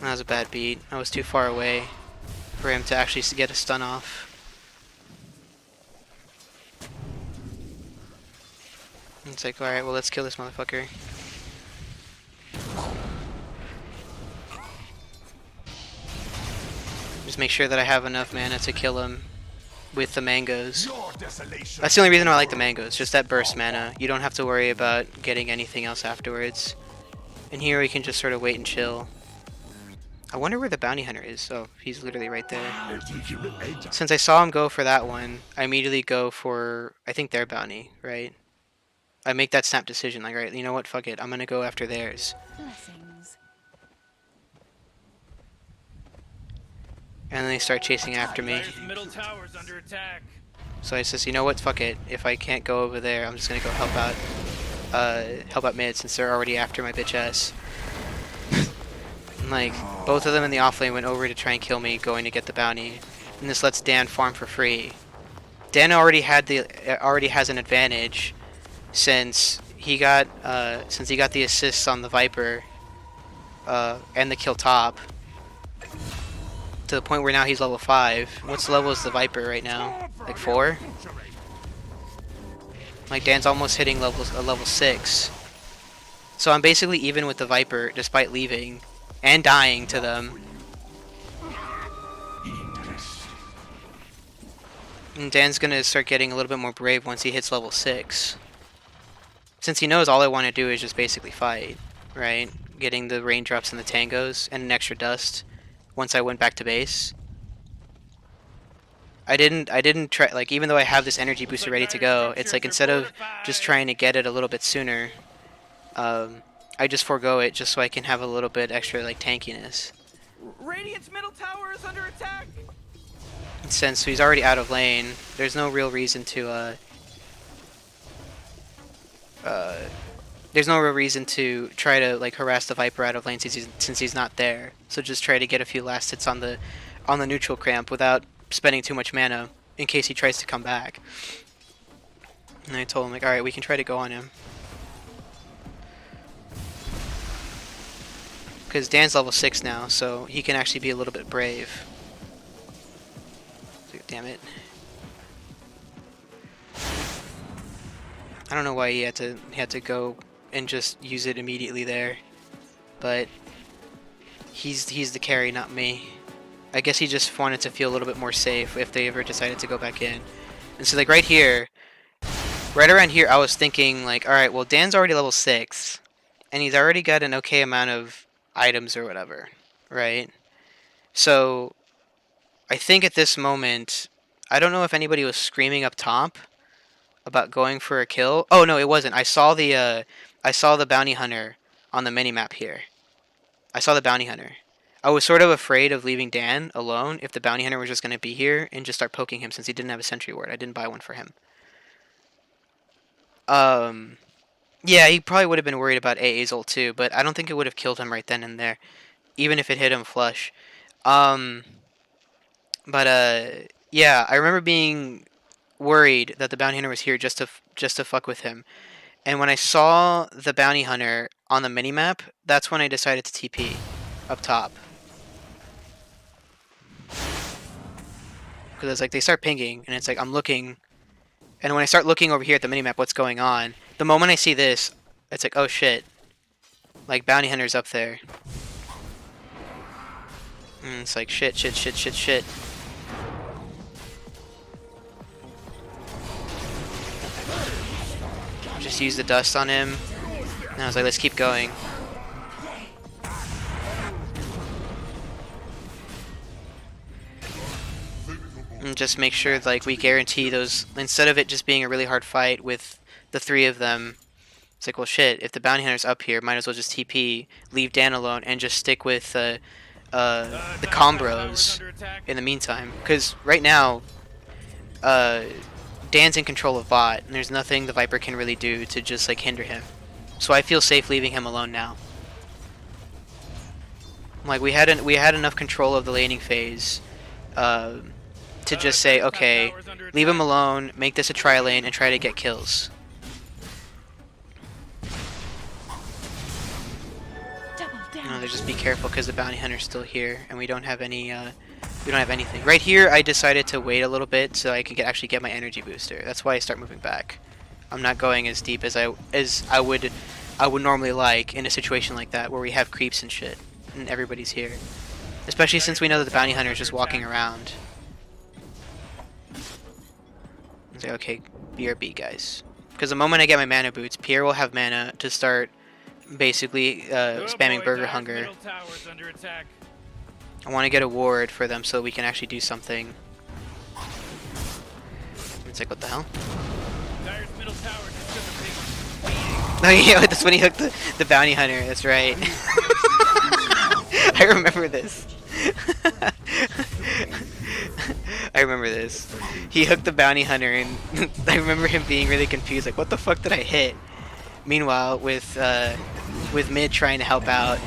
That was a bad beat. I was too far away for him to actually get a stun off. And it's like, alright, well let's kill this motherfucker. Just make sure that I have enough mana to kill him with the mangoes. That's the only reason I like the mangoes, just that burst mana. You don't have to worry about getting anything else afterwards. And here we can just sort of wait and chill. I wonder where the Bounty Hunter is. Oh, he's literally right there. Since I saw him go for that one, I immediately go for, I think, their bounty, right? I make that snap decision, like, right, you know what, fuck it, I'm gonna go after theirs. Blessings. And then they start chasing after me. Middle tower's under attack. So I says, you know what, fuck it. If I can't go over there, I'm just gonna go help out mid since they're already after my bitch ass. Like, Both of them in the off lane went over to try and kill me, going to get the bounty, and this lets Dan farm for free. Dan already has an advantage since he got the assists on the Viper and the kill top, to the point where now he's level 5. What's level is the Viper right now? Like 4? Like Dan's almost hitting level 6. So I'm basically even with the Viper despite leaving and dying to them. And Dan's gonna start getting a little bit more brave once he hits level 6. Since he knows all I want to do is just basically fight, right? Getting the raindrops and the tangos and an extra dust once I went back to base. I didn't try, like, even though I have this energy booster ready to go, it's like instead of just trying to get it a little bit sooner, I just forego it just so I can have a little bit extra like tankiness. Radiant's middle tower is under attack. Since he's already out of lane, there's no real reason to try to like harass the Viper out of lane since he's not there. So just try to get a few last hits on the neutral cramp without spending too much mana in case he tries to come back. And I told him like, all right, we can try to go on him. Because Dan's level 6 now, so he can actually be a little bit brave. Damn it. I don't know why he had to go and just use it immediately there. But he's the carry, not me. I guess he just wanted to feel a little bit more safe if they ever decided to go back in. And so like right here, right around here, I was thinking like, alright, well Dan's already level 6. And he's already got an okay amount of items or whatever, right? So I think at this moment, I don't know if anybody was screaming up top about going for a kill. Oh no, it wasn't. I saw the bounty hunter on the minimap here. I saw the bounty hunter. I was sort of afraid of leaving Dan alone if the bounty hunter was just going to be here and just start poking him since he didn't have a sentry ward. I didn't buy one for him. Yeah, he probably would have been worried about AA's ult too, but I don't think it would have killed him right then and there, even if it hit him flush. Yeah, I remember being worried that the bounty hunter was here just to fuck with him. And when I saw the bounty hunter on the minimap, that's when I decided to TP up top. Because it's like they start pinging, and it's like I'm looking, and when I start looking over here at the minimap, what's going on? The moment I see this, it's like, oh shit. Like, bounty hunter's up there. And it's like, shit. Just use the dust on him. And I was like, let's keep going. And just make sure like we guarantee those, instead of it just being a really hard fight with the 3 of them. It's like, well shit, if the bounty hunter's up here, might as well just TP, leave Dan alone, and just stick with the combros in the meantime. Because right now, Dan's in control of bot, and there's nothing the Viper can really do to just like hinder him. So I feel safe leaving him alone now. Like we had enough control of the laning phase to just say, okay, leave him alone, make this a tri lane, and try to get kills. You know, just be careful because the bounty hunter's still here, and we don't have any. We don't have anything. Right here, I decided to wait a little bit so I could actually get my energy booster. That's why I start moving back. I'm not going as deep as I would normally like in a situation like that where we have creeps and shit, and everybody's here. Especially since we know that the bounty hunter is just walking around. It's like, okay, BRB guys. Because the moment I get my mana boots, Pierre will have mana to start basically spamming Burger Hunger. I want to get a ward for them so we can actually do something. It's like, what the hell? No, yeah, that's when he hooked the bounty hunter. That's right. I remember this. I remember this. He hooked the bounty hunter, and I remember him being really confused, like, what the fuck did I hit? Meanwhile, with mid trying to help out,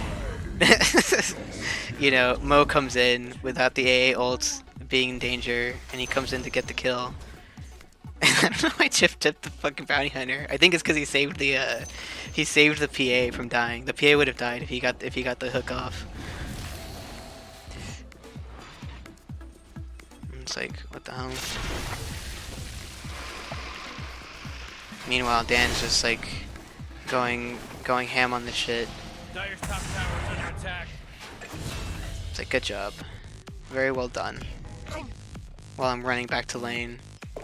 you know, Mo comes in without the AA ult being in danger, and he comes in to get the kill. And I don't know why Chip tipped the fucking bounty hunter. I think it's because he saved the PA from dying. The PA would have died if he got the hook off. It's like, what the hell? Meanwhile, Dan's just like going ham on this shit. Dire's top tower is under attack. It's like, good job, very well done. While I'm running back to lane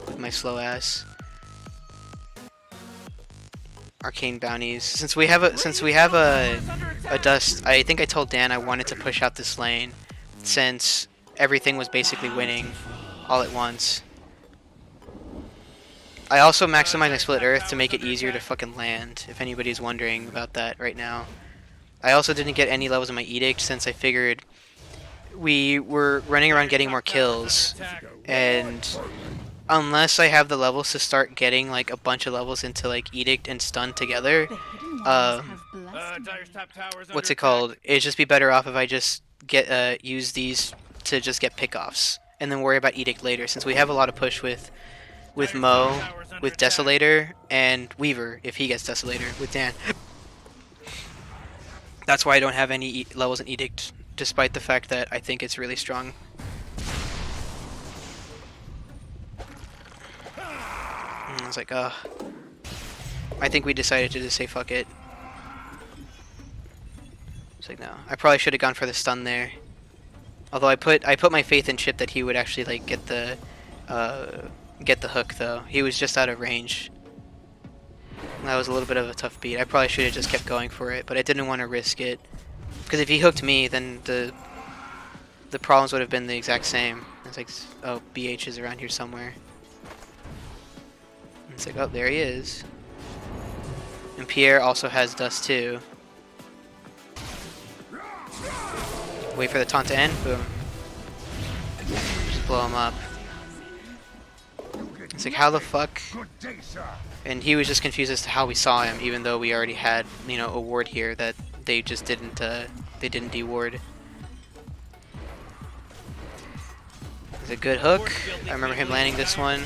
with my slow ass. Arcane bounties. Since we have a dust, I think I told Dan I wanted to push out this lane since everything was basically winning all at once. I also maximized my split earth to make it easier to fucking land, if anybody's wondering about that right now. I also didn't get any levels in my edict since I figured we were running around getting more kills, and unless I have the levels to start getting like a bunch of levels into like edict and stun together, what's it called? It'd just be better off if I just get use these to just get pickoffs and then worry about edict later, since we have a lot of push with Mo, with Desolator, and Weaver if he gets Desolator with Dan. That's why I don't have any levels in edict, despite the fact that I think it's really strong. And I was like, I think we decided to just say fuck it. It's like, no, I probably should have gone for the stun there. Although I put my faith in Chip that he would actually like get the hook though. He was just out of range. That was a little bit of a tough beat. I probably should have just kept going for it, but I didn't want to risk it. Because if he hooked me, then the problems would have been the exact same. It's like, oh, BH is around here somewhere. And it's like, oh, there he is. And Pierre also has dust too. Wait for the taunt to end. Boom. Just blow him up. It's like, how the fuck? And he was just confused as to how we saw him, even though we already had, you know, a ward here that they just didn't, they didn't de-ward. It's a good hook. I remember him landing this one.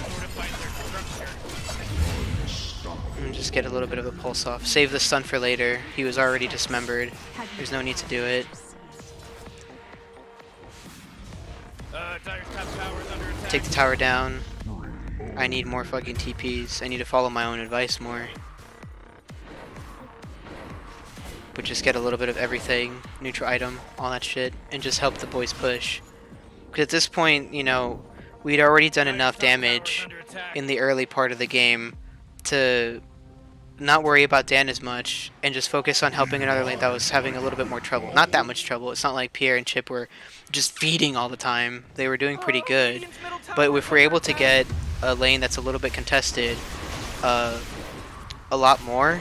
And just get a little bit of a pulse off. Save the stun for later. He was already dismembered. There's no need to do it. Take the tower down. I need more fucking TPs. I need to follow my own advice more. But just get a little bit of everything, neutral item, all that shit, and just help the boys push. Because at this point, you know, we'd already done enough damage in the early part of the game to not worry about Dan as much and just focus on helping another lane that was having a little bit more trouble. Not that much trouble. It's not like Pierre and Chip were just feeding all the time. They were doing pretty good. But if we're able to get a lane that's a little bit contested a lot more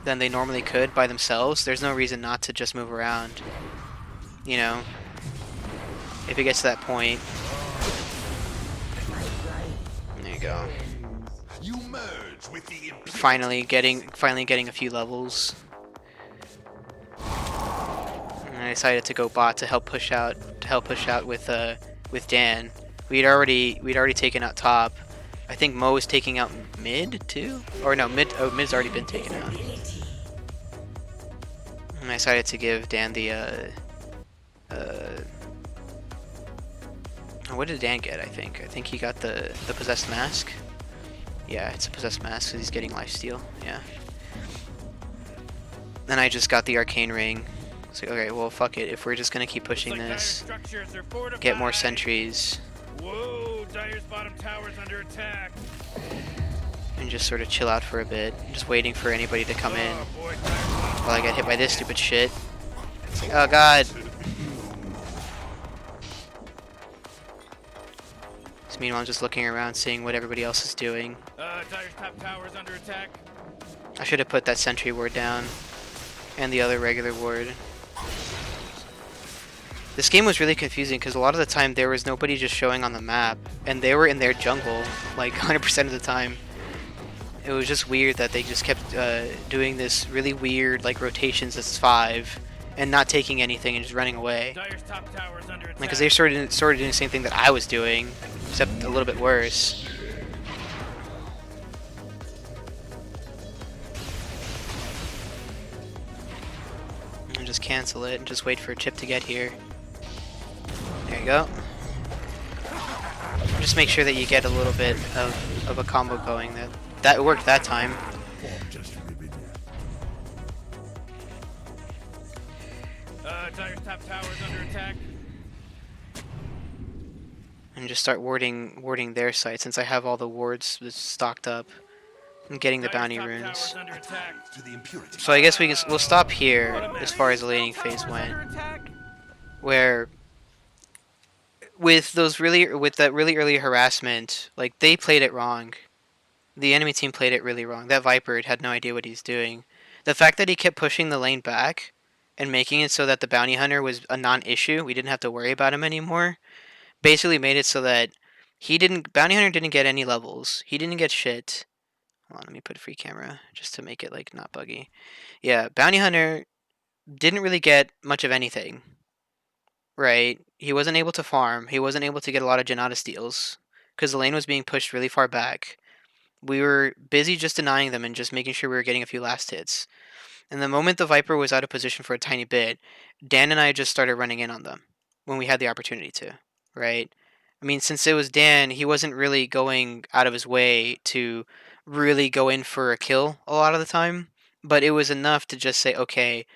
than they normally could by themselves, there's no reason not to just move around. You know? If it gets to that point. There you go. You merge with the Finally getting a few levels. And I decided to go bot to help push out with Dan. We'd already taken out top. I think Mo was taking out mid too? Or no, mid's already been taken out. And I decided to give Dan the what did Dan get? I think he got the possessed mask. Yeah, it's a possessed mask, so he's getting lifesteal. Yeah. Then I just got the arcane ring. It's like, okay, well, fuck it. If we're just gonna keep pushing this, get more sentries. Whoa, Dire's bottom tower's under attack. And just sort of chill out for a bit, just waiting for anybody to come in. While I get hit by this stupid shit. It's like, oh god. So meanwhile, I'm just looking around, seeing what everybody else is doing. Dire's top tower's under attack. I should have put that sentry ward down, and the other regular ward. This game was really confusing because a lot of the time there was nobody just showing on the map, and they were in their jungle like 100% of the time. It was just weird that they just kept doing this really weird like rotations as 5, and not taking anything and just running away. Dire's top tower is under attack. Because they sort of doing the same thing that I was doing, except a little bit worse. And just cancel it and just wait for a chip to get here. There you go. Just make sure that you get a little bit of a combo going. That worked that time. Dire's top tower is under attack. And just start warding their site since I have all the wards stocked up. I'm getting the bounty Dire's top tower runes. is under attack. To the impurity. So I guess we'll stop here as far as the laning phase Tower is went. under attack. Where with that really early harassment, like they played it wrong. The enemy team played it really wrong. That Viper had no idea what he's doing. The fact that he kept pushing the lane back and making it so that the bounty hunter was a non-issue, we didn't have to worry about him anymore, basically made it so that bounty hunter didn't get any levels. He didn't get shit. Hold on, let me put a free camera just to make it like not buggy. Yeah, bounty hunter didn't really get much of anything. Right? He wasn't able to farm. He wasn't able to get a lot of Janata steals because the lane was being pushed really far back. We were busy just denying them and just making sure we were getting a few last hits. And the moment the Viper was out of position for a tiny bit, Dan and I just started running in on them when we had the opportunity to, right? I mean, since it was Dan, he wasn't really going out of his way to really go in for a kill a lot of the time, but it was enough to just say, okay,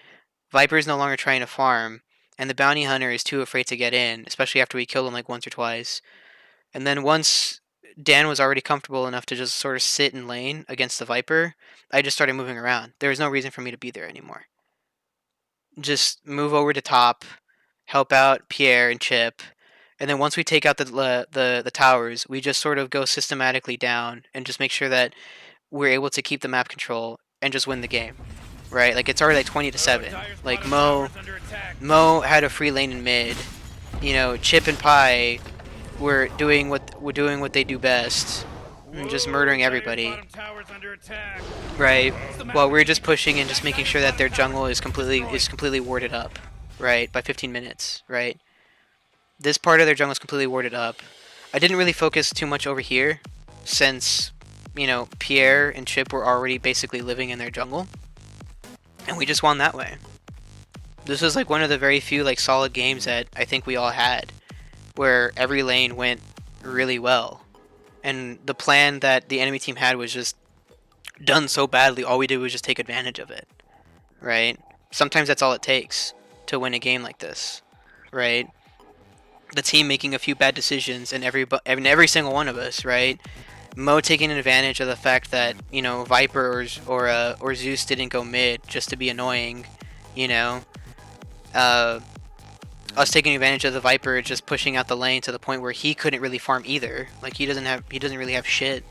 Viper's no longer trying to farm, and the bounty hunter is too afraid to get in, especially after we killed him like once or twice. And then once Dan was already comfortable enough to just sort of sit in lane against the Viper, I just started moving around. There was no reason for me to be there anymore. Just move over to top, help out Pierre and Chip, and then once we take out the towers, we just sort of go systematically down and just make sure that we're able to keep the map control and just win the game. Right? Like it's already like 20-7. Like Mo had a free lane in mid. You know, Chip and Pi were doing what they do best. And just murdering everybody. Right? While we're just pushing and just making sure that their jungle is completely warded up. Right? By 15 minutes, right? This part of their jungle is completely warded up. I didn't really focus too much over here since, you know, Pierre and Chip were already basically living in their jungle. And we just won that way. This was like one of the very few like solid games that I think we all had, where every lane went really well. And the plan that the enemy team had was just done so badly, all we did was just take advantage of it. Right? Sometimes that's all it takes to win a game like this. Right? The team making a few bad decisions and every single one of us, right? Mo taking advantage of the fact that, you know, Viper or Zeus didn't go mid just to be annoying, you know. Us taking advantage of the Viper just pushing out the lane to the point where he couldn't really farm either. Like he doesn't really have shit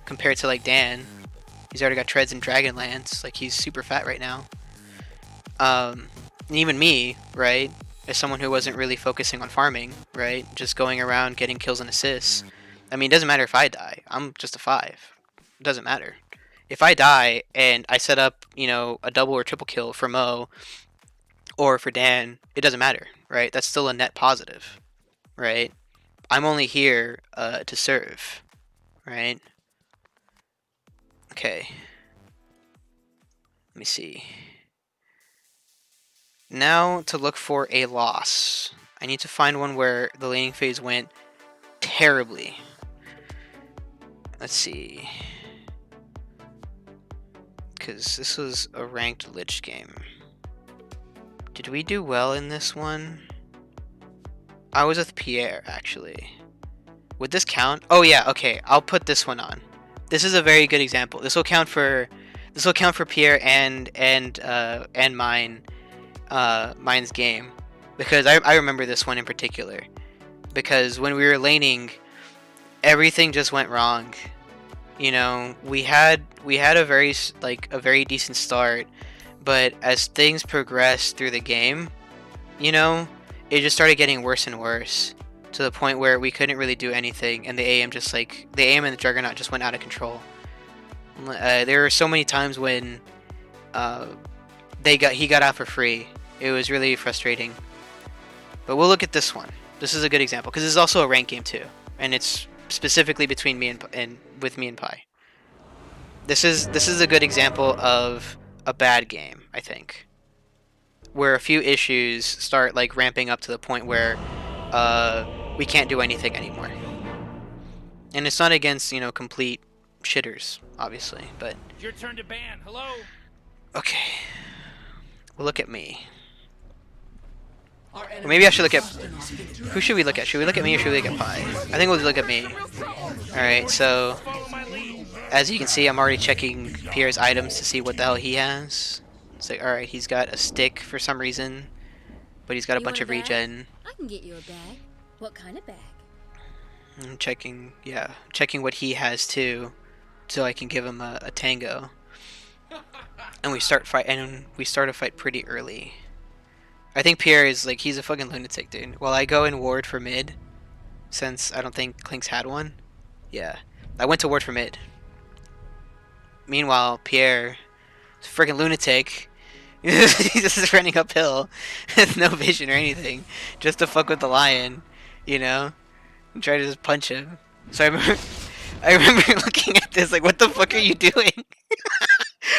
compared to like Dan. He's already got treads and Dragonlance. Like he's super fat right now. And even me, right? As someone who wasn't really focusing on farming, right? Just going around getting kills and assists. I mean, it doesn't matter if I die. I'm just a 5. It doesn't matter. If I die and I set up, you know, a double or triple kill for Mo or for Dan, it doesn't matter, right? That's still a net positive, right? I'm only here to serve, right? Okay. Let me see. Now to look for a loss. I need to find one where the laning phase went terribly. Let's see. Because this was a ranked Lich game. Did we do well in this one? I was with Pierre, actually. Would this count? Oh yeah, okay. I'll put this one on. This is a very good example. This will count for Pierre and mine's game, because I remember this one in particular, because when we were laning, everything just went wrong. You know, we had a very decent start, but as things progressed through the game, you know, it just started getting worse and worse to the point where we couldn't really do anything, and the AM and the Juggernaut just went out of control. There were so many times when he got out for free, It was really frustrating. But we'll look at this one. This is a good example because this is also a ranked game too, and it's specifically between me and with me and Pi. This is a good example of a bad game, I think, where a few issues start like ramping up to the point where we can't do anything anymore. And it's not against, you know, complete shitters, obviously, but Your turn to ban. Hello? okay. Well, look at me. Or maybe I should look at... Who should we look at? Should we look at me or should we look at Pi? I think we'll look at me. Alright, so... Follow my lead. As you can see, I'm already checking Pierre's items to see what the hell he has. It's like, alright, he's got a stick for some reason, but he's got a bunch of regen. I can get you a bag. What kind of bag? I'm checking, yeah, checking what he has too, so I can give him a tango. And we start a fight pretty early. I think Pierre is like, he's a fucking lunatic, dude. While I go in ward for mid, since I don't think Klink's had one, yeah, I went to ward for mid. Meanwhile, Pierre, is a freaking lunatic. He's just running uphill with no vision or anything, just to fuck with the lion, you know, and try to just punch him. So I remember looking at this like, what the fuck are you doing?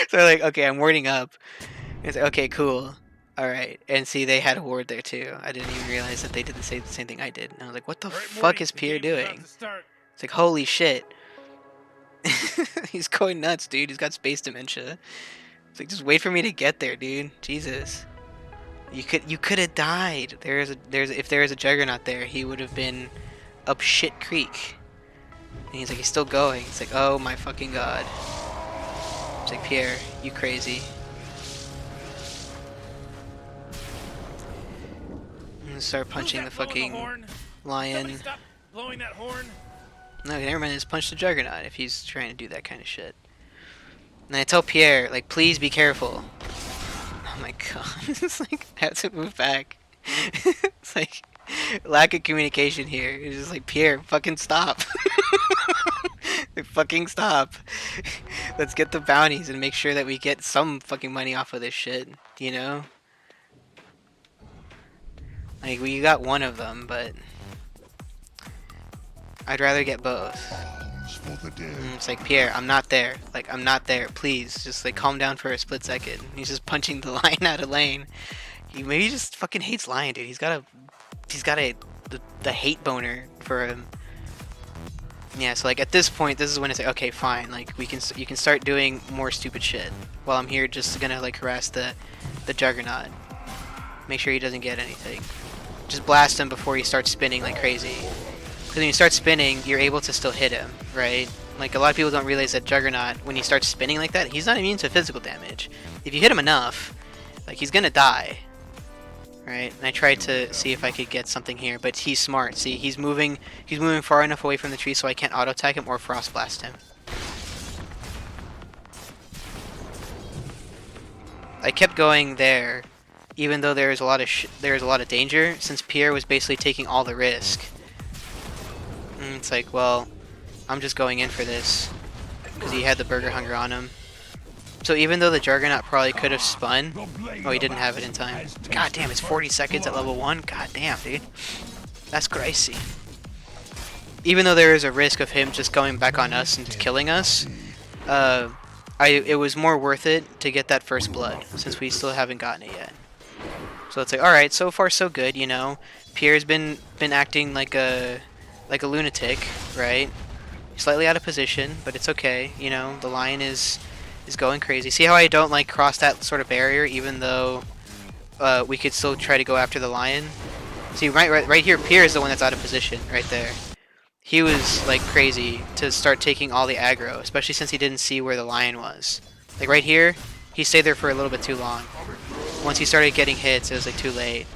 So I'm like, okay, I'm warding up. It's like, okay, cool. Alright, and see, they had a ward there too. I didn't even realize that they did the same thing I did. And I was like, what the fuck is Pierre doing? It's like, holy shit. He's going nuts, dude. He's got space dementia. It's like, just wait for me to get there, dude. Jesus. You could have died. If there is a Juggernaut there, he would have been up shit creek. And he's like, he's still going. It's like, oh my fucking god. It's like, Pierre, you crazy. I'm gonna start punching the fucking lion. Stop blowing that horn. No, never mind, just punch the Juggernaut if he's trying to do that kind of shit. And I tell Pierre, like, please be careful. Oh my god. It's like, I have to move back. It's like, lack of communication here. It's just like, Pierre, fucking stop. Like, fucking stop. Let's get the bounties and make sure that we get some fucking money off of this shit, you know? Like, we got one of them, but I'd rather get both. It's like, Pierre, I'm not there. Like, I'm not there. Please, just like calm down for a split second. He's just punching the lion out of lane. Maybe just fucking hates lion, dude. He's got the hate boner for him. Yeah, so like at this point, this is when it's like, okay, fine. Like you can start doing more stupid shit while I'm here just gonna like harass the Juggernaut. Make sure he doesn't get anything. Just blast him before he starts spinning like crazy. Because when you start spinning, you're able to still hit him, right? Like, a lot of people don't realize that Juggernaut, when he starts spinning like that, he's not immune to physical damage. If you hit him enough, like, he's gonna die. Right? And I tried to see if I could get something here, but he's smart. See, he's moving far enough away from the tree so I can't auto-attack him or Frost Blast him. I kept going there, even though there was a lot of danger, since Pierre was basically taking all the risk. And it's like, well, I'm just going in for this because he had the burger hunger on him. So even though the Juggernaut probably could have spun, oh, he didn't have it in time. God damn, it's 40 seconds at level 1. God damn, dude, that's crazy. Even though there is a risk of him just going back on us and killing us, it was more worth it to get that first blood, since we still haven't gotten it yet. So it's like, alright, so far so good, you know. Pierre's been acting like a lunatic, right? Slightly out of position, but it's okay, you know. The lion is going crazy. See how I don't like cross that sort of barrier, even though we could still try to go after the lion? See, right here, Pierre is the one that's out of position, right there. He was like crazy to start taking all the aggro, especially since he didn't see where the lion was. Like right here, he stayed there for a little bit too long. Once he started getting hits, it was like too late.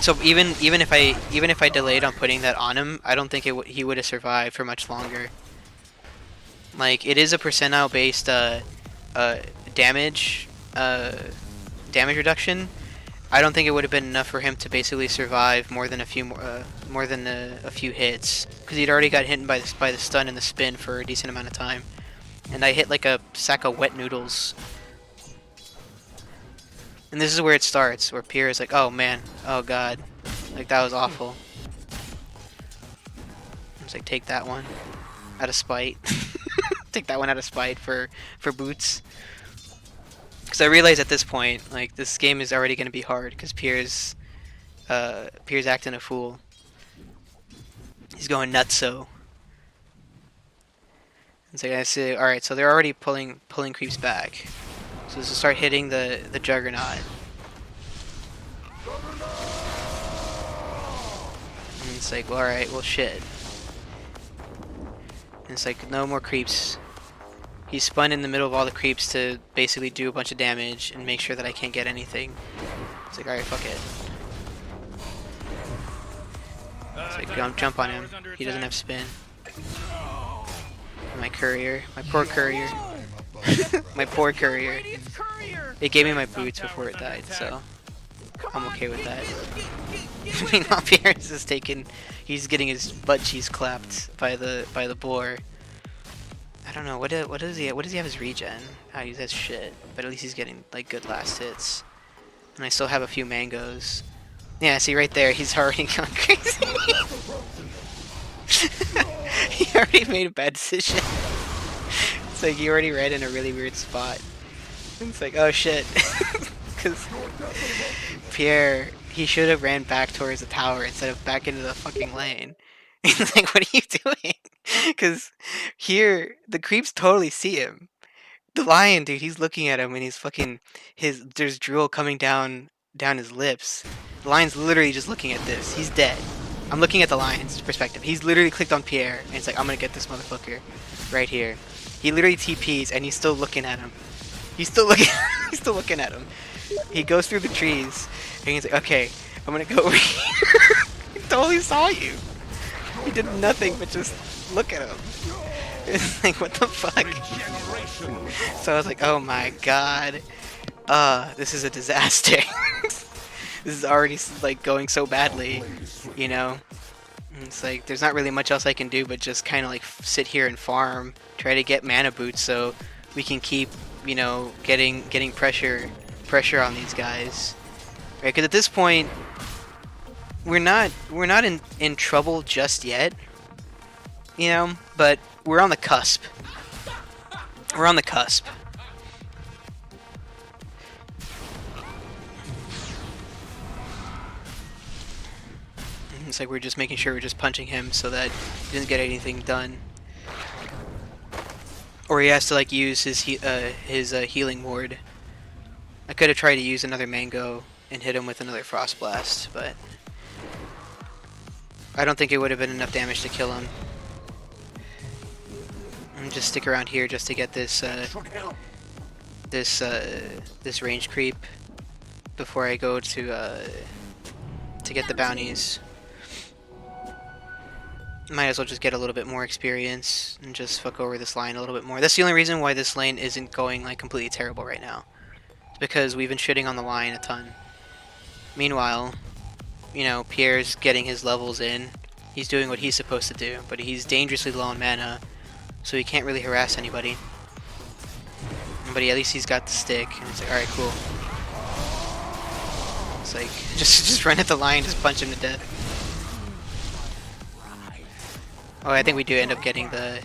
So even if I delayed on putting that on him, I don't think he would have survived for much longer. Like, it is a percentile based damage reduction. I don't think it would have been enough for him to basically survive more than a few hits, because he'd already got hit by the stun and the spin for a decent amount of time, and I hit like a sack of wet noodles. And this is where it starts, where Pierre is like, oh man, oh god. Like, that was awful. It's like, take that one. Out of spite. Take that one out of spite for Boots. Because I realize at this point, like, this game is already going to be hard, because Pierre's acting a fool. He's going nutso. It's like, I see, alright, so they're already pulling creeps back. So let's just start hitting the Juggernaut. And it's like, well, alright, well, shit. And it's like, no more creeps. He's spun in the middle of all the creeps to basically do a bunch of damage and make sure that I can't get anything. It's like, alright, fuck it. It's like, jump on him. He doesn't have spin. My courier. My poor courier. My poor courier. Radiant's courier. It gave me my boots before it died, so I'm okay with that. Meanwhile, Pierce is taking, he's getting his butt cheeks clapped by the boar. I don't know what does he have his regen? Oh, he has shit, but at least he's getting like good last hits. And I still have a few mangoes. Yeah, see right there, he's already gone crazy. He already made a bad decision. It's like he already ran in a really weird spot. It's like, oh shit. Because Pierre, he should have ran back towards the tower instead of back into the fucking lane. He's like, what are you doing? Because here, the creeps totally see him. The lion, dude, he's looking at him and he's fucking, there's drool coming down his lips. The lion's literally just looking at this. He's dead. I'm looking at the lion's perspective. He's literally clicked on Pierre and it's like, I'm gonna get this motherfucker right here. He literally TPs and he's still looking at him. He's still looking at him. He goes through the trees and he's like, okay, I'm gonna go over here. He totally saw you. He did nothing but just look at him. It's like, what the fuck? So I was like, oh my god. This is a disaster. This is already like going so badly, you know? And it's like, there's not really much else I can do but just kind of like sit here and farm, try to get mana boots so we can keep, you know, getting pressure on these guys. Right? Because at this point, we're not in trouble just yet, you know, but we're on the cusp. We're on the cusp. And it's like we're just making sure we're just punching him so that he doesn't get anything done, or he has to like use his healing ward. I could have tried to use another mango and hit him with another frost blast, but I don't think it would have been enough damage to kill him. And just stick around here just to get this this range creep before I go to get the bounties. Might as well just get a little bit more experience and just fuck over this line a little bit more. That's the only reason why this lane isn't going like completely terrible right now. It's because we've been shitting on the line a ton. Meanwhile, you know, Pierre's getting his levels in. He's doing what he's supposed to do, but he's dangerously low on mana, so he can't really harass anybody. But at least he's got the stick, and it's like, alright, cool. It's like, just run at the line, just punch him to death. Oh, I think we do end up getting the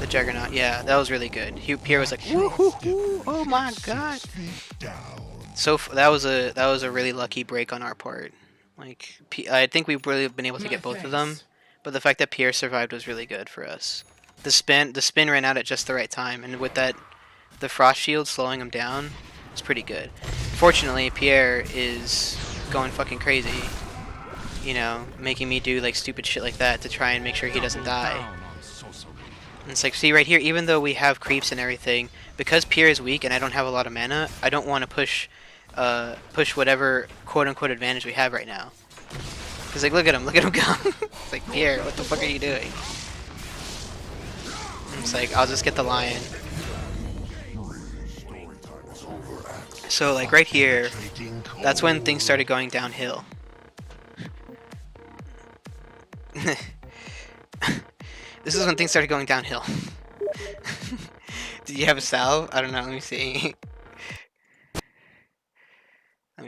Juggernaut. Yeah, that was really good. Pierre was like, woo-hoo-hoo, oh my god. So that was a really lucky break on our part. Like, I think we've really been able to get both of them, but the fact that Pierre survived was really good for us. The spin ran out at just the right time, and with that, the frost shield slowing him down, it's pretty good. Fortunately, Pierre is going fucking crazy. You know, making me do like stupid shit like that to try and make sure he doesn't die. And it's like, see right here, even though we have creeps and everything, because Pierre is weak and I don't have a lot of mana, I don't want to push whatever quote-unquote advantage we have right now. Cause like, look at him go. It's like, Pierre, what the fuck are you doing? And it's like, I'll just get the lion. So like right here, that's when things started going downhill. This is when things started going downhill. Did you have a salve? I don't know, let me see.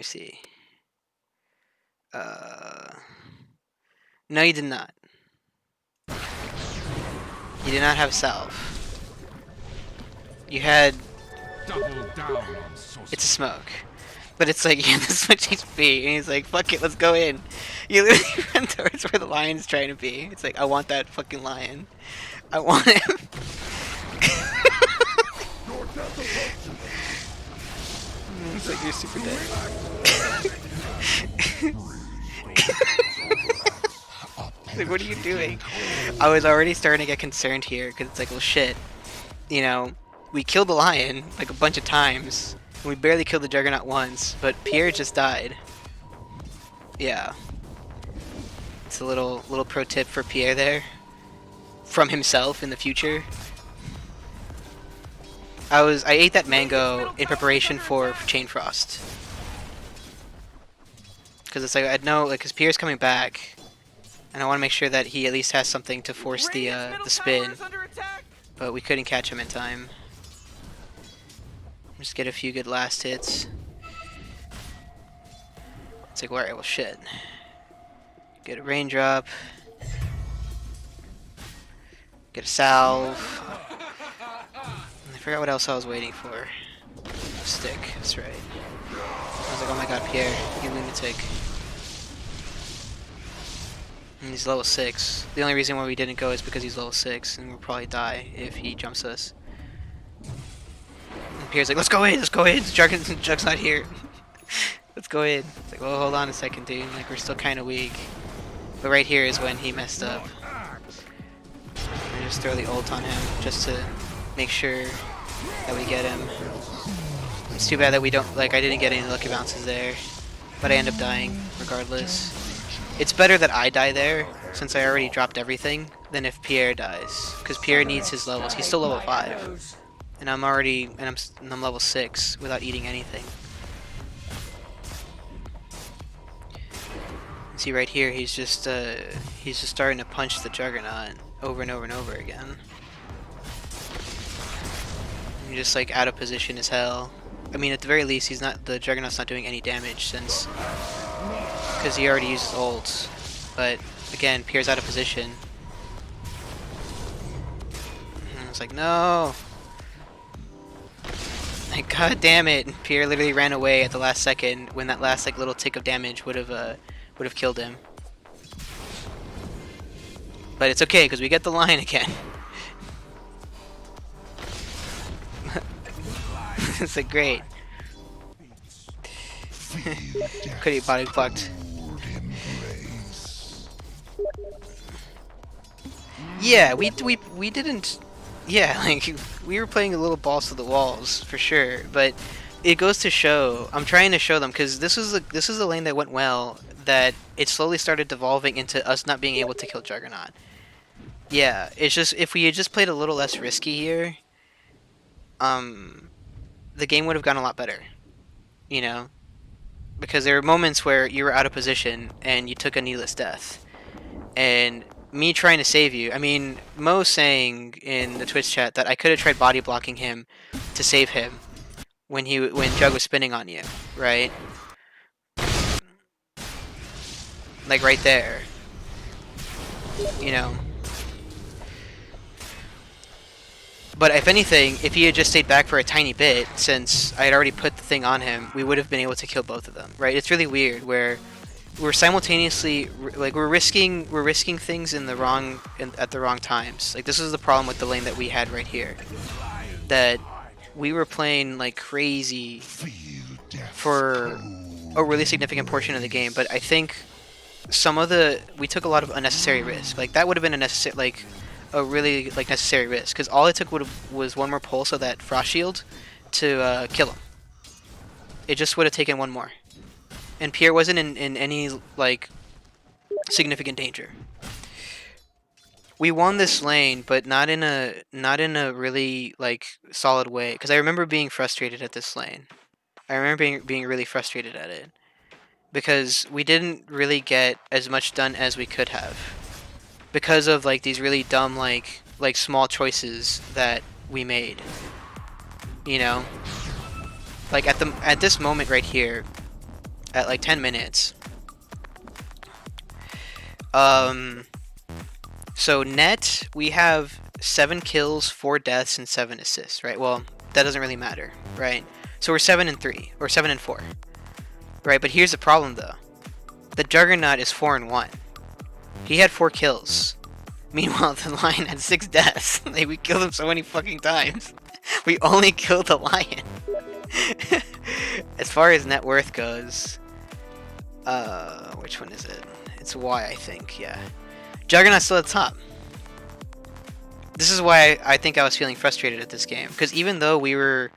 me see. No, you did not. You did not have salve. You had... Double down on sorcery. It's a smoke. But it's like, you have this much HP, and he's like, fuck it, let's go in. You literally run towards where the lion's trying to be. It's like, I want that fucking lion. I want him. It's like, you're super dead. Like, what are you doing? I was already starting to get concerned here, because it's like, well, shit. You know, we killed the lion, like, a bunch of times. And we barely killed the Juggernaut once, but Pierre just died. Yeah. It's a little pro tip for Pierre there. From himself in the future. I ate that mango in preparation for Chain Frost. Because it's like, I'd know, like, because Pierre's coming back. And I want to make sure that he at least has something to force the spin. But we couldn't catch him in time. Just get a few good last hits. It's like, alright, well, shit. Get a raindrop. Get a salve. I forgot what else I was waiting for. A stick, that's right. I was like, oh my god, Pierre, you lunatic. And he's level 6. The only reason why we didn't go is because he's level 6, and we'll probably die if he jumps us. And Pierre's like, let's go in, Jug's not here. Let's go in. It's like, well, hold on a second, dude. Like, we're still kind of weak. But right here is when he messed up. I just throw the ult on him, just to make sure that we get him. It's too bad that we don't, like, I didn't get any lucky bounces there. But I end up dying, regardless. It's better that I die there, since I already dropped everything, than if Pierre dies. Because Pierre needs his levels. He's still level 5. And I'm already, and I'm level 6 without eating anything. See right here, he's just starting to punch the Juggernaut over and over and over again. He's just like out of position as hell. I mean, at the very least, the Juggernaut's not doing any damage since, because he already used his ult. But again, Pierre's out of position. And it's like, no. Like, god damn it! And Pierre literally ran away at the last second when that last like little tick of damage would have killed him. But it's okay, because we get the line again. It's like, great. Could he body blocked? Yeah, we didn't. Yeah, like, we were playing a little balls to the walls for sure, but it goes to show. I'm trying to show them, because this is the lane that went well. That it slowly started devolving into us not being able to kill Juggernaut. Yeah, it's just, if we had just played a little less risky here, the game would have gone a lot better. You know? Because there were moments where you were out of position and you took a needless death. And me trying to save you, I mean, Mo saying in the Twitch chat that I could have tried body blocking him to save him when Jug was spinning on you, right? Like right there, you know. But if anything, if he had just stayed back for a tiny bit, since I had already put the thing on him, we would have been able to kill both of them, right? It's really weird where we're simultaneously, like, we're risking things at the wrong times. Like, this is the problem with the lane that we had right here, that we were playing like crazy for a really significant portion of the game, but I think we took a lot of unnecessary risk. Like, that would have been a really necessary risk, because all it took was one more pulse of that frost shield to kill him. It just would have taken one more, and Pierre wasn't in any like significant danger. We won this lane, but not in a really like solid way, because I remember being frustrated at this lane. I remember being really frustrated at it, because we didn't really get as much done as we could have, because of like these really dumb like small choices that we made. You know, like at this moment right here, at like 10 minutes. So net, we have 7 kills, 4 deaths, and 7 assists, right? Well, that doesn't really matter, right? So we're 7 and 3, or 7 and 4, right? But here's the problem, though. The Juggernaut is 4 and 1. He had 4 kills. Meanwhile, the Lion had 6 deaths. Like, we killed him so many fucking times. We only killed the Lion. As far as net worth goes, which one is it? It's Y, I think, yeah. Juggernaut's still at the top. This is why I think I was feeling frustrated at this game, because even though we were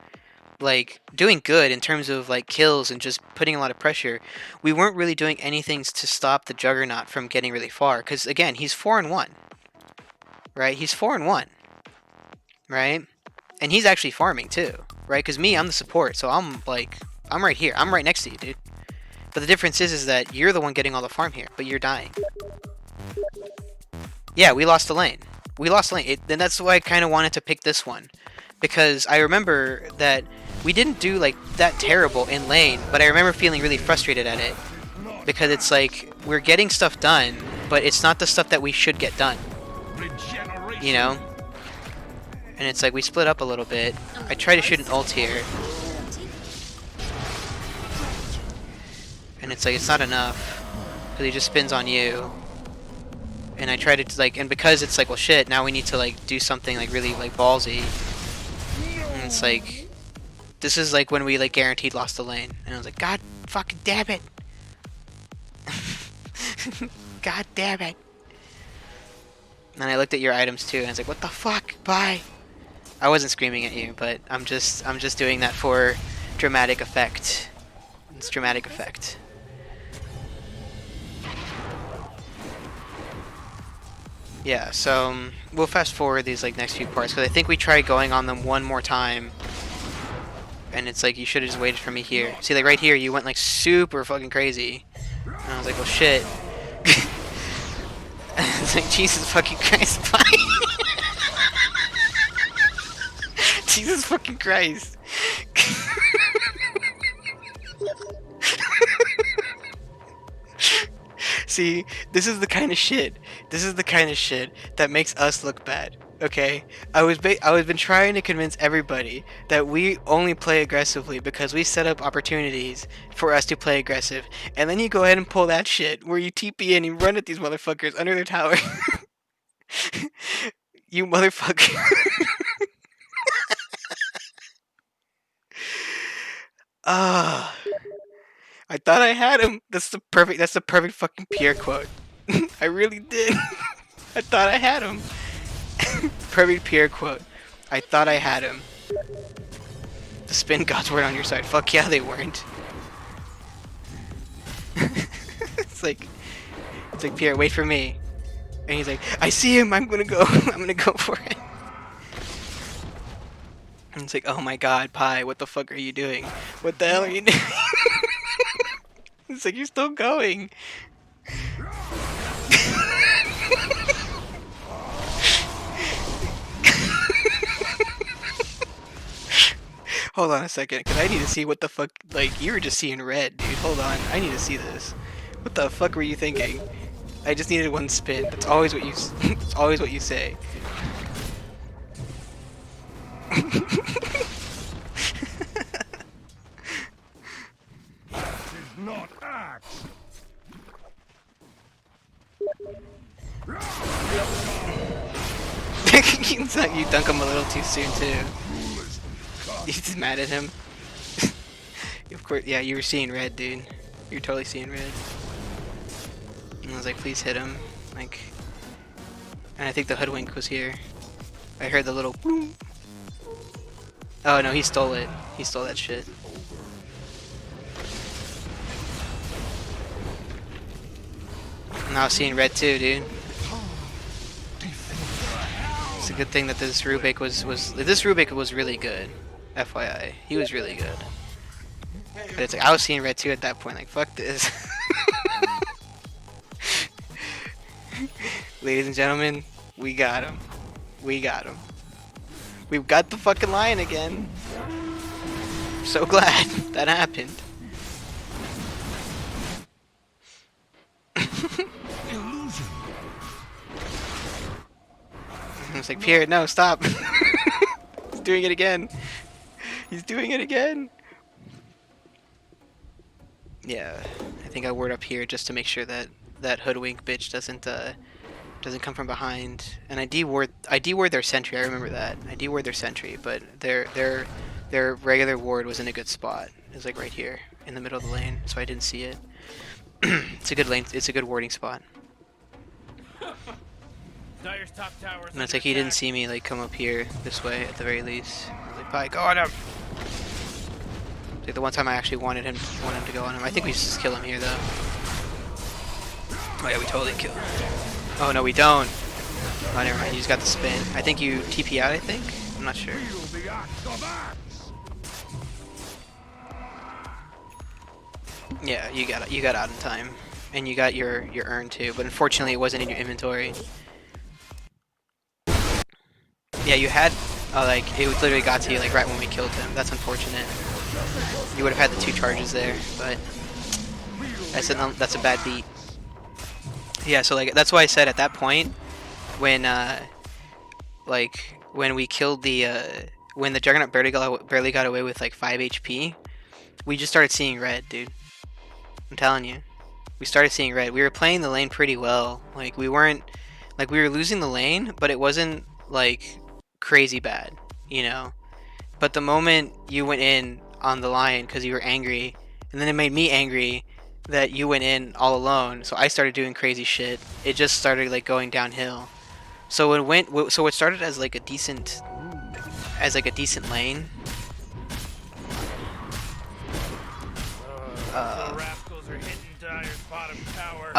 like doing good in terms of like kills and just putting a lot of pressure, we weren't really doing anything to stop the Juggernaut from getting really far. Because again, he's 4 and 1, right? He's 4 and 1, right? And he's actually farming too, right? Because me, I'm the support, so I'm right here. I'm right next to you, dude. But the difference is that you're the one getting all the farm here, but you're dying. Yeah, we lost the lane. We lost the lane. And that's why I kind of wanted to pick this one. Because I remember that we didn't do like that terrible in lane, but I remember feeling really frustrated at it. Because it's like, we're getting stuff done, but it's not the stuff that we should get done. You know? And it's like, we split up a little bit. I tried to shoot an ult here. And it's like, it's not enough. Because he just spins on you. And I tried to like, and because it's like, well shit, now we need to like do something like really like ballsy. And it's like, this is like when we like guaranteed lost the lane. And I was like, God fucking damn it. God damn it. And I looked at your items too and I was like, what the fuck? Bye. I wasn't screaming at you, but I'm just doing that for dramatic effect. It's dramatic effect. Yeah, so we'll fast forward these like next few parts because I think we tried going on them one more time, and it's like you should have just waited for me here. See, like right here, you went like super fucking crazy, and I was like, well, shit. It's like Jesus fucking Christ, bye. Jesus fucking Christ. See, this is the kind of shit. This is the kind of shit that makes us look bad. Okay, I was been trying to convince everybody that we only play aggressively because we set up opportunities for us to play aggressive, and then you go ahead and pull that shit where you TP in and you run at these motherfuckers under their tower. You motherfucker. Ah. I thought I had him. That's the perfect fucking Pierre quote. I really did. I thought I had him. Perfect Pierre quote. I thought I had him. The spin gods weren't on your side. Fuck yeah, they weren't. It's like Pierre, wait for me. And he's like, I see him. I'm gonna go. I'm gonna go for it. And it's like, oh my god, Pi, what the fuck are you doing? What the hell are you doing? It's like, you're still going. Hold on a second, because I need to see what the fuck, like, you were just seeing red, dude. Hold on, I need to see this. What the fuck were you thinking? I just needed one spin. That's always what you, that's always what you say. Not act. You dunk him a little too soon too. He's mad at him. Of course, yeah, you were seeing red, dude. You're totally seeing red. And I was like, please hit him. Like, and I think the hoodwink was here. I heard the little boom. Oh no, he stole it. He stole that shit. Now I'm seeing red too, dude. It's a good thing that this Rubik was really good. FYI, he was really good. But it's like I was seeing red too at that point. Like fuck this. Ladies and gentlemen, we got him. We got him. We've got the fucking lion again. I'm so glad that happened. it's like, Pierre, no, stop. He's doing it again. He's doing it again. Yeah, I think I ward up here just to make sure that that hoodwink bitch doesn't come from behind. And I de-ward their sentry. I remember that. I de-ward their sentry, but their regular ward was in a good spot. It was like right here in the middle of the lane, so I didn't see it. It's a good lane. It's a good warding spot. Dire's top tower is And it's under like he didn't attack. see me like come up here this way at the very least. I was like, bye, go on him. It's like the one time I actually wanted him to go on him. I think we just kill him here though. Oh yeah, we totally kill him. Oh no, we don't. Oh, never mind. You just got the spin. I think you TP out. I think. I'm not sure. Feel the axe of axe. Yeah, you got out in time, and you got your urn too. But unfortunately, it wasn't in your inventory. Yeah, you had like it literally got to you like right when we killed him. That's unfortunate. You would have had the 2 charges there, but that's a bad beat. Yeah, so like that's why I said at that point when like when we killed the when the Juggernaut barely got away with like 5 HP, we just started seeing red, dude. I'm telling you. We started seeing red. We were playing the lane pretty well. Like we weren't like we were losing the lane, but it wasn't like crazy bad, you know. But the moment you went in on the lion because you were angry, and then it made me angry that you went in all alone, so I started doing crazy shit. It just started like going downhill. So it started as like a decent lane. The rascals are hitting Dire's bottom tower.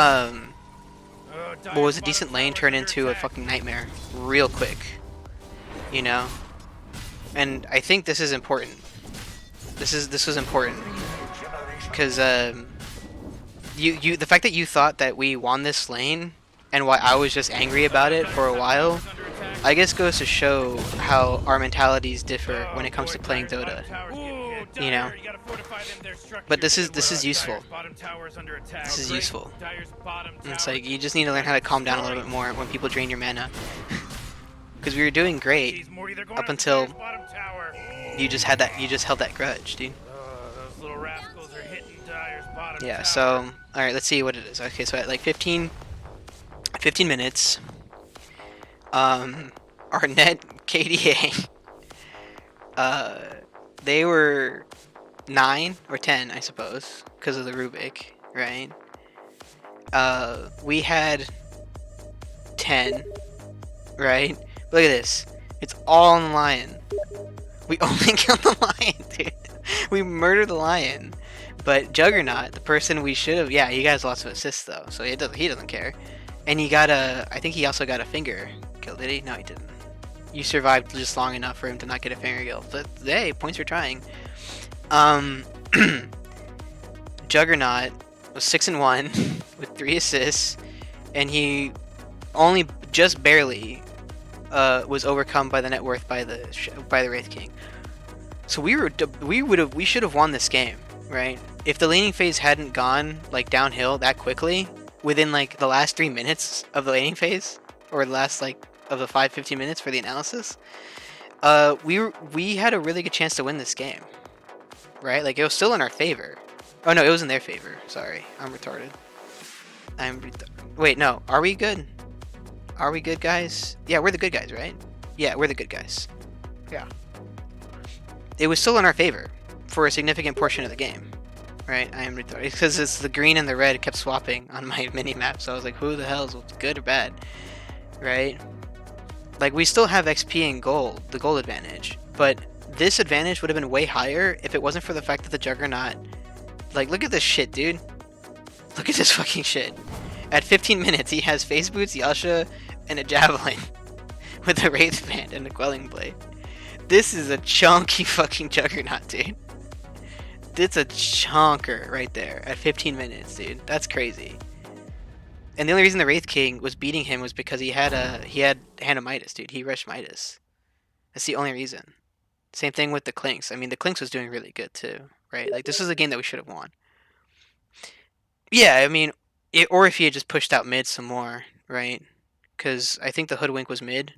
What was a decent lane turned into a fucking nightmare real quick, you know. And I think this is important. This was important because the fact that you thought that we won this lane and why I was just angry about it for a while, I guess goes to show how our mentalities differ when it comes to playing Dota. You know. But this is useful. This is useful. It's like you just need to learn how to calm down a little bit more when people drain your mana. Because we were doing great up until you just held that grudge, dude. Those little rascals are hitting Dire's bottom Yeah, tower. so alright, let's see what it is. Okay, so at like 15 minutes, our net KDA, they were 9 or 10, I suppose, because of the Rubik, right? We had 10, right? Look at this. It's all on the lion. We only killed the lion, dude. We murdered the lion. But Juggernaut, the person we should have... Yeah, he got lots of assists, though, so he doesn't care. And he got a... I think he also got a finger kill, did he? No, he didn't. You survived just long enough for him to not get a finger kill. But, hey, points for trying. Juggernaut was 6-1 with 3 assists, and he only just barely was overcome by the net worth by the Wraith King. So we should have won this game, right? If the laning phase hadn't gone like downhill that quickly within like the last 3 minutes of the laning phase, or the last like of the 15 minutes for the analysis, we had a really good chance to win this game, right? Like it was still in our favor. Oh no, it was in their favor. Sorry, I'm retarded. Wait, no, are we good? Are we good guys? Yeah, we're the good guys, right? Yeah, we're the good guys. Yeah. It was still in our favor for a significant portion of the game, right? I am retarded because it's the green and the red kept swapping on my mini map, so I was like, who the hell is good or bad, right? Like we still have XP and gold, the gold advantage, but this advantage would have been way higher if it wasn't for the fact that the Juggernaut, like, look at this shit, dude. Look at this fucking shit. At 15 minutes, he has Face Boots, Yasha, and a Javelin with a Wraith Band and a Quelling Blade. This is a chunky fucking Juggernaut, dude. It's a chonker right there at 15 minutes, dude. That's crazy. And the only reason the Wraith King was beating him was because he had Hand of Midas, dude. He rushed Midas. That's the only reason. Same thing with the Clinks. I mean, the Clinks was doing really good too, right? Like this was a game that we should have won. Yeah, I mean, or if he had just pushed out mid some more, right? Because I think the Hoodwink was mid.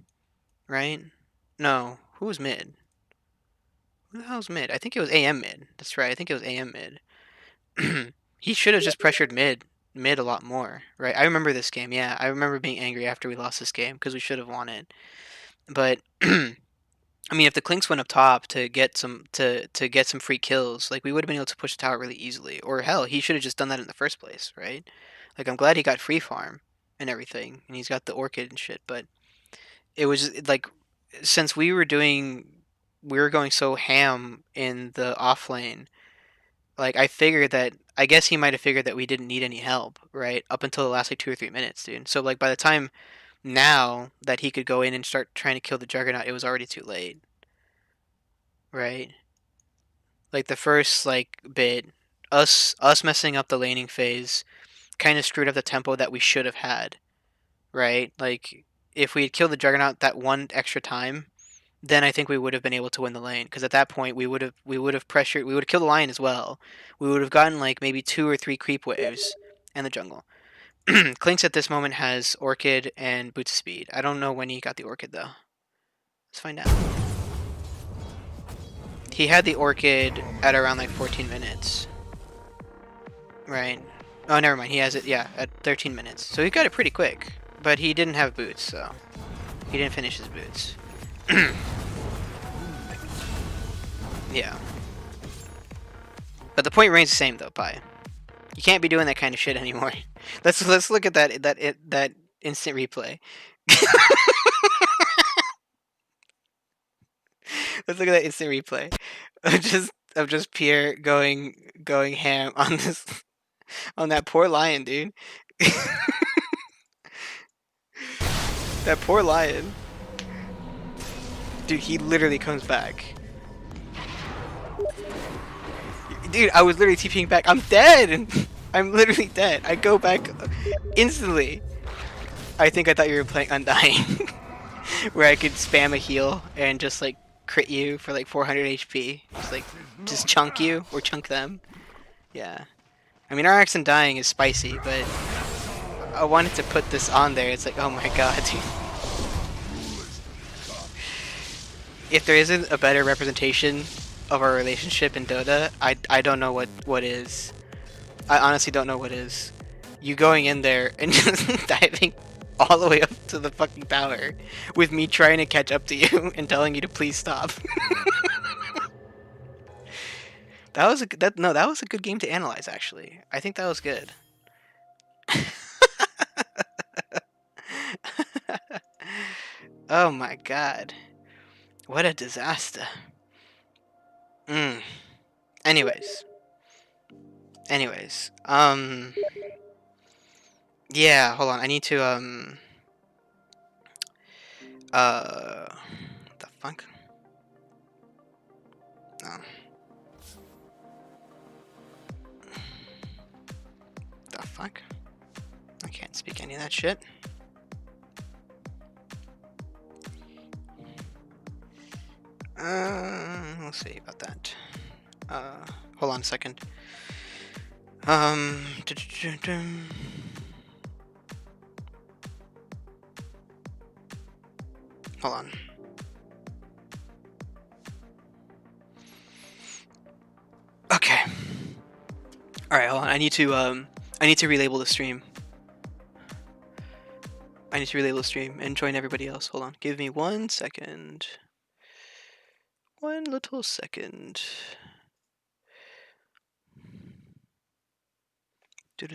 right? No, who was mid? Who the hell's mid? I think it was AM mid. That's right. I think it was AM mid. He should have just pressured mid a lot more, right? I remember this game. Yeah, I remember being angry after we lost this game because we should have won it. But I mean, if the Clinks went up top to get some free kills, like we would have been able to push the tower really easily. Or hell, he should have just done that in the first place, right? Like I'm glad he got free farm and everything, and he's got the orchid and shit. But it was like since we were going so ham in the off lane. Like I figured that I guess he might have figured that we didn't need any help, right? Up until the last like 2 or 3 minutes, dude. So like by the time now that he could go in and start trying to kill the Juggernaut, it was already too late, right? Like the first like bit, us messing up the laning phase kind of screwed up the tempo that we should have had, right? Like if we had killed the Juggernaut that one extra time, then I think we would have been able to win the lane. Because at that point we would have pressured, we would have killed the lion as well. We would have gotten like maybe 2 or 3 creep waves in the jungle. Clinks at this moment has Orchid and Boots of Speed. I don't know when he got the Orchid though. Let's find out. He had the Orchid at around like 14 minutes. Right. Oh, never mind. He has it, yeah, at 13 minutes. So he got it pretty quick. But he didn't have boots, so he didn't finish his boots. Yeah. But the point remains the same, though, Pi. You can't be doing that kind of shit anymore. Let's look at that instant replay. Let's look at that instant replay. Of just Pierre going ham on this on that poor lion, dude. That poor lion. Dude, he literally comes back. Dude, I was literally TPing back. I'm dead! I'm literally dead. I go back instantly. I think I thought you were playing Undying. Where I could spam a heal and just like crit you for like 400 HP. Just chunk you or chunk them. Yeah. I mean, RX Undying is spicy, but I wanted to put this on there. It's like, oh my god, dude. If there isn't a better representation of our relationship in Dota, I don't know what is. I honestly don't know what is. You going in there and just diving all the way up to the fucking tower with me trying to catch up to you and telling you to please stop. That was a good game to analyze actually. I think that was good. Oh my god. What a disaster. Anyways. Yeah, hold on. I need to what the fuck? No. The fuck? I can't speak any of that shit. We'll see about that. Hold on a second. Hold on. Okay. All right, hold on. I need to relabel the stream. I need to relabel the stream and join everybody else. Hold on. Give me 1 second. 1 little second. Do.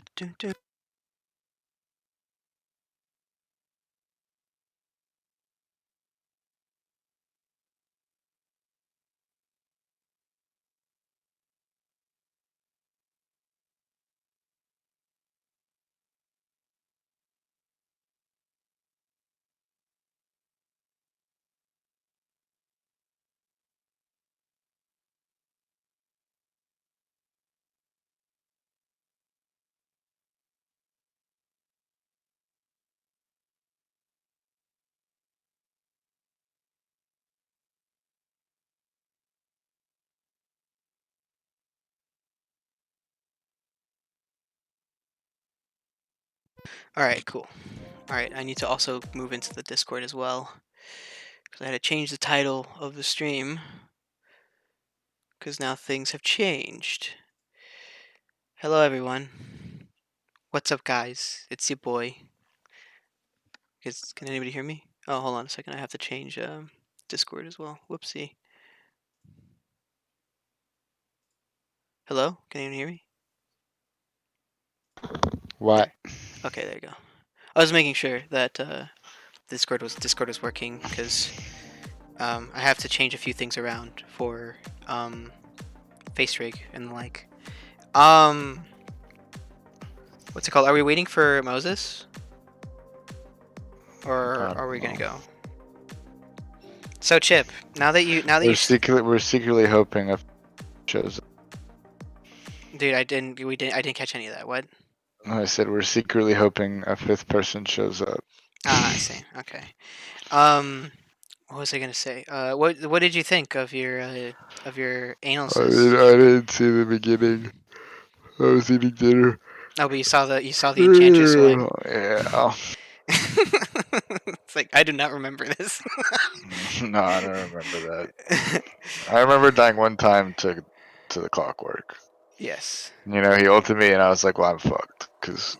All right, cool. All right, I need to also move into the Discord as well, Because I had to change the title of the stream. Because now things have changed. Hello, everyone. What's up, guys? It's your boy. Can anybody hear me? Oh, hold on a second. I have to change Discord as well. Whoopsie. Hello? Can anyone hear me? What? Okay, there you go. I was making sure that Discord was working because I have to change a few things around for face rig and the like. What's it called? Are we waiting for Moses? Or I are we don't gonna know. go? So Chip, now that you We're secretly hoping if shows up. dude, I didn't catch any of that. What? I said we're secretly hoping a fifth person shows up. Ah, I see. Okay. What was I gonna say? What did you think of your anal cyst? I didn't see the beginning. I was eating dinner. Oh, but you saw the Enchantress one. Yeah. It's like I do not remember this. No, I don't remember that. I remember dying one time to the clockwork. Yes. You know, he ulted me and I was like, well, I'm fucked. Because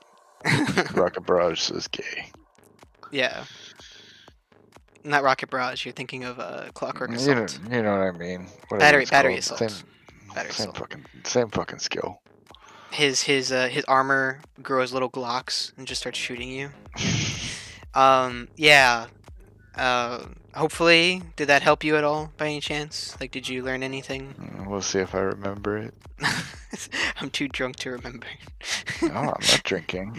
Rocket Barrage is gay. Yeah. Not Rocket Barrage. You're thinking of Clockwork Assault. You know what I mean. Whatever it's Battery called. Assault. Battery Assault. Same fucking skill. His armor grows little Glocks and just starts shooting you. Yeah. Hopefully, did that help you at all by any chance? Like, did you learn anything? We'll see if I remember it. I'm too drunk to remember. No, I'm not drinking.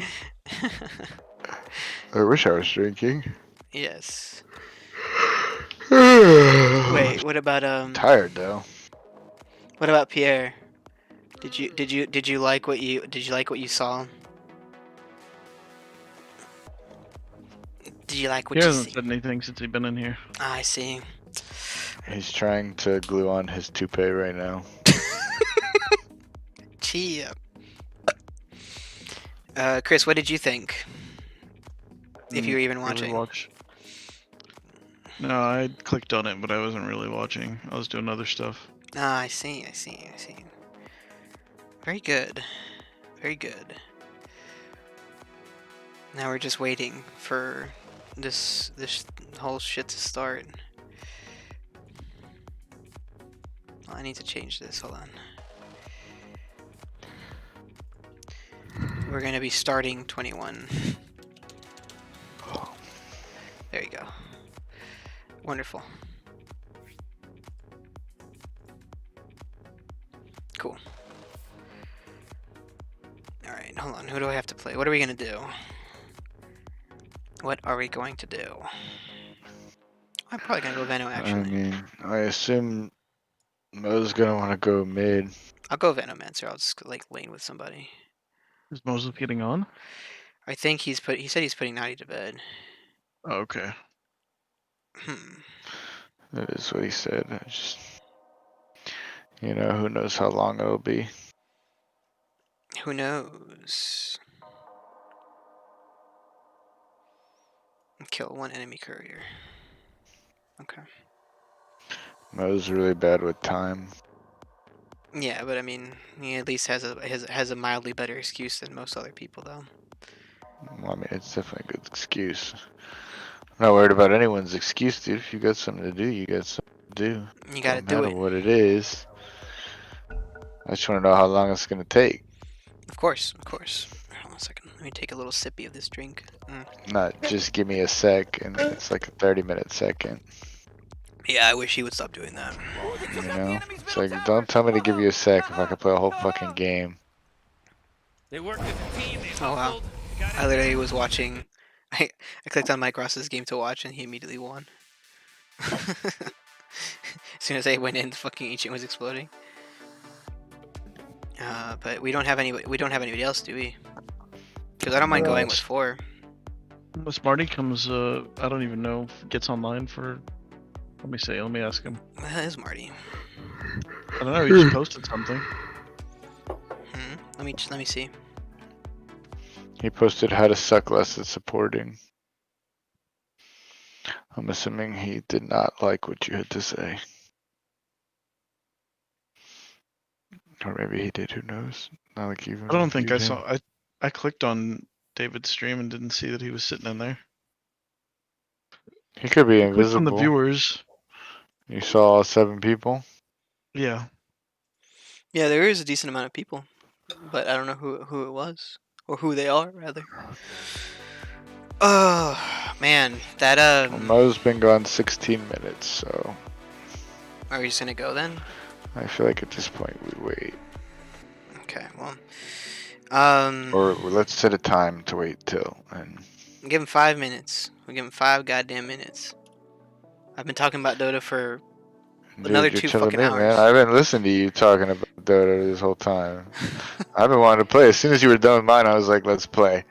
I wish I was drinking. Yes. Wait, what about Tired though. What about Pierre? Did you like what you saw? Did you like what He you hasn't see? said anything since he's been in here. Ah, I see. He's trying to glue on his toupee right now. Chia. Chris, what did you think? If you were even Really watching. watch. No, I clicked on it, but I wasn't really watching. I was doing other stuff. Ah, I see. Very good. Very good. Now we're just waiting for this whole shit to start. I need to change this. Hold on. We're gonna be starting 21. There you go. Wonderful. Cool. Alright, hold on. Who do I have to play? What are we gonna do? What are we going to do? I'm probably gonna go Venom, actually. I mean, I assume Mo's gonna want to go mid. I'll go Venomancer. I'll just like lane with somebody. Is Moses getting on? I think he said he's putting Naughty to bed. Oh, okay. That is what he said. I just, you know, who knows how long it'll be. Who knows? Kill one enemy courier. Okay. Mo's really bad with time. Yeah, but I mean, he at least has a mildly better excuse than most other people, though. Well, I mean, it's definitely a good excuse. I'm not worried about anyone's excuse, dude. If you got something to do, you got something to do. You gotta No do matter it. what it is. I just want to know how long it's gonna take. Of course, of course. Hold on a second. Let me take a little sippy of this drink. Not just give me a sec, and it's like a 30-minute second. Yeah, I wish he would stop doing that. Ooh, they You took out the know? enemy's It's middle like, tower. don't tell me to give you a sec if I could play a whole No! fucking game. They worked as a team. They Oh wow. hustled. Got I in literally there. was watching. I clicked on Mike Ross's game to watch, and he immediately won. As soon as I went in, the fucking ancient was exploding. But we don't have anybody else, do we? Because I don't mind going with 4. When Smarty comes, I don't even know, gets online for. Let me ask him. What the hell is Marty? I don't know, he just posted something. Let me see. He posted how to suck less at supporting. I'm assuming he did not like what you had to say. Or maybe he did, who knows? Not like you even I don't think I reviewed him. saw. I clicked on David's stream and didn't see that he was sitting in there. He could be I clicked on the invisible. viewers. You saw 7 people? Yeah. Yeah, there is a decent amount of people, but I don't know who it was or who they are rather. Oh man, that Well, Mo's been gone 16 minutes, so Are we just gonna go then? I feel like at this point we wait. Okay, well, Or let's set a time to wait till. And give him 5 minutes. We give him 5 goddamn minutes. I've been talking about Dota for another dude, you're 2 telling fucking me, hours. man. I've been listening to you talking about Dota this whole time. I've been wanting to play. As soon as you were done with mine, I was like, let's play.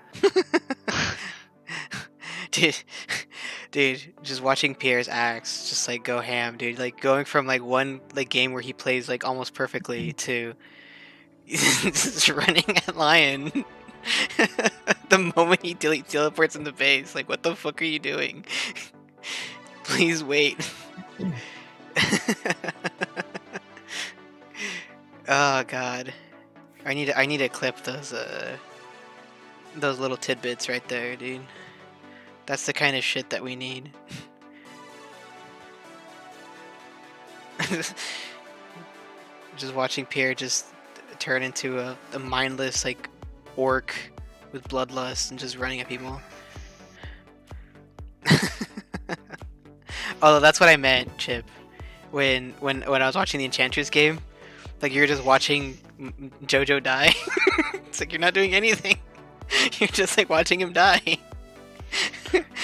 dude, just watching Pierre's acts, just like go ham, dude. Like going from like one like game where he plays like almost perfectly to just running at Lion. The moment he teleports in the base, like what the fuck are you doing? Please wait. Oh god, I need to clip those little tidbits right there, dude. That's the kind of shit that we need. Just watching Pierre just turn into a mindless like orc with bloodlust and just running at people. Although that's what I meant, Chip. When I was watching the Enchantress game, like you're just watching Jojo die. It's like you're not doing anything. You're just like watching him die.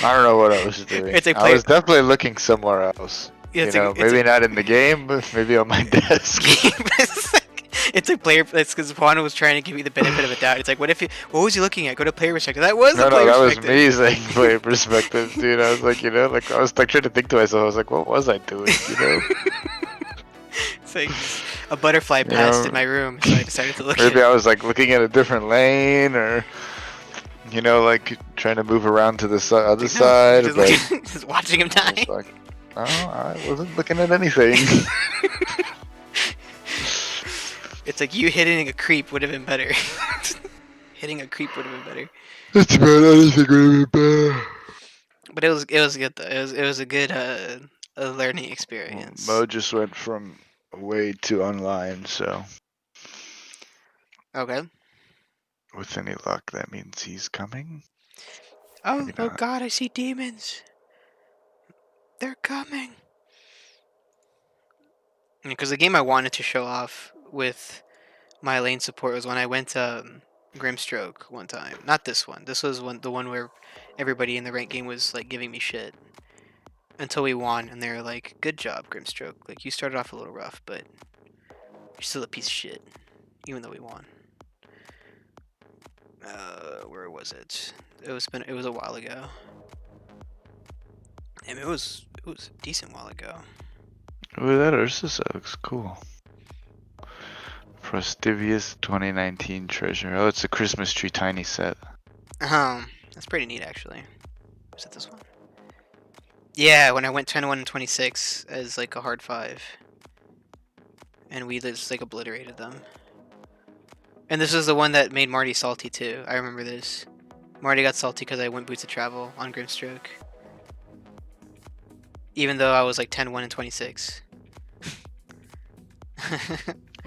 I don't know what I was doing. It's like I was definitely looking somewhere else. Yeah, you know, maybe not in the game, but maybe on my desk. It's a player. It's because Juan was trying to give me the benefit of a doubt. It's like, what was he looking at? Go to player perspective. That was the player that was perspective. me saying player perspective, dude. I was like, like I was like trying to think to myself. I was like, what was I doing? It's like a butterfly passed in my room, so I decided to look. Maybe I was like looking at a different lane, or like trying to move around to the other side. Just, But just watching him die. I was like, no, I wasn't looking at anything. It's like you hitting a creep would have been better. Hitting a creep would have been better. It's about anything would have been better. But it was good though. It was a good a learning experience. Mo just went from away to online, so Okay. with any luck, that means he's coming. Oh, Maybe oh not. god, I see demons. They're coming. Because the game I wanted to show off with my lane support was when I went to Grimstroke one time. Not this one. This was the one where everybody in the ranked game was like giving me shit. Until we won, and they were like, good job, Grimstroke. Like, you started off a little rough, but you're still a piece of shit. Even though we won. Where was it? It was a while ago. I mean, it was a decent while ago. Ooh, that Ursa set looks cool. Prostivious 2019 treasure. Oh, it's a Christmas tree tiny set. That's pretty neat, actually. Is it this one? Yeah, when I went 21 and 26 as like a hard 5. And we just like obliterated them. And this is the one that made Marty salty too. I remember this. Marty got salty because I went Boots of Travel on Grimstroke. Even though I was like 10-1 and 26.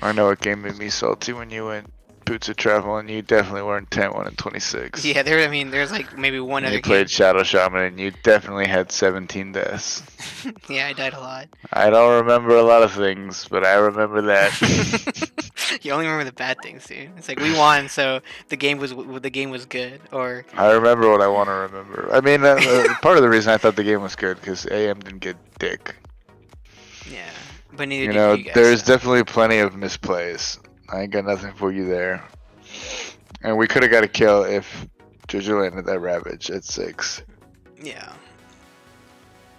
I know what game made me salty when you went Boots of Travel, and you definitely weren't 10-1 and 26. Yeah, there's like maybe one other You played game. Shadow Shaman, and you definitely had 17 deaths. Yeah, I died a lot. I don't remember a lot of things, but I remember that. You only remember the bad things, dude. It's like we won, so the game was good. Or I remember what I want to remember. I mean, part of the reason I thought the game was good because AM didn't get dick. yeah, but neither did you guys. There's So. definitely plenty of misplays. I ain't got nothing for you there. And we could have got a kill if Jojo landed that Ravage at 6. Yeah.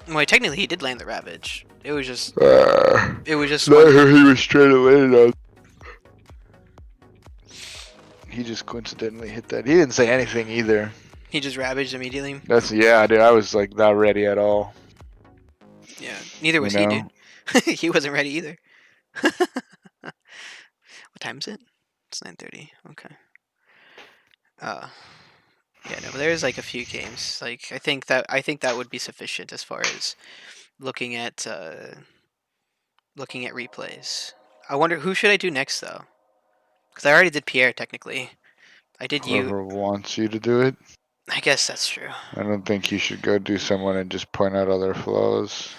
Well, technically he did land the Ravage. It was just Not he was straight away on. He just coincidentally hit that. He didn't say anything either. He just ravaged immediately. Dude. I was like not ready at all. Neither You was he, dude. know? He wasn't ready either. What time is it? It's 9:30. Okay. Uh, yeah, no, but there's like a few games. Like I think that would be sufficient as far as looking at replays. I wonder who should I do next though? Because I already did Pierre technically. I did you. Whoever wants you to do it. I guess that's true. I don't think you should go do someone and just point out all their flaws.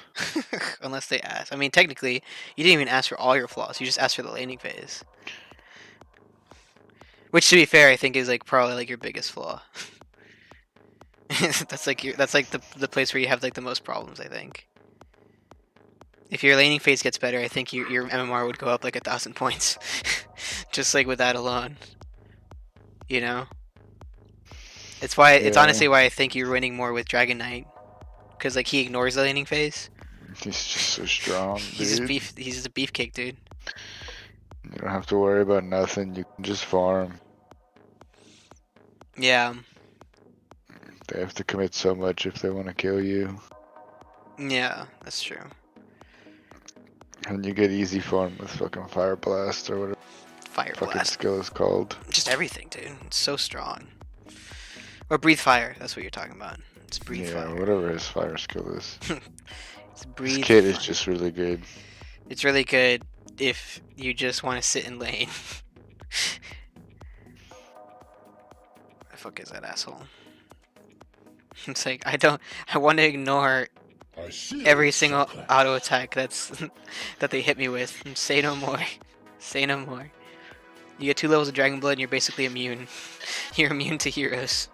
Unless they ask. I mean, technically, you didn't even ask for all your flaws. You just asked for the laning phase. Which, to be fair, I think is like probably like your biggest flaw. That's like the place where you have like the most problems. I think. If your laning phase gets better, I think your MMR would go up like 1,000 points, just like with that alone. You know. It's why. It's Yeah. honestly why I think you're winning more with Dragon Knight, because like he ignores the laning phase. He's just so strong, He's just dude. beef. He's just a beefcake, dude. You don't have to worry about nothing. You can just farm. Yeah. They have to commit so much if they want to kill you. Yeah, that's true. And you get easy farm with fucking Fire Blast or whatever Fire fucking blast. skill is called. Just everything, dude. It's so strong. Or breathe fire. That's what you're talking about. It's breathe Yeah, fire. whatever his fire skill is. It's This breathe. kid is fire. just really good. It's really good if you just want to sit in lane. The fuck is that asshole? It's like I want to ignore every single auto attack that they hit me with. And say no more. Say no more. You get 2 levels of Dragon Blood and you're basically immune. You're immune to heroes.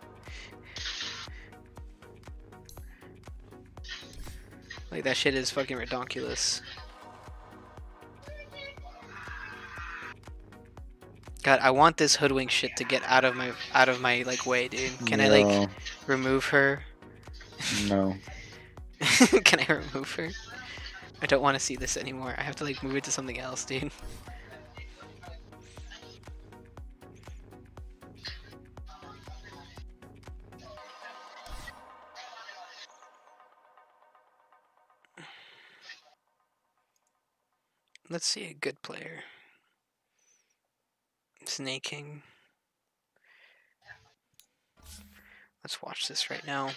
Like that shit is fucking redonkulous. God, I want this hoodwink shit to get out of my like way, dude. Can I like remove her? No. Can I remove her? I don't want to see this anymore. I have to like move it to something else, dude. Let's see a good player. Snaking. Let's watch this right now.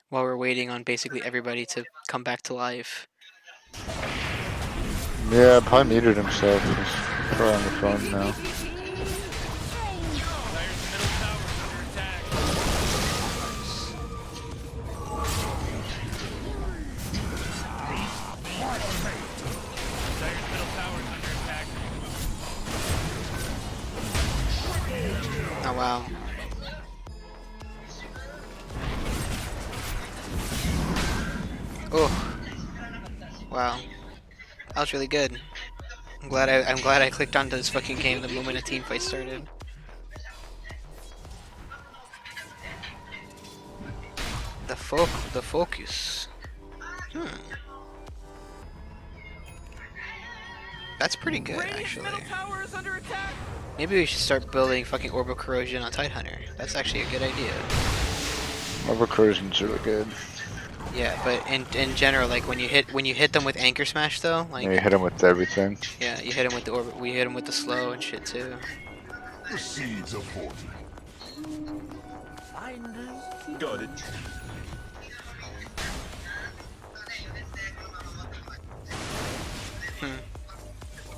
While we're waiting on basically everybody to come back to life. Yeah, probably muted himself. He's probably on the phone now. Dire's middle tower's under attack. Dire's middle tower's under attack. Oh wow. Oh. Wow. That was really good. I'm glad I clicked onto this fucking game the moment a team fight started. The focus. That's pretty good, Radiant's actually. middle tower is under attack. Maybe we should start building fucking orbital corrosion on Tidehunter. That's actually a good idea. Orbital corrosion's really good. Yeah, but in general, like when you hit them with anchor smash though, like And you hit him with everything. yeah, you hit them with the orbit. We hit them with the slow and shit too. The seeds of fortune. Got it.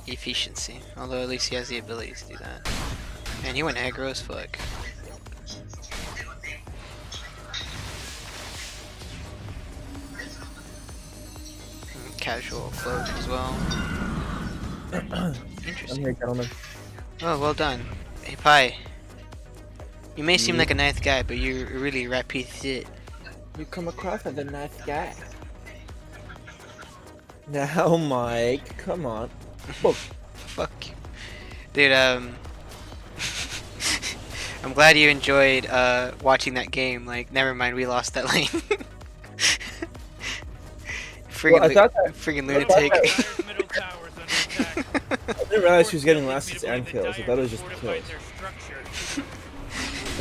Efficiency. Although at least he has the ability to do that. Man, you went aggro as fuck. Casual cloak as well. I'm Interesting. here, gentlemen. Oh, well done. Hey, Pi. You may seem like a nice guy, but you're really a rat piece of shit. You come across as a nice guy. Now, Mike, come on. Fuck you. Dude, I'm glad you enjoyed watching that game. Like, never mind, we lost that lane. Friggin' Well, I thought that- friggin' I thought lunatic. Dire's middle tower's under attack. I didn't realize she was getting less and kills. I thought it was just the Fortified kills. their structure.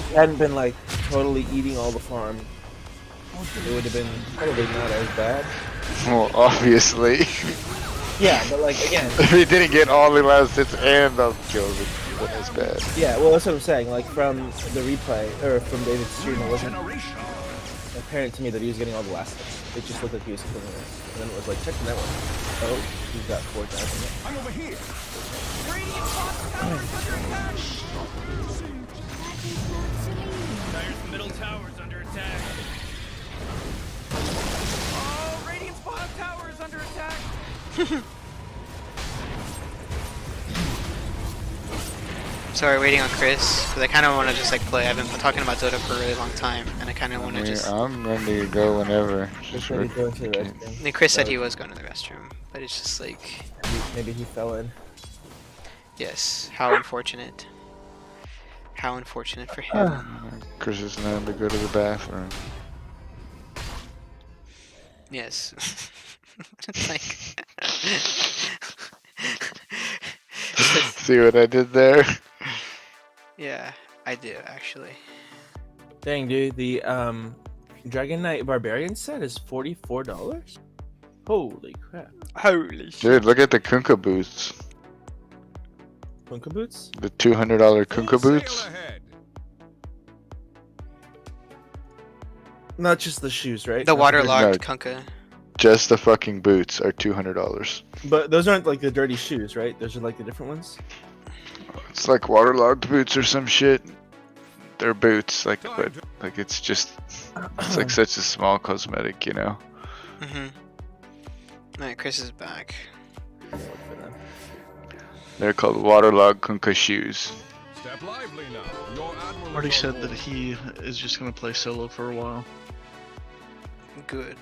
She hadn't been like totally eating all the farm. it would have been probably not as bad. Well, obviously. Yeah, but like again, If he didn't get all the last hits and the kills, it wasn't as bad. yeah. Well, that's what I'm saying. Like from the replay or from David's stream, it wasn't apparent to me that he was getting all the last hits. It just looked like he was killing it. And then it was like, check the network. Oh, he's got 4,000. I'm over here. Radiant bottom tower is under attack. Dire's middle tower is under attack. Oh, Radiant's bottom tower is under attack. So we're waiting on Chris because I kind of want to just like play. I've been talking about Dota for a really long time, and I kind of want to just. I'm ready to go whenever. Just ready to go to the restroom. And Chris said he was going to the restroom, but it's just like. Maybe he fell in. Yes. How unfortunate. How unfortunate for him. Chris is known to go to the bathroom. Yes. It's like. See what I did there? Yeah, I do actually. Dang, dude, the Dragon Knight Barbarian set is $44. Holy crap! Holy shit. Dude, look at the Kunkka boots. Kunka boots? The $200 Kunkka boots. Not just the shoes, right? The Not waterlogged No. Kunkka. Just the fucking boots are $200. But those aren't like the dirty shoes, right? Those are like the different ones. It's like waterlogged boots or some shit. They're boots, like, but like it's just, it's like such a small cosmetic, you know. Mhm. Alright, Chris is back. They're called waterlogged Kunkka shoes. Step lively now. Your admiral Marty is on said that board. he is just gonna play solo for a while. Good.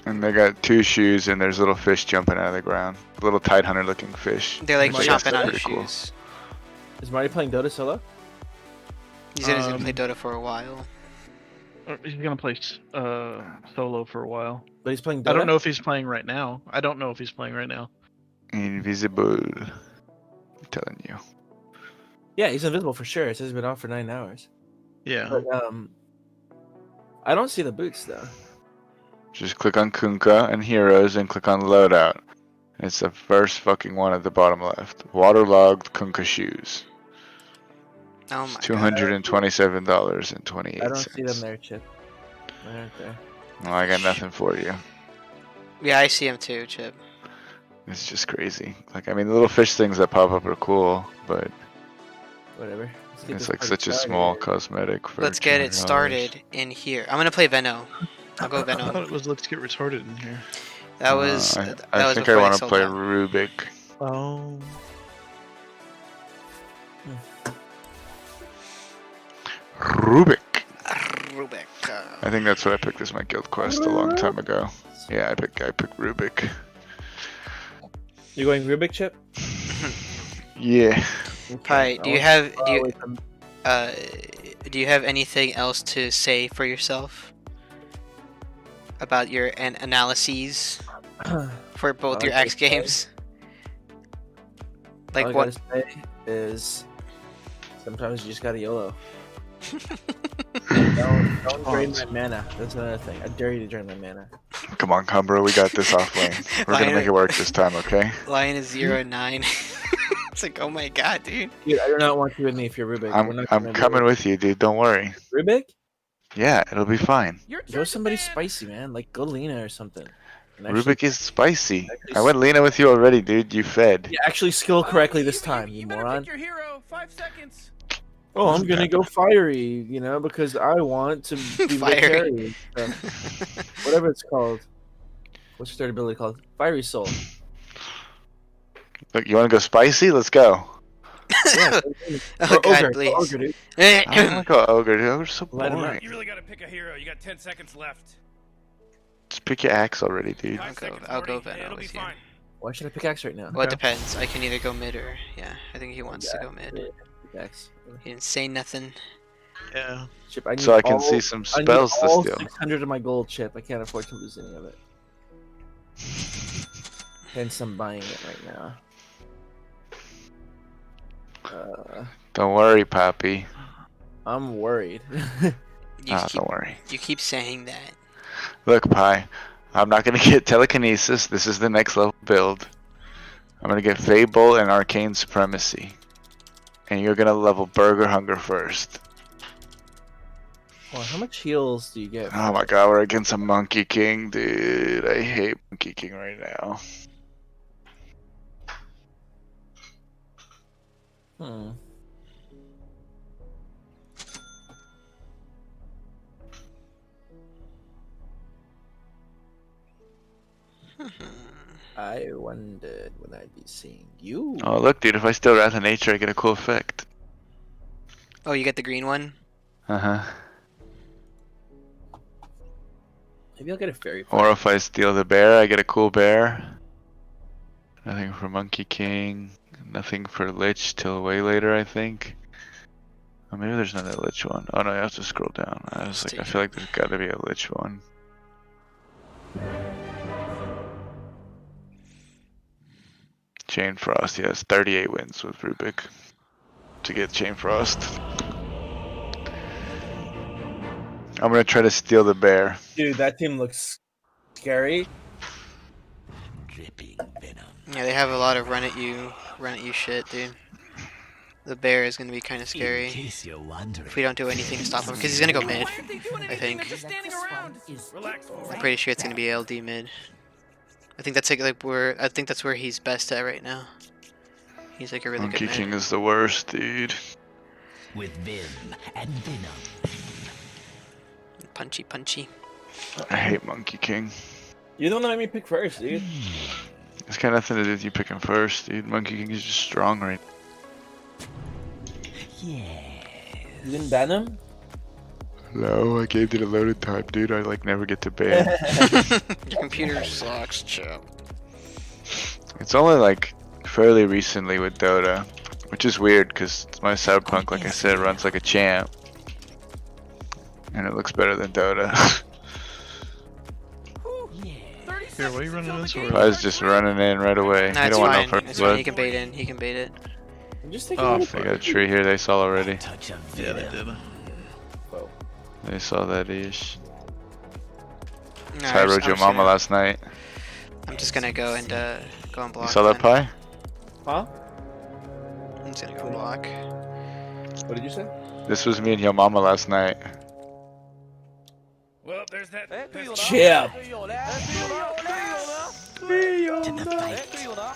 And they got two shoes, and there's little fish jumping out of the ground. Little Tidehunter looking fish. They're like Marty, chomping on that's his pretty cool. shoes. Is Marty playing Dota solo? He said he's gonna play Dota for a while. He's gonna play solo for a while. But he's playing Dota? I don't know if he's playing right now. I don't know if he's playing right now. Invisible. I'm telling you. Yeah, he's invisible for sure. It says he's been off for 9 hours. Yeah. But I don't see the boots though. Just click on Kunkka and Heroes and click on Loadout. It's the first fucking one at the bottom left. Waterlogged Kunkka shoes. Oh my god. $227.28. I don't see them there, Chip. They aren't there. Well, I got nothing for you. Yeah, I see him too, Chip. It's just crazy. Like, I mean, the little fish things that pop up are cool, but Whatever. Let's get it's this like party such a started. small cosmetic for Let's get it $200. started in here. I'm gonna play Veno. I'll go I thought Veno. it was let's get retarded in here. That was. I that was think I before they want to sold play out. Rubik. Oh. Rubik. Rubik. I think that's what I picked as my guild quest a long time ago. Yeah, I picked Rubik. You going Rubik, Chip? Yeah. Alright, do you I have want- do you wait, I'm- do you have anything else to say for yourself about your analyses for both All your I X gotta say- games? Like all I what? gotta say is sometimes you just gotta YOLO. Don't drain my mana. That's another thing. I dare you to drain my mana. Come on, Combro, we got this off lane. We're gonna make it work this time, okay? Lion is 0-9. It's like, oh my god, dude. Dude, I do not want you with me if you're Rubik. We're I'm not gonna do coming it. with you, dude. Don't worry. Rubik? Yeah, it'll be fine. Your turn Go to somebody ban. spicy, man. Like go Lena or something. And actually- Rubik is spicy. actually I went Lena with you already, dude. You fed. Yeah, actually skill correctly this time, you better moron. pick your hero. 5 seconds. Oh, I'm gonna go fiery, you know, because I want to be the Fiery. carry. Whatever it's called. What's your third ability called? Fiery Soul. Look, you want to go spicy? Let's go. Yeah. Oh Or god, ogre, please. ogre, dude. I don't want to go ogre, dude. Ogre's so Light 'em up. boring. You really gotta pick a hero. You got 10 seconds left. Just pick your axe already, dude. 5 I'll go- seconds, I'll go Morty. Venom It'll be with you. fine. Why should I pickaxe right now? Well, it depends. I can either go mid or yeah. I think he wants to go mid. Pickaxe. He didn't say nothing. Yeah. Chip, I need So I can all- see some I need spells to all steal. 600 of my gold, Chip. I can't afford to lose any of it. Hence, I'm buying it right now. Don't worry, Poppy. I'm worried. You keep, Don't worry. you keep saying that. Look, Pi, I'm not gonna get telekinesis. This is the next level build. I'm gonna get Fable and Arcane Supremacy. And you're gonna level Burger Hunger first. Well, how much heals do you get? Oh my god, we're against a Monkey King, dude. I hate Monkey King right now. Hmm. I wondered when I'd be seeing you. Oh look, dude, if I steal Wrath of Nature, I get a cool effect. Oh, you get the green one? Uh-huh. Maybe I'll get a fairy. Or if I steal the bear, I get a cool bear. Nothing for Monkey King. Nothing for Lich till way later, I think. Oh, maybe there's another Lich one. Oh no, you have to scroll down. I was like, I feel like there's gotta be a Lich one. Chain Frost, yes, 38 wins with Rubik to get Chain Frost. I'm gonna try to steal the bear. Dude, that team looks scary. Yeah, they have a lot of run at you shit, dude. The bear is gonna be kind of scary if we don't do anything to stop him, because he's gonna go mid. Why aren't they doing I anything? think. They're just standing around. Relax. I'm pretty sure it's gonna be LD mid. I think that's I think that's where he's best at right now. He's like a really Monkey good King mid. is the worst, dude. With Vim and Venom. Punchy, punchy. I hate Monkey King. You're the one that made me pick first, dude. It's got nothing to do with you picking first, dude. Monkey King is just strong right Yeah. You didn't ban him? No, I gave you the loaded time, dude. I like never get to ban. Your computer sucks, chap. It's only like fairly recently with Dota, which is weird because my Cyberpunk, like I said, runs like a champ. And it looks better than Dota. Here, why are you running this I was just running in right away. Nah, You it's don't want fine. no first It's fine. He blood. can bait in. He can bait it. I'm just thinking. Oh, They got a tree here they saw already. Touch of Yeah, they Venom. did. Whoa. They saw that ish. Nah, So I rode your mama last night. I'm just gonna go and go and block. You saw that then. pie? Huh? I'm just gonna go block. What did you say? This was me and your mama last night. Well, there's that. Chip. To the fight.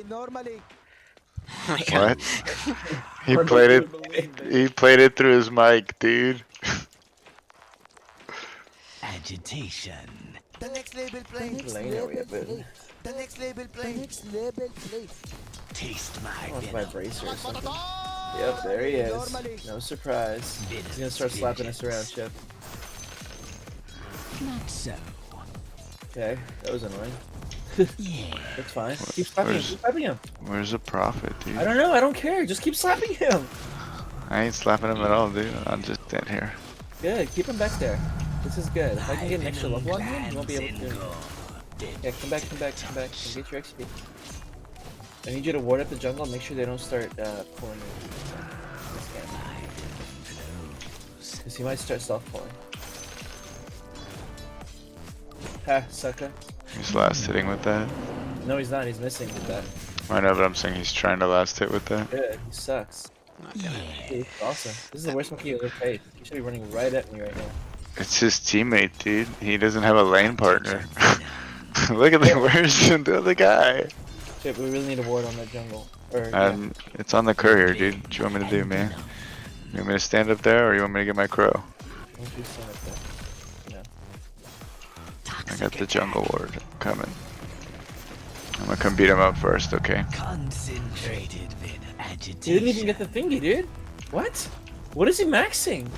Normally. Oh my god. What? He played it. He played it through his mic, dude. Agitation. The next label play. Lane are we up in? The next label play. The next label play. Taste my Oh, it's my venom. bracer or something. Yep, there he is. No surprise. He's gonna start slapping us around, Chip. Not so. Okay, that was annoying. Yeah. That's fine. Keep slapping him. Where's- Keep slapping him. Where's the profit, dude? I don't know. I don't care. Just keep slapping him. I ain't slapping him at all, dude. I'll just stand here. Good. Keep him back there. This is good. If I can get an extra level on him, he won't be able to. Yeah, come back, come back, come back. And get your XP. I need you to ward up the jungle and make sure they don't start pulling you. Because he might start self-pulling. Ha, sucker. He's last hitting with that. No, he's not. He's missing with that. I know, but I'm saying he's trying to last hit with that. Good. He sucks. Dude, he's awesome. This is the worst monkey you've ever faced. He should be running right at me right now. It's his teammate, dude. He doesn't have a lane partner. Look at the where's the other guy? Shit, we really need a ward on that jungle. Or, yeah. It's on the courier, dude. What you want me to do, man? You want me to stand up there, or you want me to get my crow? Don't you stand up there. I got the jungle ward coming. I'm gonna come beat him up first, okay? Concentrated venom. He Agitation. didn't even get the thingy, dude. What? What is he maxing?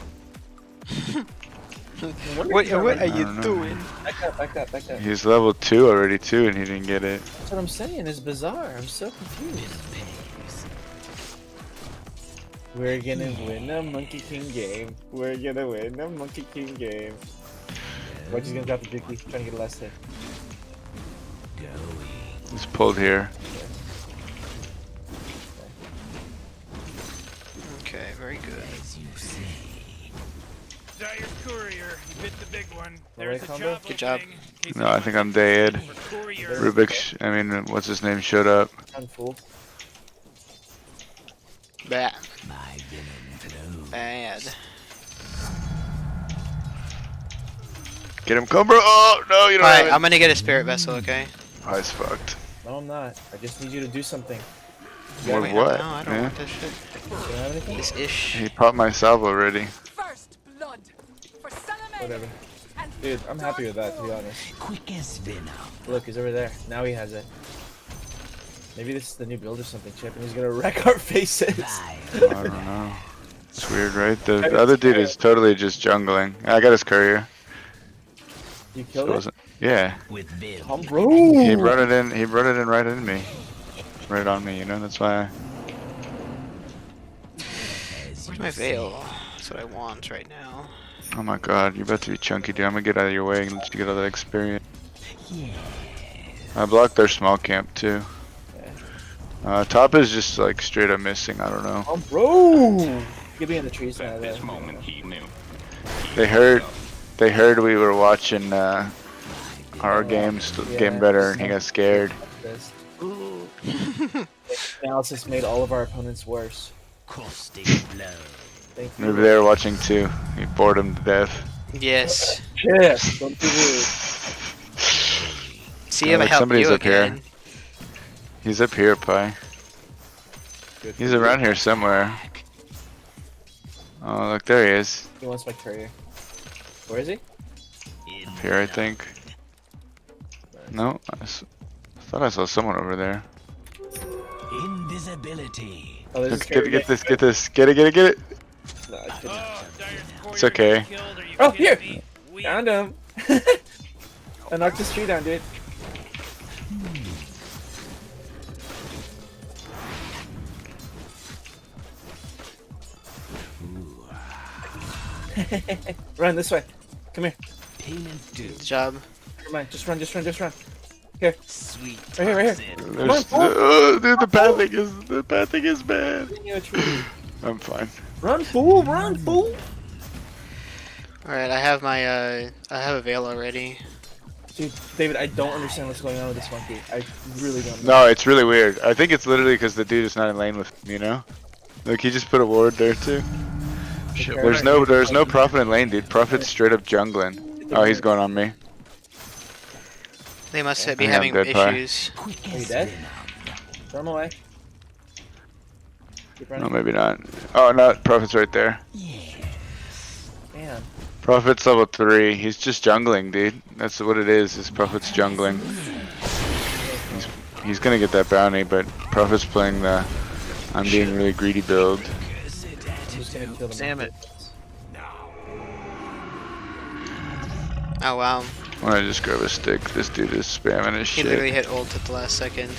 What are I you don't know. doing? Back up, back up, back up. He's level 2 already too, and he didn't get it. That's what I'm saying. It's bizarre. I'm so confused. We're gonna win a Monkey King game. We're gonna win a Monkey King game. Reggie's gonna drop a dookie, trying to get a last hit. He's pulled here. Very good. As you say. Dire's courier, you bit the big one. Alright, There's a combo? job Good job. opening in case No, anyone I think I'm wants dead. it for courier. Rubik, I mean, what's his name, showed up. I'm full. Bad. My venom flows. Bad. Get him, combro. Oh, no, you don't Alright, have I'm it. gonna get a spirit vessel, okay? Pi's fucked. No, I'm not. I just need you to do something. Or Wait, what? No, I don't Yeah. want this shit. You don't have anything? This ish. He popped my salvo already. First blood for Salamene. Whatever. Dude, I'm happy with that, to be honest. Quick as venom. Look, he's over there. Now he has it. Maybe this is the new build or something, Chip, and he's gonna wreck our faces. I don't know. It's weird, right? The other dude is totally just jungling. I got his courier. You So killed it it? wasn't- Yeah. With venom. Come, bro. He brought it in. He brought it in right in me. Right on me. You know. That's why. Where's my veil? That's what I want right now. Oh my god, you're about to be chunky, dude. I'm gonna get out of your way and let you get all that experience. Yeah. I blocked their small camp too. Top is just like straight up missing. I don't know. Come, bro. Get me in the trees now, though. They heard. They heard we were watching our games getting better, and he got scared. This. Analysis made all of our opponents worse. Caustic blow. Thank you. Maybe they were watching too. He bored him to death. Yes. Chip, don't do rude. See if I look, help somebody's you up here. again. He's up here, Pi. Good He's for you. around here somewhere. Oh, look, there he is. He wants my courier. Where is he? Up here, I think. No, thought I saw someone over there. Invisibility. Oh, there's Let's his courier. get this, get this, get it, get it, get it. No, I couldn't. Oh, Dire's courier It's okay. got killed. Are you Oh, kidding here! me? We- Found him. I knocked this tree down, dude. Run this way. Come here. Payment due. Good job. Never mind. Just run. Just run. Just run. Sweet. Right here. Right here. toxin. There's, Come on, dude, the pathing is bad. Bring you a tree. I'm fine. Run, fool! Run, fool! Alright, I have my I have a veil already. Dude, David, I don't understand what's going on with this monkey. I really don't. No, it's really weird. I think it's literally because the dude is not in lane with him, you know? Like, he just put a ward there, too. Shit, There's no Prophet in lane, dude. Prophet's straight up jungling. Oh, he's going on me. They must be I think I'm having dead, Pi. issues. Quick Are you as dead? venom. Throw him away. Keep running. No, maybe not. Oh, no, Prophet's right there. Damn. Prophet's level 3. He's just jungling, dude. That's what it is Prophet's jungling. He's gonna get that bounty, but Prophet's playing the I'm being really greedy build. I'm just gonna kill them. Damn it. Oh wow. When I just grab a stick, this dude is spamming his He shit. literally hit ult at the last second.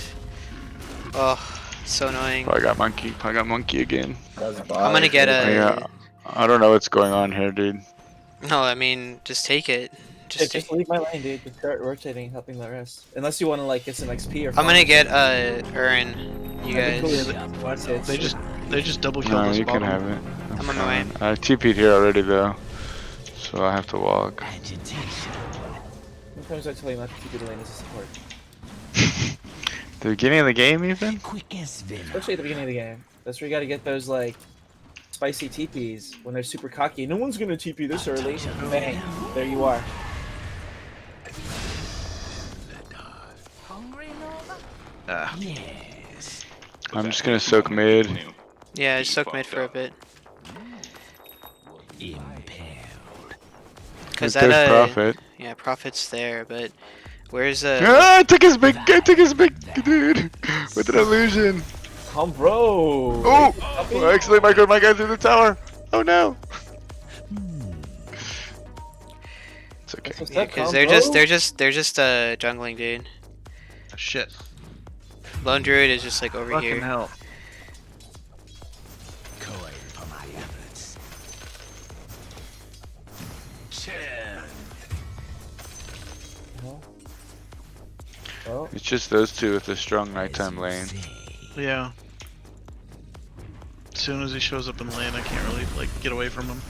Oh, so annoying. I got monkey. I got monkey again. I'm gonna get a. I don't know what's going on here, dude. No, I mean, just take it. Just Just take. leave my lane, dude. Just start rotating, helping the rest. Unless you want to like get some XP or. I'm gonna get Urin. You guys. They just double killed No, us you can bottom. have it. I'm on my way. I TP'd here already though, so I have to walk. Agitation. Sometimes I tell you not to keep your lane as a support. The beginning of the game, even? Quick as venom. Especially at the beginning of the game. That's where you gotta get those like spicy TPs when they're super cocky. No one's gonna TP this early. Bang. There you are. Hungry, Nova? Yes. I'm just gonna soak mid. Yeah, just soak mid for a bit. Impaled. Cause There's that Prophet. yeah, Prophet's there, but where's Ah, I took his big dude with an illusion. Come, bro. Oh, actually, my guy through the tower. Oh no. It's okay. What's Yeah, up, cause Come, they're bro? just jungling, dude. Shit. Lone Druid is just like over Fucking here. hell. Coin for my efforts. Turn. Well, It's just those two with a strong nighttime lane. Yeah. As soon as he shows up in lane, I can't really like get away from him.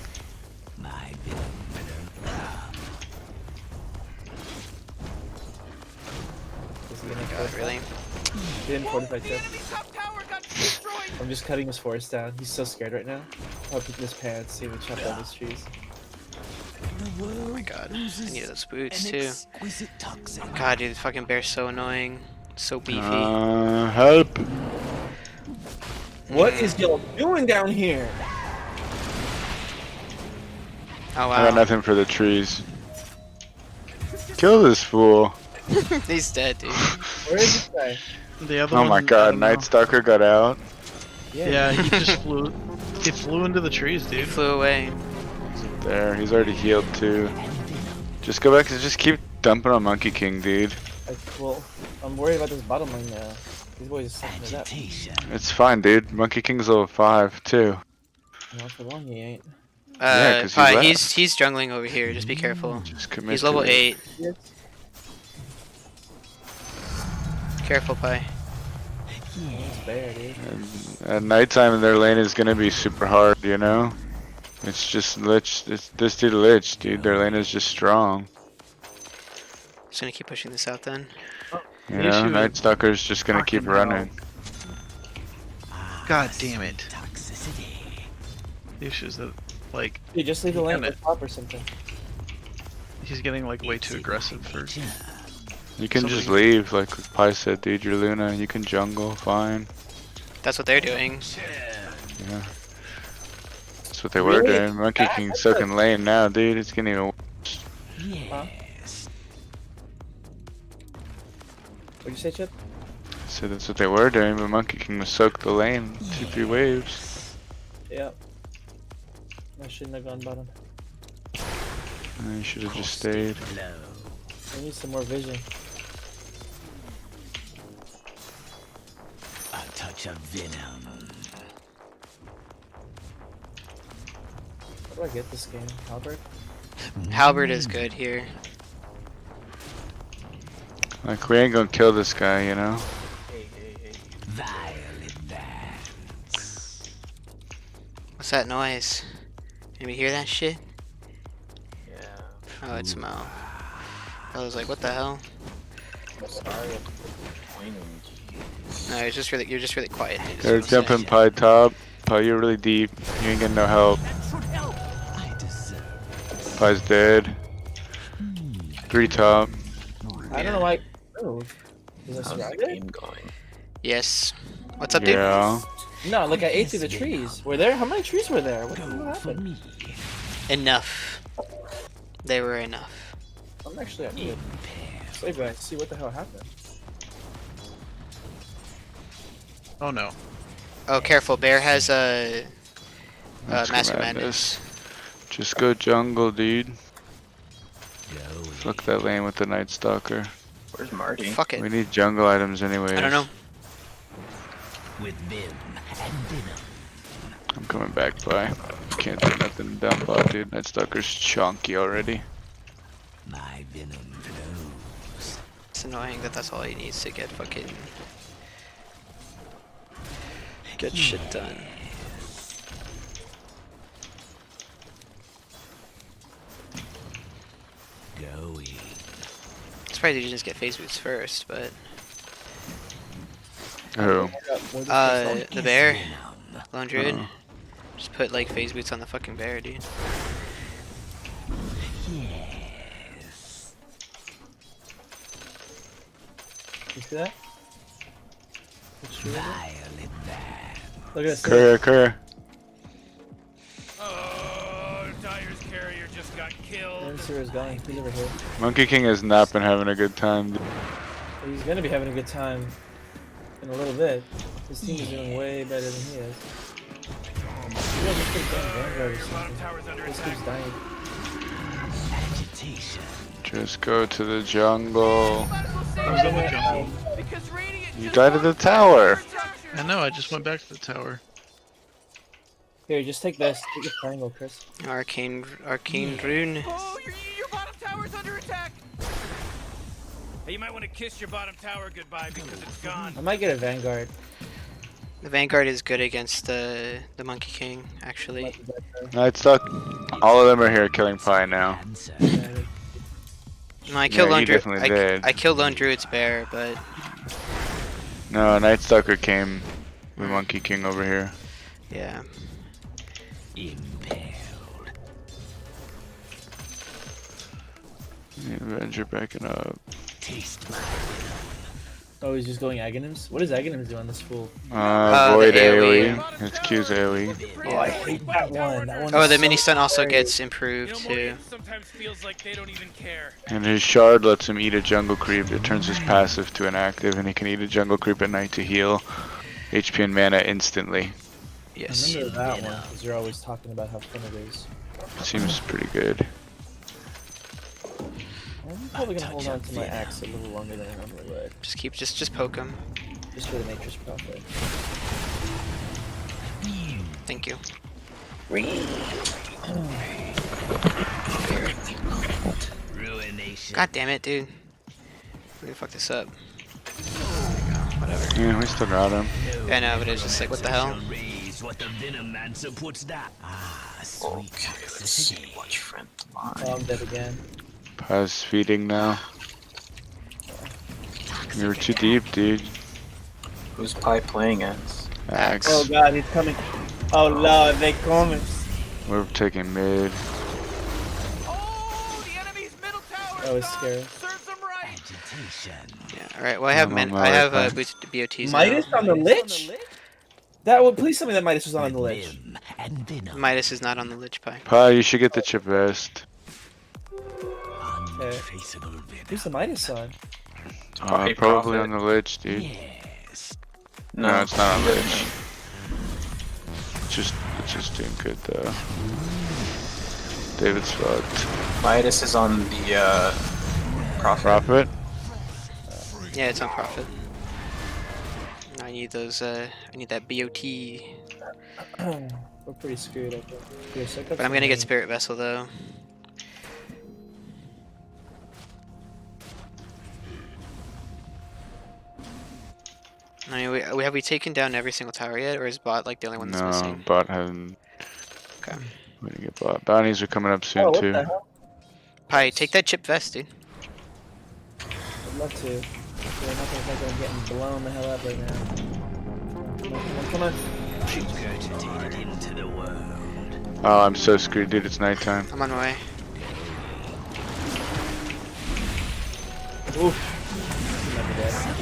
My venom. Is he gonna God, really? He didn't fortify The tip. enemy top tower got destroyed. I'm just cutting his forest down. He's so scared right now. I'll peek his pants, see if he chopped down his trees. Oh my god. I need those boots An too. exquisite toxin. God, dude, the fucking bear's so annoying. So beefy. Help! What is y'all doing down here? Oh I got wow. nothing for the trees. Kill this fool! He's dead, dude. Where is this guy? The other Oh one, my I god, don't know. Night Stalker got out. Yeah, he just flew. He flew into the trees, He dude. flew away. There, he's already healed too. Just go back and just keep dumping on Monkey King, dude. Well, I'm worried about this bottom lane now. These boys are sucking it up. Agitation. It's fine, dude. Monkey King's level 5 too. Not for long, he ain't. Yeah, 'cause he Pi, left. he's jungling over here. Just be careful. Just commit He's to level it. 8. Careful, Pi. It's fair, dude. And at nighttime, their lane is gonna be super hard, you know? It's just Lich. It's this dude Lich, dude. Their lane is just strong. Just gonna keep pushing this out then. You The know, issue Night is Stalker's just gonna keep fucking hell. running. God damn it. Toxicity. The issue is that, like, Dude, just leave the lane Kinda. at the top or something. he's getting like way too aggressive for. You can just Somebody- leave, like Pi said, dude. You're Luna. You can jungle, fine. That's what they're doing. Yeah. That's what they were Really? doing. Monkey King's soaking lane now, dude. It's getting even worse. Yes. What'd you say, Chip? So that's what they were doing, but Monkey King was soaked the lane. 2-3 waves. Yeah. I shouldn't have gone bottom. And you should have just stayed. Blow. I need some more vision. A touch of venom. How do I get this game? Halberd? Halberd is good here. Like, we ain't gonna kill this guy, you know? Violet vans. What's that noise? Anybody hear that shit? Yeah. Oh, it's Mo. I was like, what the hell? I'm sorry. No, you're just really quiet. Dude, is They're what I'm saying. jumping Pi top. Pi, you're really deep. You ain't getting no help. I deserve. Pi's dead. 3 top. I don't know why. Oh. Is this right? Yes. What's up, dude? Yeah. No, like I ate through the trees. Were there? How many trees were there? What Go for happened? me. Enough. They were enough. I'm actually at good. Wait, but I see what the hell happened. Oh no. Oh, careful. Bear has a Let's go Master Madness. Madness. Just go jungle, dude. Go. Fuck that lane with the Night Stalker. Where's Marty? Fuck it. We need jungle items anyways. I don't know. With vim and venom. I'm coming back, Pi. Can't do nothing to dump out, dude. Night Stalker's chonky already. My venom flows. It's annoying that that's all he needs to get fucking get shit done. Going. It's probably to just get phase boots first, but Who? the bear, Venom. Lone Druid, Uh-oh. just put like phase boots on the fucking bear, dude. Yes. You see that? What's true? Violet van. Look at this. Courier. Oh, Dyer's carrier just got I killed. didn't see where he's going. He's over here. Monkey King has not been having a good time, dude. He's gonna be having a good time in a little bit. His team is doing way better than he is. Maybe I'll just take down Vanguard or Bottom something. tower's under This attack. keeps dying. Agitation. Just go to the jungle. I was in the jungle. Because Radiant You just died at the tower. I know. I just went back to the tower. Here, just take this. Take the triangle, Chris. Arcane rune. Oh, your bottom tower's under attack. Hey, you might want to kiss your bottom tower goodbye because it's gone. I might get a Vanguard. The Vanguard is good against the Monkey King, actually. Night Stuck. All of them are here killing Pie now. No, I killed Yeah, Lone he Druid. definitely did. I killed Lone Druid's bear, but No, Night Stalker came with Monkey King over here. yeah. Impaled. The Avenger backing up. Taste my Oh, he's just going Aghanims? What does Aghanims do on this fool? Void the AoE. AoE. It's Q's AoE. Oh, I hate that one. That one Oh, is the so mini stun also scary. gets improved too. sometimes feels like they don't even care. And his shard lets him eat a jungle creep. It turns his passive to inactive, and he can eat a jungle creep at night to heal HP and mana instantly. Yes. I remember that one, because you're always talking about how fun it is. Seems pretty good. I'm probably gonna hold on to my axe a little longer than I normally would. Just poke him. Just for the nature's profit. Thank you. ruination. God damn it, dude. We're gonna fuck this up. There you go. Whatever. Yeah, we still got him. Yeah, I know, but it's just like, what the hell? Raise what the Venomancer puts down. Ah, sweet toxicity. Oh, I'm dead again. Pie's feeding now. You were too deep, dude. Who's Pi playing as? Axe. Oh god, he's coming. Oh lord, they coming. We're taking mid. Oh, the enemy's middle tower. That was scary. Serves them right. Agitation. Yeah. All right. Well, I have I'm on my I have way, BOTs Midas now. on the Lich? That would please tell me that Midas was on the Lich. Vim and venom. Midas is not on the Lich Pie. Pie, you should get the chip vest. Untraceable venom. Who's the Midas on? Hey, Probably Prophet. on the lich, dude. Yes. No, it's not on the lich. It's just doing good though. David's fucked. Midas is on the Prophet. Prophet? Yeah, it's on Prophet. I need those. I need that BOT. We're pretty screwed, I think. Here, suck up But I'm some gonna get rain. Spirit Vessel though. I mean, have we taken down every single tower yet, or is bot like the only one that's No, missing? bot hasn't. Okay. We didn't get bot. Bounties are coming up soon Oh, what too. the hell? Pie, take that chip vest, dude. I'd love to. They're not gonna think I'm getting blown the hell up right now. Come on. Regurgitated into the world. Oh, I'm so screwed, dude. It's nighttime. I'm on my way. Oof. Never dead.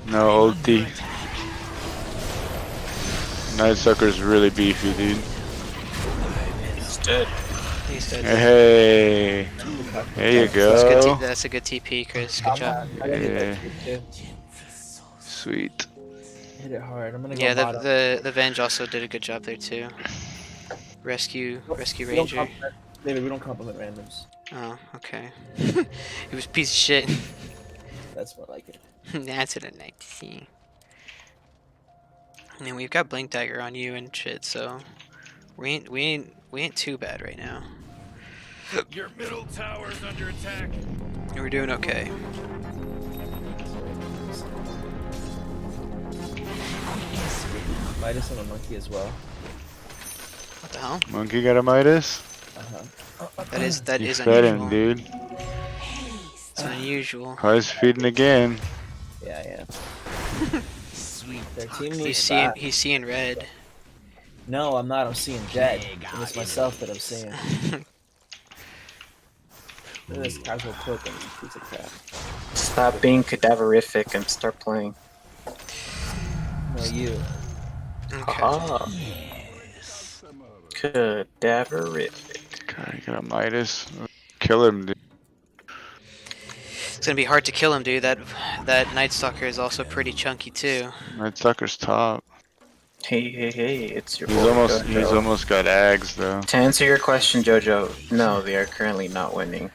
No ulti. Night Sucker's really beefy, dude. He's dead. He's dead. Hey, there you go. That's a good TP, Chris. Good job. I gotta hit that Yeah. too. Sweet. Hit it hard. I'm gonna go Yeah, bottom. the Venge also did a good job there too. Rescue We don't Ranger. compliment- David, we don't compliment randoms. Oh, okay. He was a piece of shit. That's more like it. That's what I'd like to see. I mean, we've got Blink Dagger on you and shit, so we ain't too bad right now. Your middle tower's under attack. We're doing okay. Midas on a monkey as well. What the hell? Monkey got a Midas? That You is fed unusual. him, dude. It's unusual. Pie's feeding again. Yeah. Sweet Their team He's moves seeing back. he's seeing red. No, I'm not. I'm seeing dead. And it's myself that I'm seeing. Look at this casual token. Piece of crap. Stop being cadaverific and start playing. No, you. Okay. Aha. Cadaverific. God, you got a Midas. Kill him, dude. It's gonna be hard to kill him, dude. That Night Stalker is also pretty chunky too. Night Sucker's top. Hey, it's your He's boy, almost Jojo. got Ags though. To answer your question, Jojo, no, they are currently not winning.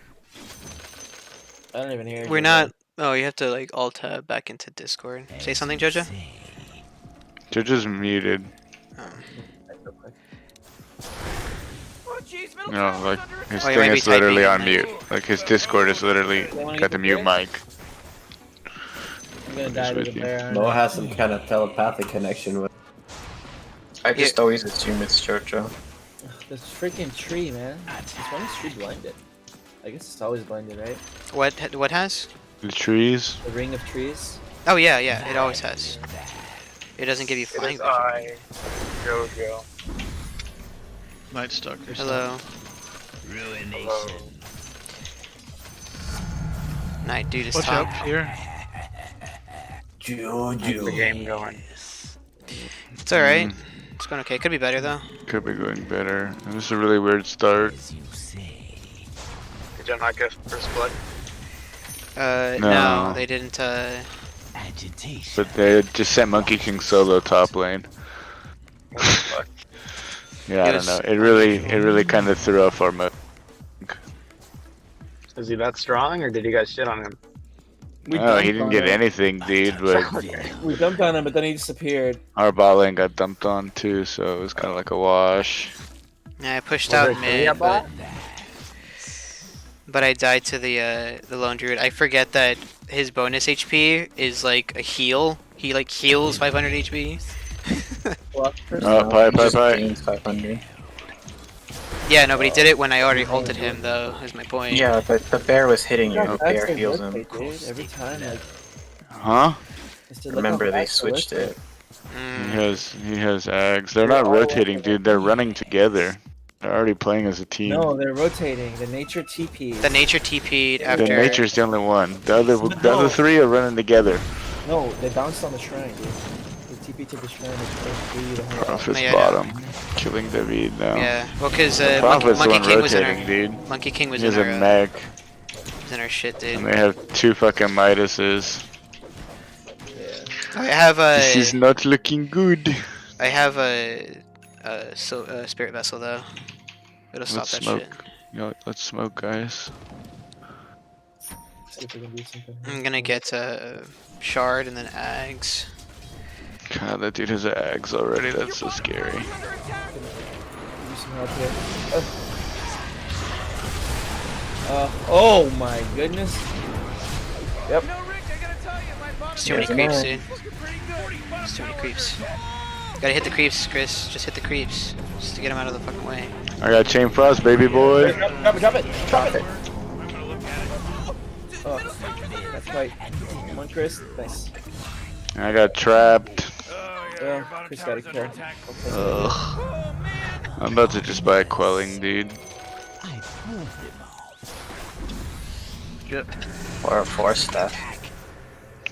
I don't even hear you. We're not. Oh, you have to like alt tab back into Discord. Say something, Jojo. They're just muted. Oh, jeez, middle No, tower's like under his Oh, you thing might be is literally typing on in there. mute. Like his Discord is literally wanna got get the the mute beer? mic. I'm gonna die to the bear. aren't Noah I? has some kind of telepathic connection with. I just always assume it's JoJo. Ugh, this freaking tree, man. This one is tree blinded. I guess it's always blinded, right? What has? The trees. The ring of trees. Oh yeah, it always has. It doesn't give you flying vision. Jojo. Night Stalker. Hello. Ruination. Night dude is Watch top. out here. How's the game going? It's alright. It's going okay. Could be better though. Could be going better. This is a really weird start. Did you not get first blood? No, they didn't. But they just sent Monkey King solo top lane. What the fuck? Yeah, I don't know. It really kind of threw off our mode. Is he that strong, or did you guys shit on him? Oh, he didn't get anything, dude. But We dumped on him, but then he disappeared. our bot lane got dumped on too, so it was kind of like a wash. Yeah, I pushed Was out there three mid, up bot? but I died to the lone druid. I forget that his bonus HP is like a heal. He like heals 500 HP. Oh, bye. Gains 500. Yeah, no, but he did it when I already ulted him, though. Is my point. Yeah, but the bear was hitting you. Yeah, The that's bear their heals birthday, him. dude. Every time, like, Huh? it's to look Remember, how they fast switched lift it. He has ags. They're not rotating, dude. They're running together. They're already playing as a team. No, they're rotating. The nature TP. The nature TP'd after. The nature's the only one. The other three are running together. No, they bounced on the shrine, dude. They TP to the shrine. Prophet's Yeah. bottom, killing David now. Yeah, well, cause Prophet's the Monkey one King was in rotating, our. dude. Monkey King was He in has a our. mech, Was in our shit, dude. and they have 2 fucking Midases. I have This is a. not looking good. I have a spirit vessel though. It'll stop Let's that smoke. shit. Yo, let's smoke, guys. See if we can do something. I'm gonna get a shard and then ags. God, that dude has ags already. That's so scary. Do some help here. Oh my goodness. Yep. It's too many creeps, dude. It's too many creeps. Gotta hit the creeps, Chris. Just hit the creeps. Just to get them out of the fucking way. I got Chain Frost, baby boy. Drop it. Oh, that's right. Come on, Chris. Nice. I got trapped. Chris got a kill. Ugh. I'm about to just buy a quelling, dude. Or a force staff.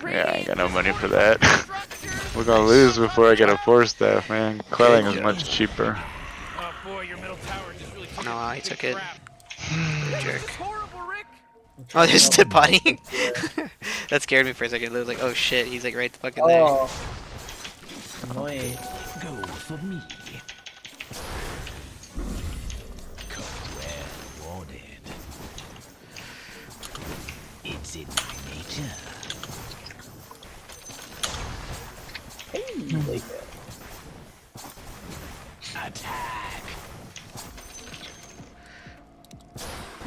Yeah, I ain't got no money for that. We're gonna lose before I get a force staff, man. Quelling is much cheaper. No, he took it. Jerk. Oh, there's the body. That scared me for a second. It was like, oh shit, he's like right fucking there. Oh. Annoying. Go for me. Cut well wanted. It's in my nature. Hey, like that. Attack.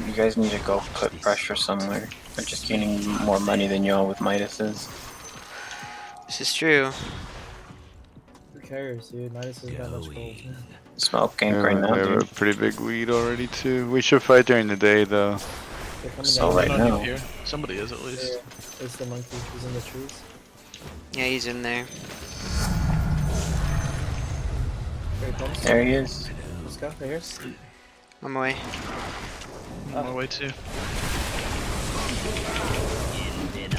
You guys need to go put pressure somewhere. They're just gaining more money than y'all with Midas's. This is true. Who cares, dude? Midas has got much gold. Smoke gank Yeah, right now, they have a dude. pretty big lead already too. We should fight during the day though. They're coming So down. right Not now. here. Somebody is at least. Yeah, it's the monkey. He's in the trees. Yeah, he's in there. Here he comes. There he is. Let's go. Right here. On my way. I'm on my way too. Dude.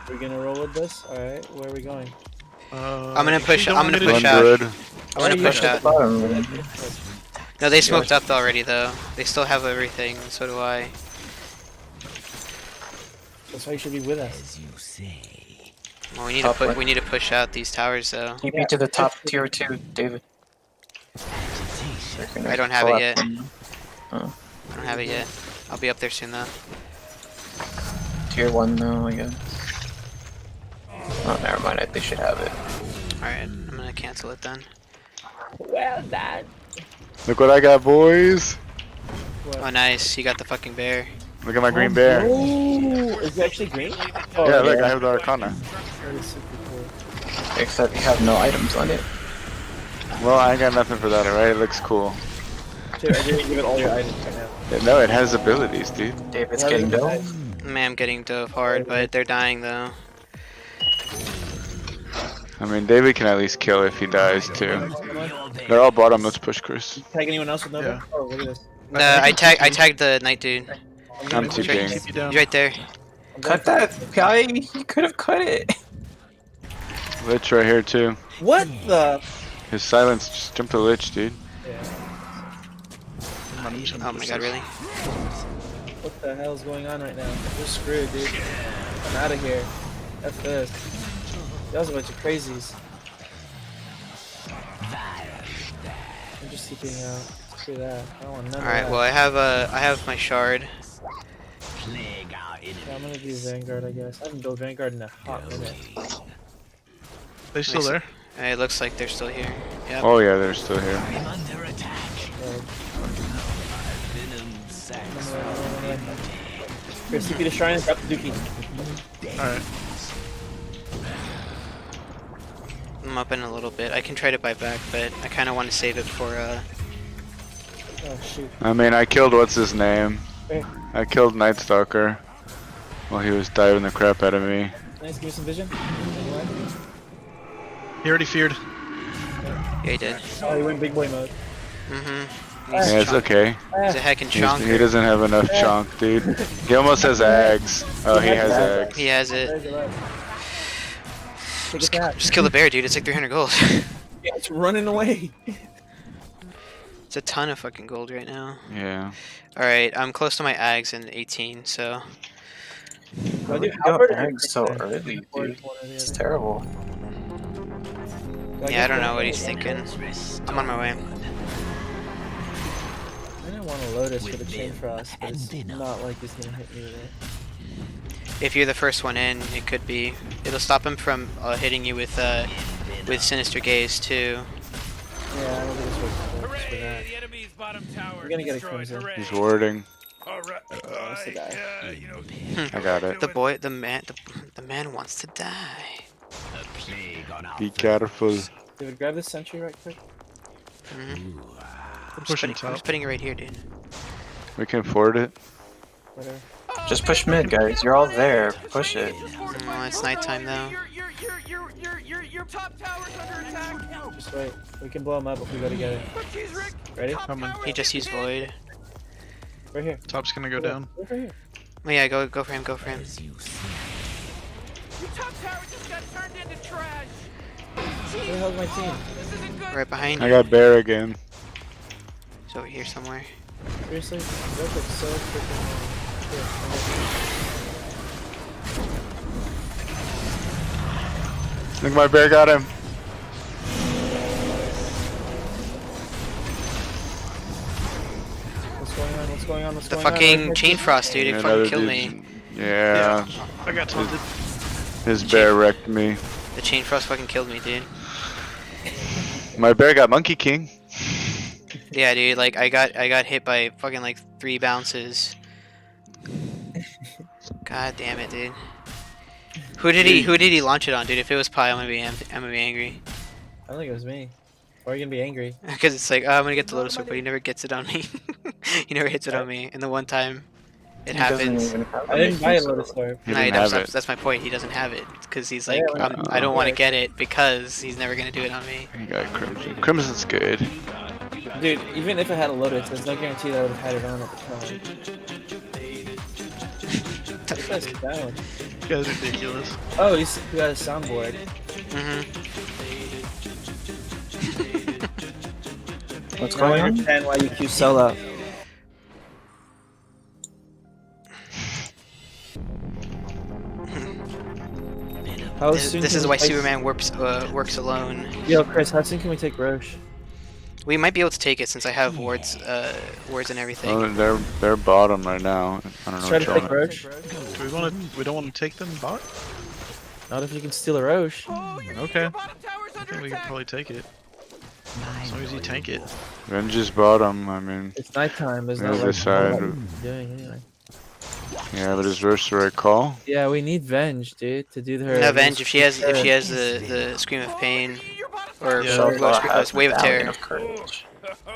We're gonna roll with this? Alright, where are we going? I'm gonna if push. you don't I'm gonna want me push to- out. 100. I'm gonna push At out. the bottom. No, they smoked up already though. They still have everything. So do I. That's why you should be with us. As you say. Well, we need to Top put. right. We need to push out these towers though. TP to the top tier 2, David. Agitation. I don't have it yet. Oh. I don't have it yet. I'll be up there soon though. Tier 1 though, I guess. Oh, never mind. They should have it. Alright, I'm gonna cancel it then. Well done. Look what I got, boys. Oh, nice. You got the fucking bear. Look at my green bear. Oh, is it actually green? Oh, Yeah, look, I have the Arcana. That is super cool. Except you have no items on it. Well, I ain't got nothing for that, alright? It looks cool. Dude, I didn't give it all your items right now. Yeah, no, it has abilities, dude. David's getting dove. Man, I'm getting dove hard, but they're dying though. I mean, David can at least kill if he dies, too. They're all bottom, let's push Chris. Tag anyone else with Nova? Yeah. Oh, look at this. I tagged the night dude. I'm He's TPing. He's right there. Cut that guy. You could have cut it. Lich right here, too. What the? His silence just jumped the Lich, dude. Oh my god, really? What the hell is going on right now? We're screwed, dude. I'm out of here. F this. That was a bunch of crazies. I'm just keeping out. Screw that. I don't want none of Alright, that. well I have my shard. Yeah, I'm gonna do Vanguard, I guess. I haven't built Vanguard in a hot minute. They still there? It looks like they're still here. Yep. Oh yeah, they're still here. Chris, TP the shrine and drop the dookie. Alright. I'm up in a little bit. I can try to buy back, but I kind of want to save it for Oh shoot. I mean, I killed what's his name? Where? I killed Night Stalker while he was diving the crap out of me. Nice, give me some vision. He already feared. Yeah, he did. Oh, he went big boy mode. Yeah, it's okay. He's a heckin' chonker. He doesn't have enough chonk, dude. He almost has eggs. Oh, he has eggs. He has it. Take it Just kill the bear, dude. It's like 300 gold. Yeah, it's running away. It's a ton of fucking gold right now. Yeah. Alright, I'm close to my Ags in 18, so... Why do you pick up eggs so early, dude? It's terrible. Yeah, I don't know what he's thinking. I'm on my way. I didn't want to Lotus for the Chain Frost, but it's not like he's gonna hit me with it. If you're the first one in, it could be. It'll stop him from hitting you with Sinister Gaze too. Yeah, I don't think it's worth that. We're gonna get a Crimson. He's warding. That's the guy. I got it. The man wants to die. Be careful. Dude, grab this sentry right quick. I'm Pushing just putting it right here, dude. We can afford it. Whatever. Just push mid, guys. You're all there. Push it. Oh, it's nighttime now. Your top tower's under attack. Just wait. We can blow him up if we go together. Ready? He just used Void. Right here. Top's gonna go down. Right here. Oh yeah, go for him, go for him. Your top tower just got turned into trash. Where the hell's my team? This isn't good. Right behind you. I got bear again. He's over here somewhere. Seriously? That looks so freaking I think my bear got him. What's going on? What's going on? What's The going on? fucking Chain Frost, dude. It Another fucking killed dude- me. Yeah. I got taunted. His bear wrecked me. The Chain Frost fucking killed me, dude. My bear got Monkey King. Yeah, dude. Like I got hit by fucking like 3 bounces. God damn it, dude. Who did he launch it on, dude? If it was Pi, I'm gonna be angry. I don't think it was me. Why are you gonna be angry? Because it's like, oh, I'm gonna get the Lotus Orb, but he never gets it on me. He never hits it on me. And the one time it happens. I didn't buy a Lotus Orb. That's my point. He doesn't have it because he's like, I don't want to get it because he's never gonna do it on me. He got Crimson. Crimson's good. Dude, even if I had a Lotus, there's no guarantee that I would have had it on at the time. This guy's down. You guys are ridiculous. Oh, he got a soundboard. What's Now going I on? understand why you queue solo. How soon This can is we why take- Superman works alone. Yo, Chris, how soon can we take Roche? We might be able to take it since I have wards and everything. Oh, they're bottom right now. I don't know. Try to what take y'all- Roche. We don't want to take them bot? Not if you can steal a Roche. Okay. I think we can probably take it. long as you tank it. Venge is bottom. I mean, It's nighttime. There's yeah, not like this side. doing anyway. Yeah, but is Roche the right call? Yeah, we need Venge, dude, to do her. No, Venge, if she has the Scream of Pain or Yeah. So Wave far of has Wave of Valiant Terror. of Courage.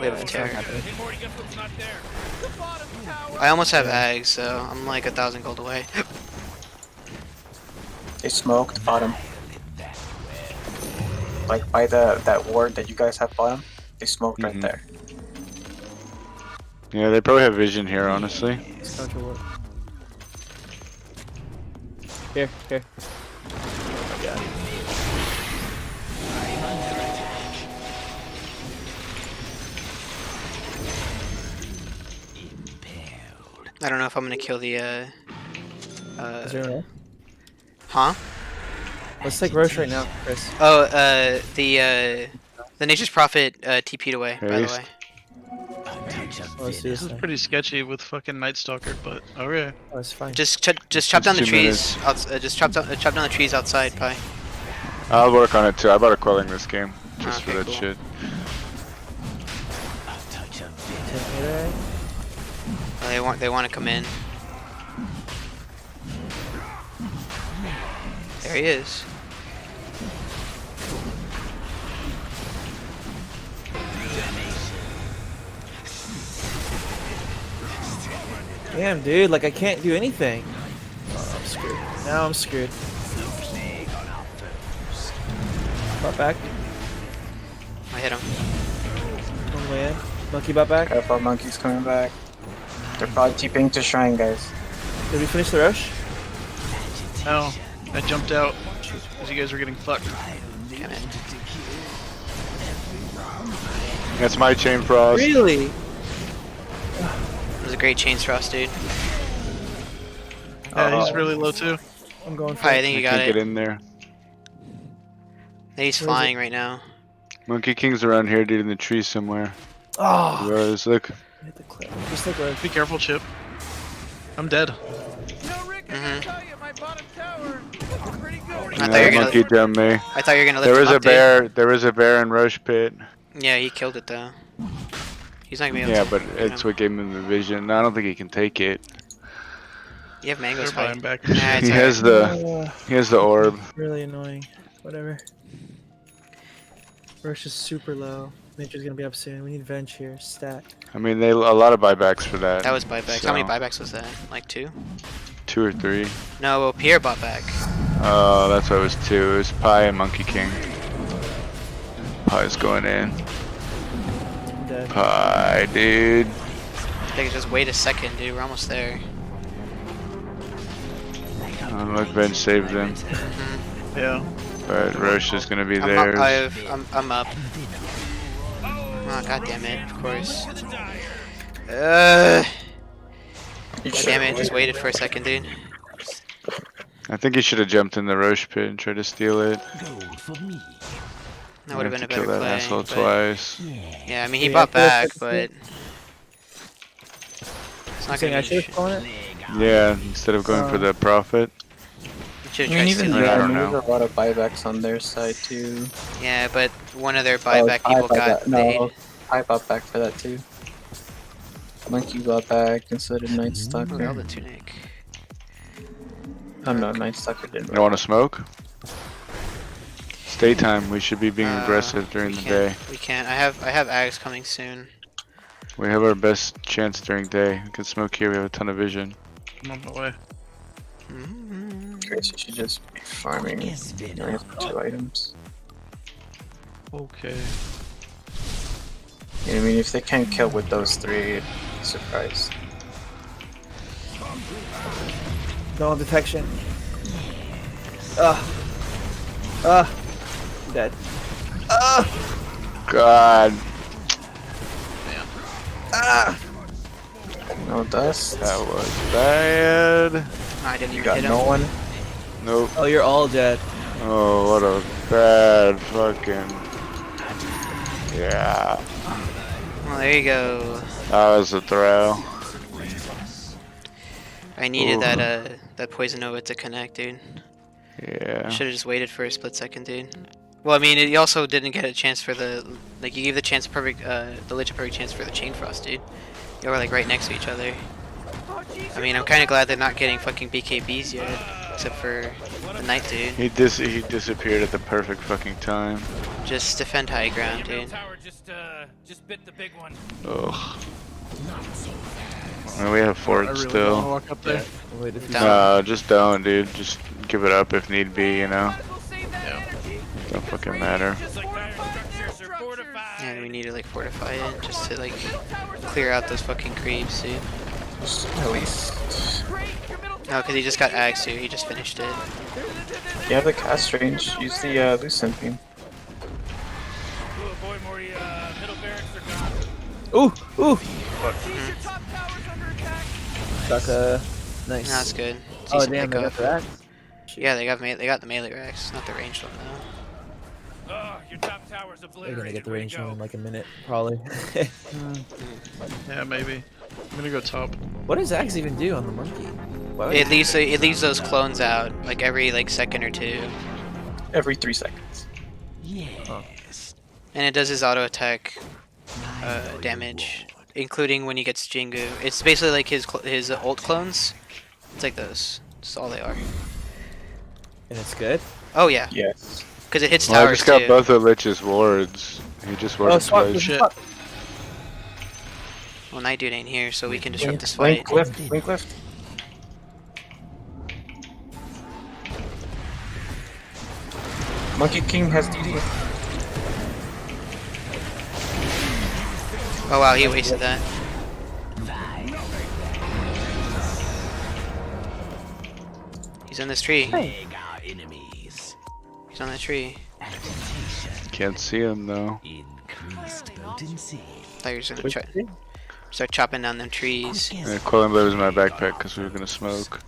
Wave of It's not Terror. happening. I almost have Ags, so I'm like 1,000 gold away. They smoked bottom. Like by that ward that you guys have bottom, they smoked right there. Yeah, they probably have vision here, honestly. It's counter ward. Here, here. Yeah. I don't know if I'm gonna kill the Is there anyone else? huh? Let's take Roche right now, Chris. Oh, the Nature's Prophet TP'd away, by the Haste. way. Let's do This this is thing. pretty sketchy with fucking Night Stalker, but okay. Oh, it's fine. Just chop down the 2 trees. Just chop down the trees outside, Pi. I'll work on it too. I bought a quelling this game just for Okay, that cool. shit. Take me there. They want to come in. There he is. Damn, dude, like I can't do anything. Oh, I'm screwed. Now I'm screwed. Bot back. I hit him. One way in. Monkey bot back. Careful, monkeys coming back. They're probably TPing to shrine, guys. Did we finish the rush? No, I jumped out because you guys were getting fucked. Damn it. That's my chain frost. Really? It was a great chains frost, dude. Yeah, he's really low too. I'm going for I think you got Can't it. get in there. He's flying right now. Monkey King's around here, dude, in the tree somewhere. Oh, Rose, look. hit the clip. Just like Roche. Be careful, Chip. I'm dead. I Yeah, thought you were monkey gonna. down me. I thought you were gonna lift There him was a up, dude. bear. There was a bear in Roche Pit. Yeah, he killed it though. He's not gonna be able Yeah, to. but you it's know. what gave him the vision. I don't think he can take it. You have mangoes, They're Pi. buying back. Nah, it's He alright. has the. He has the orb. Really annoying. Whatever. Roche is super low. Nature's gonna be up soon. We need Venge here. Stat. I mean, they a lot of buybacks for that. That was buybacks. How many so, buybacks was that? Like 2? 2 or 3. No, well, Pierre bought back. Oh, that's why it was 2. It was Pi and Monkey King. Pi's going in. I'm dead. Pi, dude. I think just wait a second, dude. We're almost there. Oh, look, Venge saved them. Yeah. But Roche is gonna be I'm theirs. I'm up. Oh, god damn it, of course. Damn it, just waited for a second, dude. I think he should have jumped in the Roche Pit and tried to steal it. That would have been a better kill that play. asshole but- twice. Yeah, I mean, he Yeah, bought I feel back, like but... It's not Saying gonna I be... should have spawned it? Yeah, instead of going for the profit. Should've I tried mean, even stealing I it. don't then, know. there's a lot of buybacks on their side too. Yeah, but one of their buyback Pi people bought got back- No, paid. I bought back for that too. Monkey bought back instead of Night Oh, the Stalker. Elder Tunic. Oh no, Night Stalker didn't. You want to smoke? It's daytime. We should be being aggressive during we the can't- day. We can't. I have Ags coming soon. We have our best chance during day. We can smoke here. We have a ton of vision. I'm on my way. Chris, you should just be farming. You only have 2 items. Okay. I mean, if they can't kill with those 3, I'd be surprised. No detection. Dead. God, No dust. that was bad. I didn't You even got hit him. no one. Nope. Oh, you're all dead. Oh, what a bad fucking. Yeah, Well, there you go. that was a throw. I needed Ooh. that Poison Nova to connect, dude. Yeah. Should have just waited for a split second, dude. Well, I mean, you also didn't get a chance for the like you gave the chance perfect the Lich a perfect chance for the Chain Frost, dude. You were like right next to each other. I mean, I'm kind of glad they're not getting fucking BKBs yet, except for the Knight, dude. He disappeared at the perfect fucking time. Just defend high ground, dude. Just bit the big one. Ugh. Well, we have fort still. Walk up there. Just don't, dude. Just give it up if need be, you know. Don't fucking matter. Yeah, we need to like fortify it just to like clear out those fucking creeps, dude. At least. No, because he just got axed too. He just finished it. You have the cast range. Use the Lucent Beam. Ooh, ooh. Saka, nice. No, that's good. Oh damn, they got that. Yeah, they got the melee racks, not the ranged one though. They're gonna get the range one in like a minute, probably. Yeah, maybe. I'm gonna go top. What does Axe even do on the monkey? It leaves those clones out like every like second or two. Every 3 seconds. Yes. And it does his auto attack damage, including when he gets Jingu. It's basically like his ult clones. It's like those. That's all they are. And it's good. Oh yeah. Yes. Because it hits Well, I towers just got too. both of Lich's wards. He just warded twice. Shit. Well, Night Dude ain't here, so we can disrupt this fight. Link left. Link left. Monkey King has DD. Oh wow, he wasted that. He's on this tree. He's on that tree. Can't see him though. Thought you were gonna start chopping down them trees. Yeah, Quillen Blade was in my backpack because we were gonna smoke.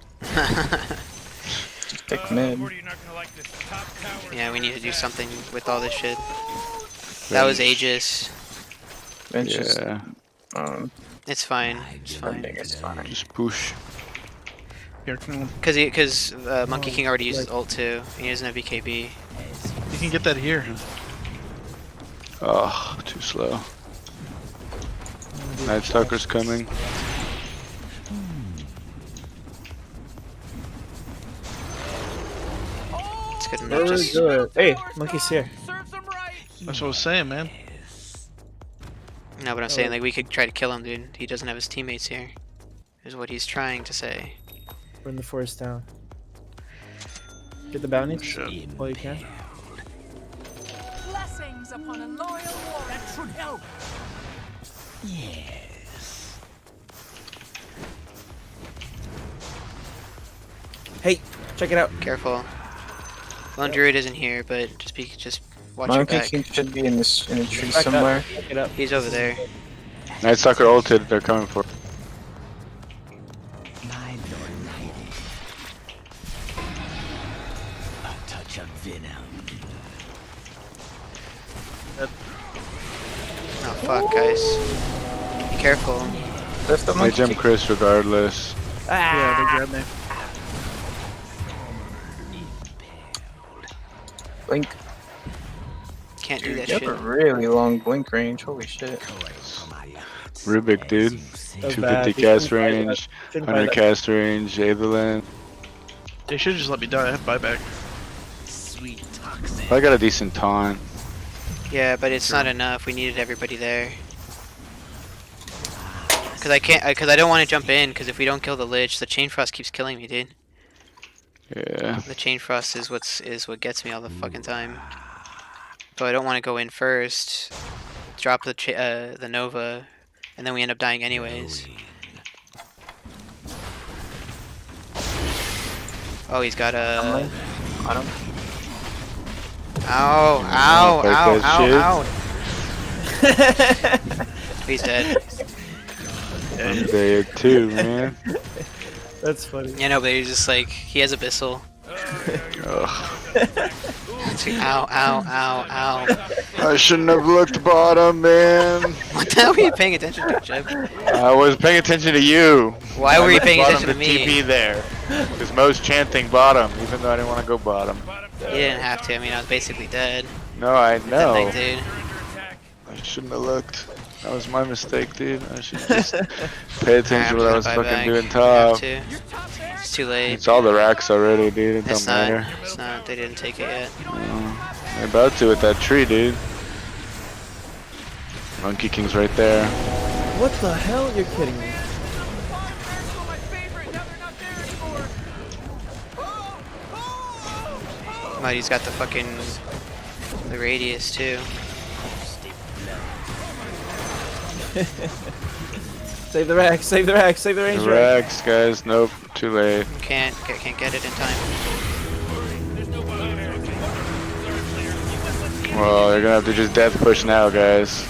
Take mid. Yeah, we need to do something with all this shit. That was Aegis. Yeah. It's fine. It's fine. It's fine. Just push. Because Monkey King already used his ult too. He doesn't have BKB. You can get that here. Oh, too slow. Night Stalker's coming. It's good enough. Just Good. Hey, Monkey's here. That's what I was saying, man. no, but I'm saying like we could try to kill him, dude. He doesn't have his teammates here. Is what he's trying to say. Burn the forest down. Get the bounties while you can. Blessings upon a loyal warrior. That should help. Yes. Hey, check it out. Careful. Lone Druid isn't here, but just watch your Monkey back. King should be in a tree Back up. somewhere. Check it out. He's over there. Night Stalker ulted. They're coming for. A touch of venom. Oh fuck, guys. Be careful. Lift the They Monkey jump King. Chris regardless. Yeah, they grabbed me. Blink. Can't do Dude, that you shit. have a really long blink range. Holy shit. Rubik, dude. That's 250 bad. cast You shouldn't fight range, that. Shouldn't fight 100 that. cast range, Aetherland. They should just let me die. I have buyback. Sweet toxin. I got a decent taunt. Yeah, but it's not enough. We needed everybody there. Cause I can't. Cause I don't want to jump in. Cause if we don't kill the Lich, the Chain Frost keeps killing me, dude. Yeah. The Chain Frost is what gets me all the fucking time. So I don't want to go in first, drop the Nova, and then we end up dying anyways. Oh, he's got a. Got him. Ow! Ow! Like Ow! that Ow! Ow! He's dead. I'm dead too, man. That's funny. Yeah, no, but he's just like he has Abyssal. Ugh. Ow! Ow! Ow! Ow! I shouldn't have looked bottom, man. What the hell were you paying attention to, Jeb? I was paying attention to you. Why were you paying Bottom attention to me? TP there. Because Mo's chanting bottom, even though I didn't want to go bottom. You didn't have to. I mean, I was basically dead. No, I That know. thing, dude. I shouldn't have looked. That was my mistake, dude. I should just pay Alright, attention I'm to what I just was gonna buy fucking back. doing I have top. to. It's too late. It's all the racks already, dude. It It's don't not. matter. It's not. They didn't take it yet. They're about to with that tree, dude. Monkey King's right there. What the hell? You're kidding me. Mighty's got the fucking the radius too. Save the rack, save the rack, save the range The rack. racks, guys. Nope. Too late. Can't get it in time. Well, they're gonna have to just death push now, guys.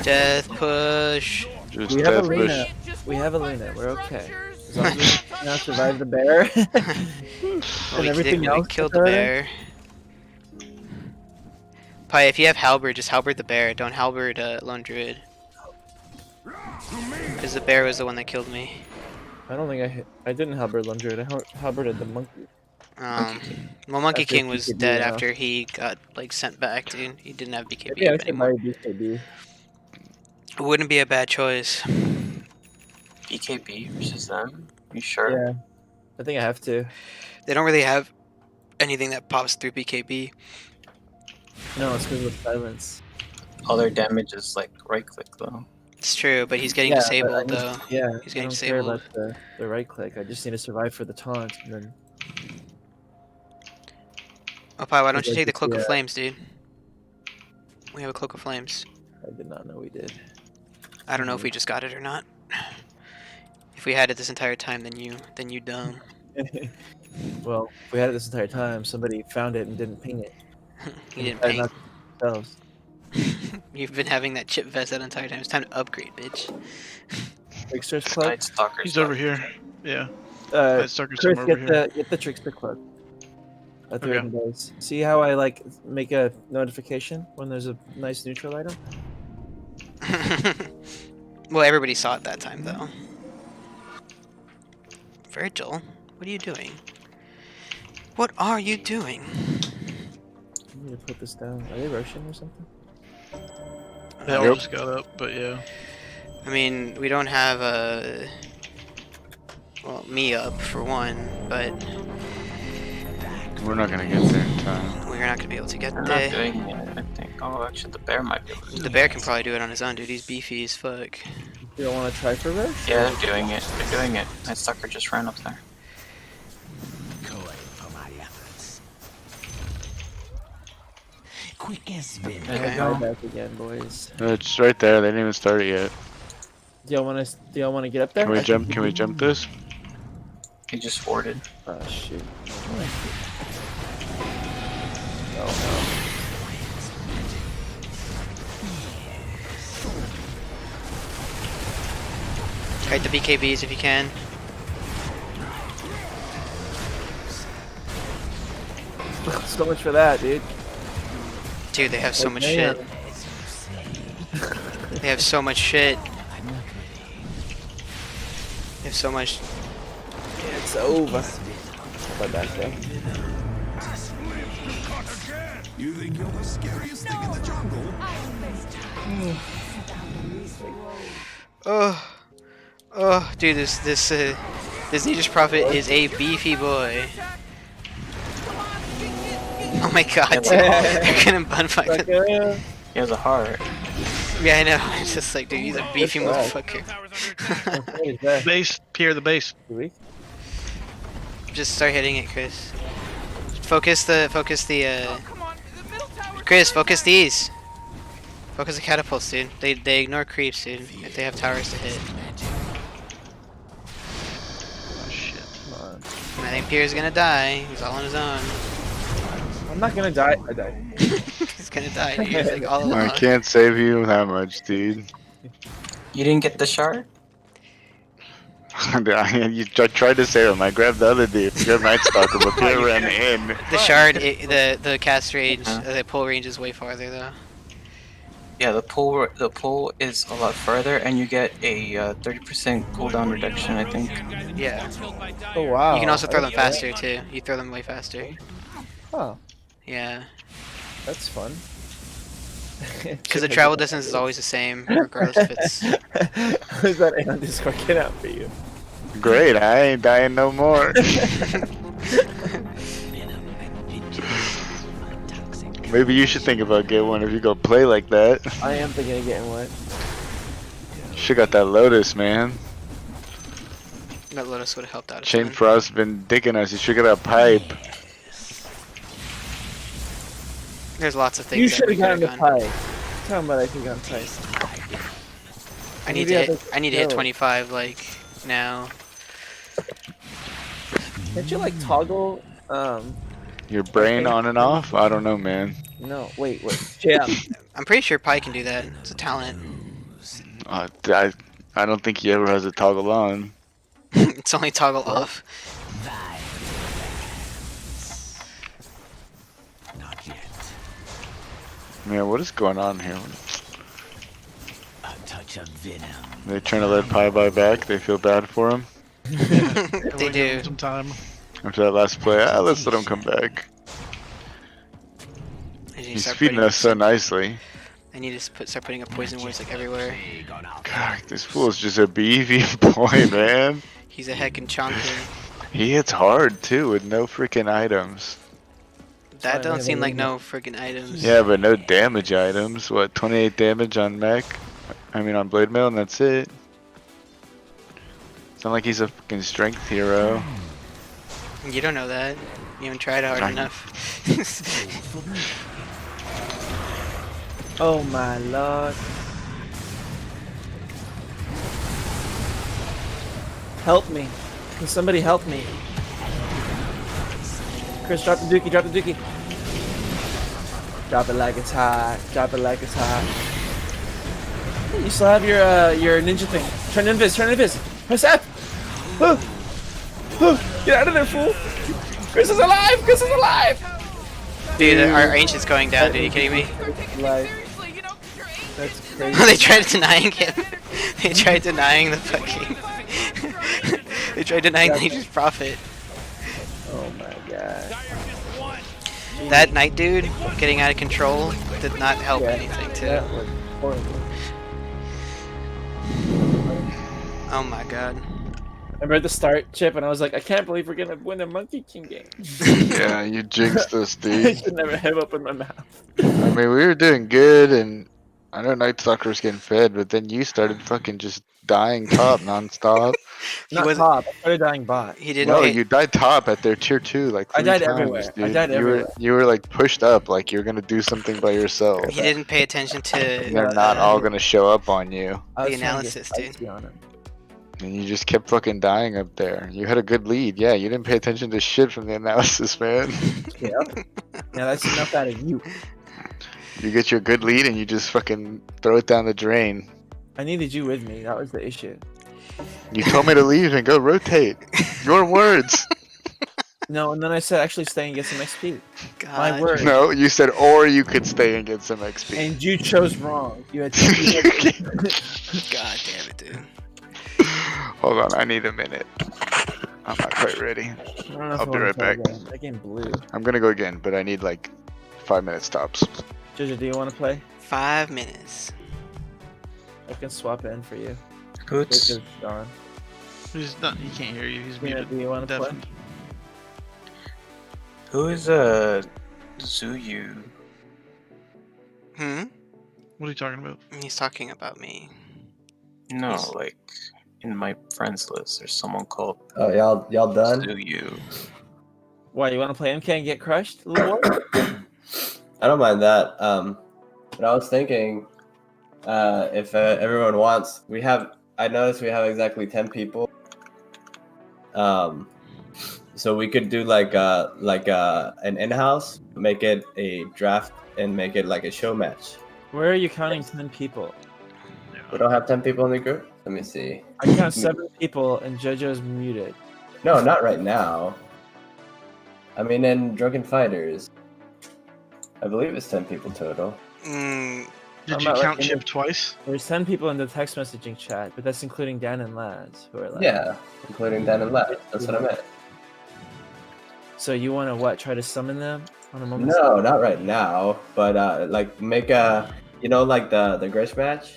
Death push. Just We have death a push. Luna. We have a Luna. We're okay. As long as we now survive the bear. We everything else killed the occurred. bear. Pi, if you have halberd, just halberd the bear. Don't halberd lone druid. Because the bear was the one that killed me. I don't think I didn't halberd Lundred. I halberded the monkey. Well, Monkey After King was BKB, dead yeah. after he got like sent back, dude. He didn't have BKB Maybe I up should buy anymore. a BKB. It wouldn't be a bad choice. BKB versus them? You sure? Yeah. I think I have to. They don't really have anything that pops through BKB. No, it's because of silence. All their damage is like right click though. It's true, but he's getting Yeah, but disabled I need- though. Yeah, He's I getting don't care disabled. about the right click. I just need to survive for the taunt, and then Oh, Pi, why don't you Like take the this, Cloak of yeah. Flames, dude? We have a Cloak of Flames. I did not know we did. I don't know if we just got it or not. If we had it this entire time, then you dumb. Well, if we had it this entire time, somebody found it and didn't ping it. You didn't Decided ping. not to themselves. You've been having that chip vest that entire time. It's time to upgrade, bitch. Trickster's Club. Night Stalker's He's over here. Yeah. Uh, Night Stalker's Chris, somewhere over here. get the Trickster Club. At the Okay. Raven Base. See how I like make a notification when there's a nice neutral item? Well, everybody saw it that time, though. Virgil, what are you doing? What are you doing? I'm gonna put this down. Are they rushing or something? They all just got up, but yeah. I mean, we don't have a... Well, me up, for one, but We're not gonna get there in time. we're not going to be able to get They're not there. doing it, I think. Oh, actually, the bear might be able to do The bear can probably do it on his own, dude. He's beefy as fuck. You don't want to try for rush? it. Yeah, they're doing it. They're doing it. Night Stalker just ran up there. Quick as spin. Okay. Go back again, boys. It's right there. They didn't even start it yet. Do y'all want to get up there? Can we jump? Can we jump this? He just warded. Oh shoot. Oh Kite the BKBs if you can. no. So much for that, dude. Dude, they have so much damn. shit. They have so much shit. They have so much. It's over. My back there. You think you're the scariest thing in the jungle? Oh, dude, this Nature's Prophet is a beefy boy. Oh my god, dude. They're gonna bun fight with... He has a heart. Yeah, I know. It's just like, dude, he's a beefy motherfucker. Base, Pierre, the base. Just start hitting it, Chris. Focus the Chris, focus these. Focus the catapults, dude. They ignore creeps, dude. If they have towers to hit. Oh shit. And I think Pierre's gonna die. He's all on his own. I'm not gonna die. I died. He's gonna die, dude. He's like all alone. I can't save you that much, dude. You didn't get the shard? You tried to save him. I grabbed the other dude. I grabbed Night Stalker, but Pierre ran in. The shard, the cast range, the pull range is way farther though. Yeah, the pull is a lot further, and you get a 30% cooldown reduction, I think. Yeah. Oh wow. You can also I throw them didn't know faster too. You throw them way faster. that. Oh, Yeah. that's fun. Because the travel distance is always the same, regardless if it's. Who's that on Discord? Get out for you. Great, I ain't dying no more. Maybe you should think about getting one if you go play like that. I am thinking of getting one. Should got that Lotus, man. That Lotus would have helped out. A Chain ton. Frost's been dicking us. You should get a pipe. There's lots of things. You that should we have could've gotten the gone. pie. Tell him about I could have gotten pie. I need to hit. I need to hit 25 like now. Can't you like toggle? Your brain on and off? I don't know, man. No, wait. Yeah. I'm pretty sure Pi can do that. It's a talent. I don't think he ever has a toggle on. It's only toggle off. Not yet. Man, what is going on here? A touch of venom. They trying to let Pi buy back? They feel bad for him? They do. Some time. After that last play, let's let him come back. He's feeding us so nicely. I need to start putting up poison words like everywhere. God, this fool is just a BV boy, man. He's a heckin' chonker. He hits hard too with no freaking items. That don't seem like no friggin' items. Yeah, but no damage items. What, 28 damage on mech? I mean on blade mail, and that's it. It's not like he's a fucking strength hero. You don't know that. You haven't tried hard enough. Oh my lord. Help me. Can somebody help me? Chris, drop the dookie, drop the dookie. Drop it like it's hot. Drop it like it's hot. You still have your ninja thing. Turn invis, turn invis. Press F! Get out of there, fool! Chris is alive! Chris is alive! Dude, our ancient's going down, dude. Are you kidding me? That's crazy. They tried denying him. They tried denying the fucking. They tried denying Nature's Prophet. Oh my god. That knight dude getting out of control did not help anything, too. That was horrible. Oh my god. I read the start, Chip, and I was like, I can't believe we're gonna win a Monkey King game. Yeah, you jinxed us, I dude. should never have opened my mouth. I mean, we were doing good, and I know Night Stalker's getting fed, but then you started fucking just dying top nonstop. Not top, I started dying bot. He didn't. No, you died top at their tier 2 like 3 I died times, everywhere. dude. I died everywhere. You were like pushed up like you were gonna do something by yourself. He didn't pay attention to. They're not all gonna show up on you. The analysis, dude. And you just kept fucking dying up there. You had a good lead. Yeah, you didn't pay attention to shit from the analysis, man. Yeah. Yeah, that's enough out of you. You get your good lead and you just fucking throw it down the drain. I needed you with me. That was the issue. You told me to leave and go rotate. Your words. No, and then I said actually stay and get some XP. God. My word. No, you said or you could stay and get some XP. And you chose wrong. You had. God damn it, dude. Hold on, I need a minute. I'm not quite ready. I'll be right back. That game blew. I'm gonna go again, but I need like 5 minutes tops. Jojo, do you want to play? 5 minutes. I can swap in for you. Hoots. Jojo's gone. He's not. He can't hear you. He's Yeah, muted. do you want to play? Deafened. Who is Zuyu? Hmm? What are you talking about? He's talking about me. No, like in my friends list, there's someone called Oh, y'all done? Zuyu. Why, you want to play MK and get crushed? Little boy? I don't mind that. But I was thinking, if everyone wants, I noticed we have exactly 10 people. So we could do like an in-house, make it a draft, and make it like a show match. Where are you counting 10 people? We don't have 10 people in the group? Let me see. I count 7 people and JoJo's muted. No, not right now. I mean, in Drunken Fighters, I believe it's 10 people total. Mm, Did you count Chip twice? There's 10 people in the text messaging chat, but that's including Dan and Laz, who are like... Yeah, including Dan and Laz. That's what I meant. So you want to what? Try to summon them on a moment? No, not right now. But like make a you know, like the Grish match.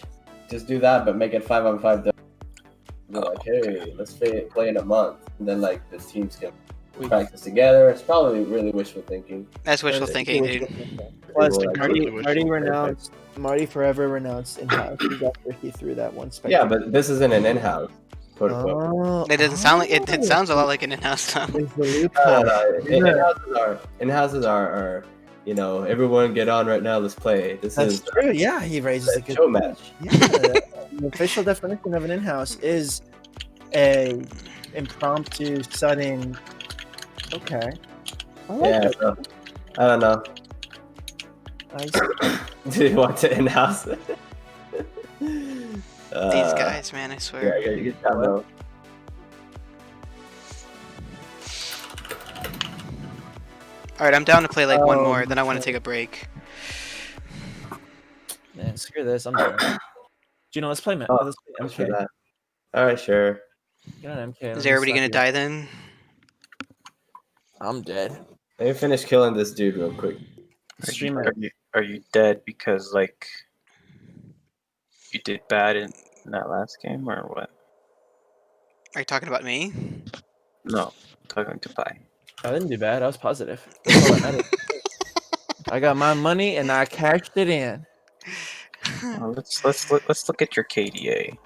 Just do that, but make it 5-on-5. Be like, hey, let's play in a month, and then like the teams can practice together. It's probably really wishful thinking. That's wishful thinking, dude. Plus, People like Marty it. renounced. Marty forever renounced in-house after he threw that one spec. Yeah, but this isn't an in-house. Quote unquote. Oh, It doesn't sound like it. It sounds a lot like an in-house though. it's the loophole. In-houses are, you know, everyone get on right now. Let's play. This That's is true. Yeah, he raises a a good show match. Yeah, the official definition of an in-house is a impromptu, sudden. Okay. I like Yeah, that. so, I don't know. Do you want to in-house? These guys, man, I swear. Yeah, you can know. Alright, I'm down to play like one more, then I want to take a break. Man, screw this. I'm done. Gino, let's play MK. Oh, Let's play thanks for MK. that. All right, sure. Get on MK. Is everybody gonna die then? I'm dead. Let me finish killing this dude real quick. Streamer. Are you dead because like you did bad in that last game or what? Are you talking about me? No, talking to Pi. I didn't do bad. I was positive. That's all that matters. I got my money and I cashed it in. Let's look at your KDA.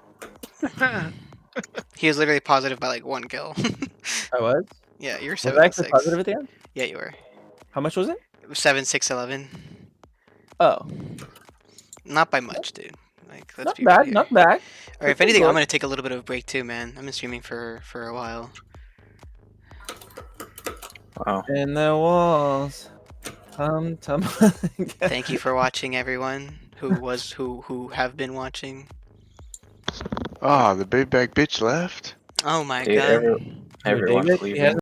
He was literally positive by like 1 kill. I was? Yeah, you're Was I 7 actually 6. positive at the end? Yeah, you were. How much was it? 7 6 11. Oh. Not by much, dude. Like, let's Not be bad, real here. not bad. Or if anything, I'm gonna take a little bit of a break too, man. I've been streaming for a while. Wow. In the walls. Thank you for watching, everyone who have been watching. Ah, the big bag bitch left. Oh my Dude, god. everyone's David, leaving. he has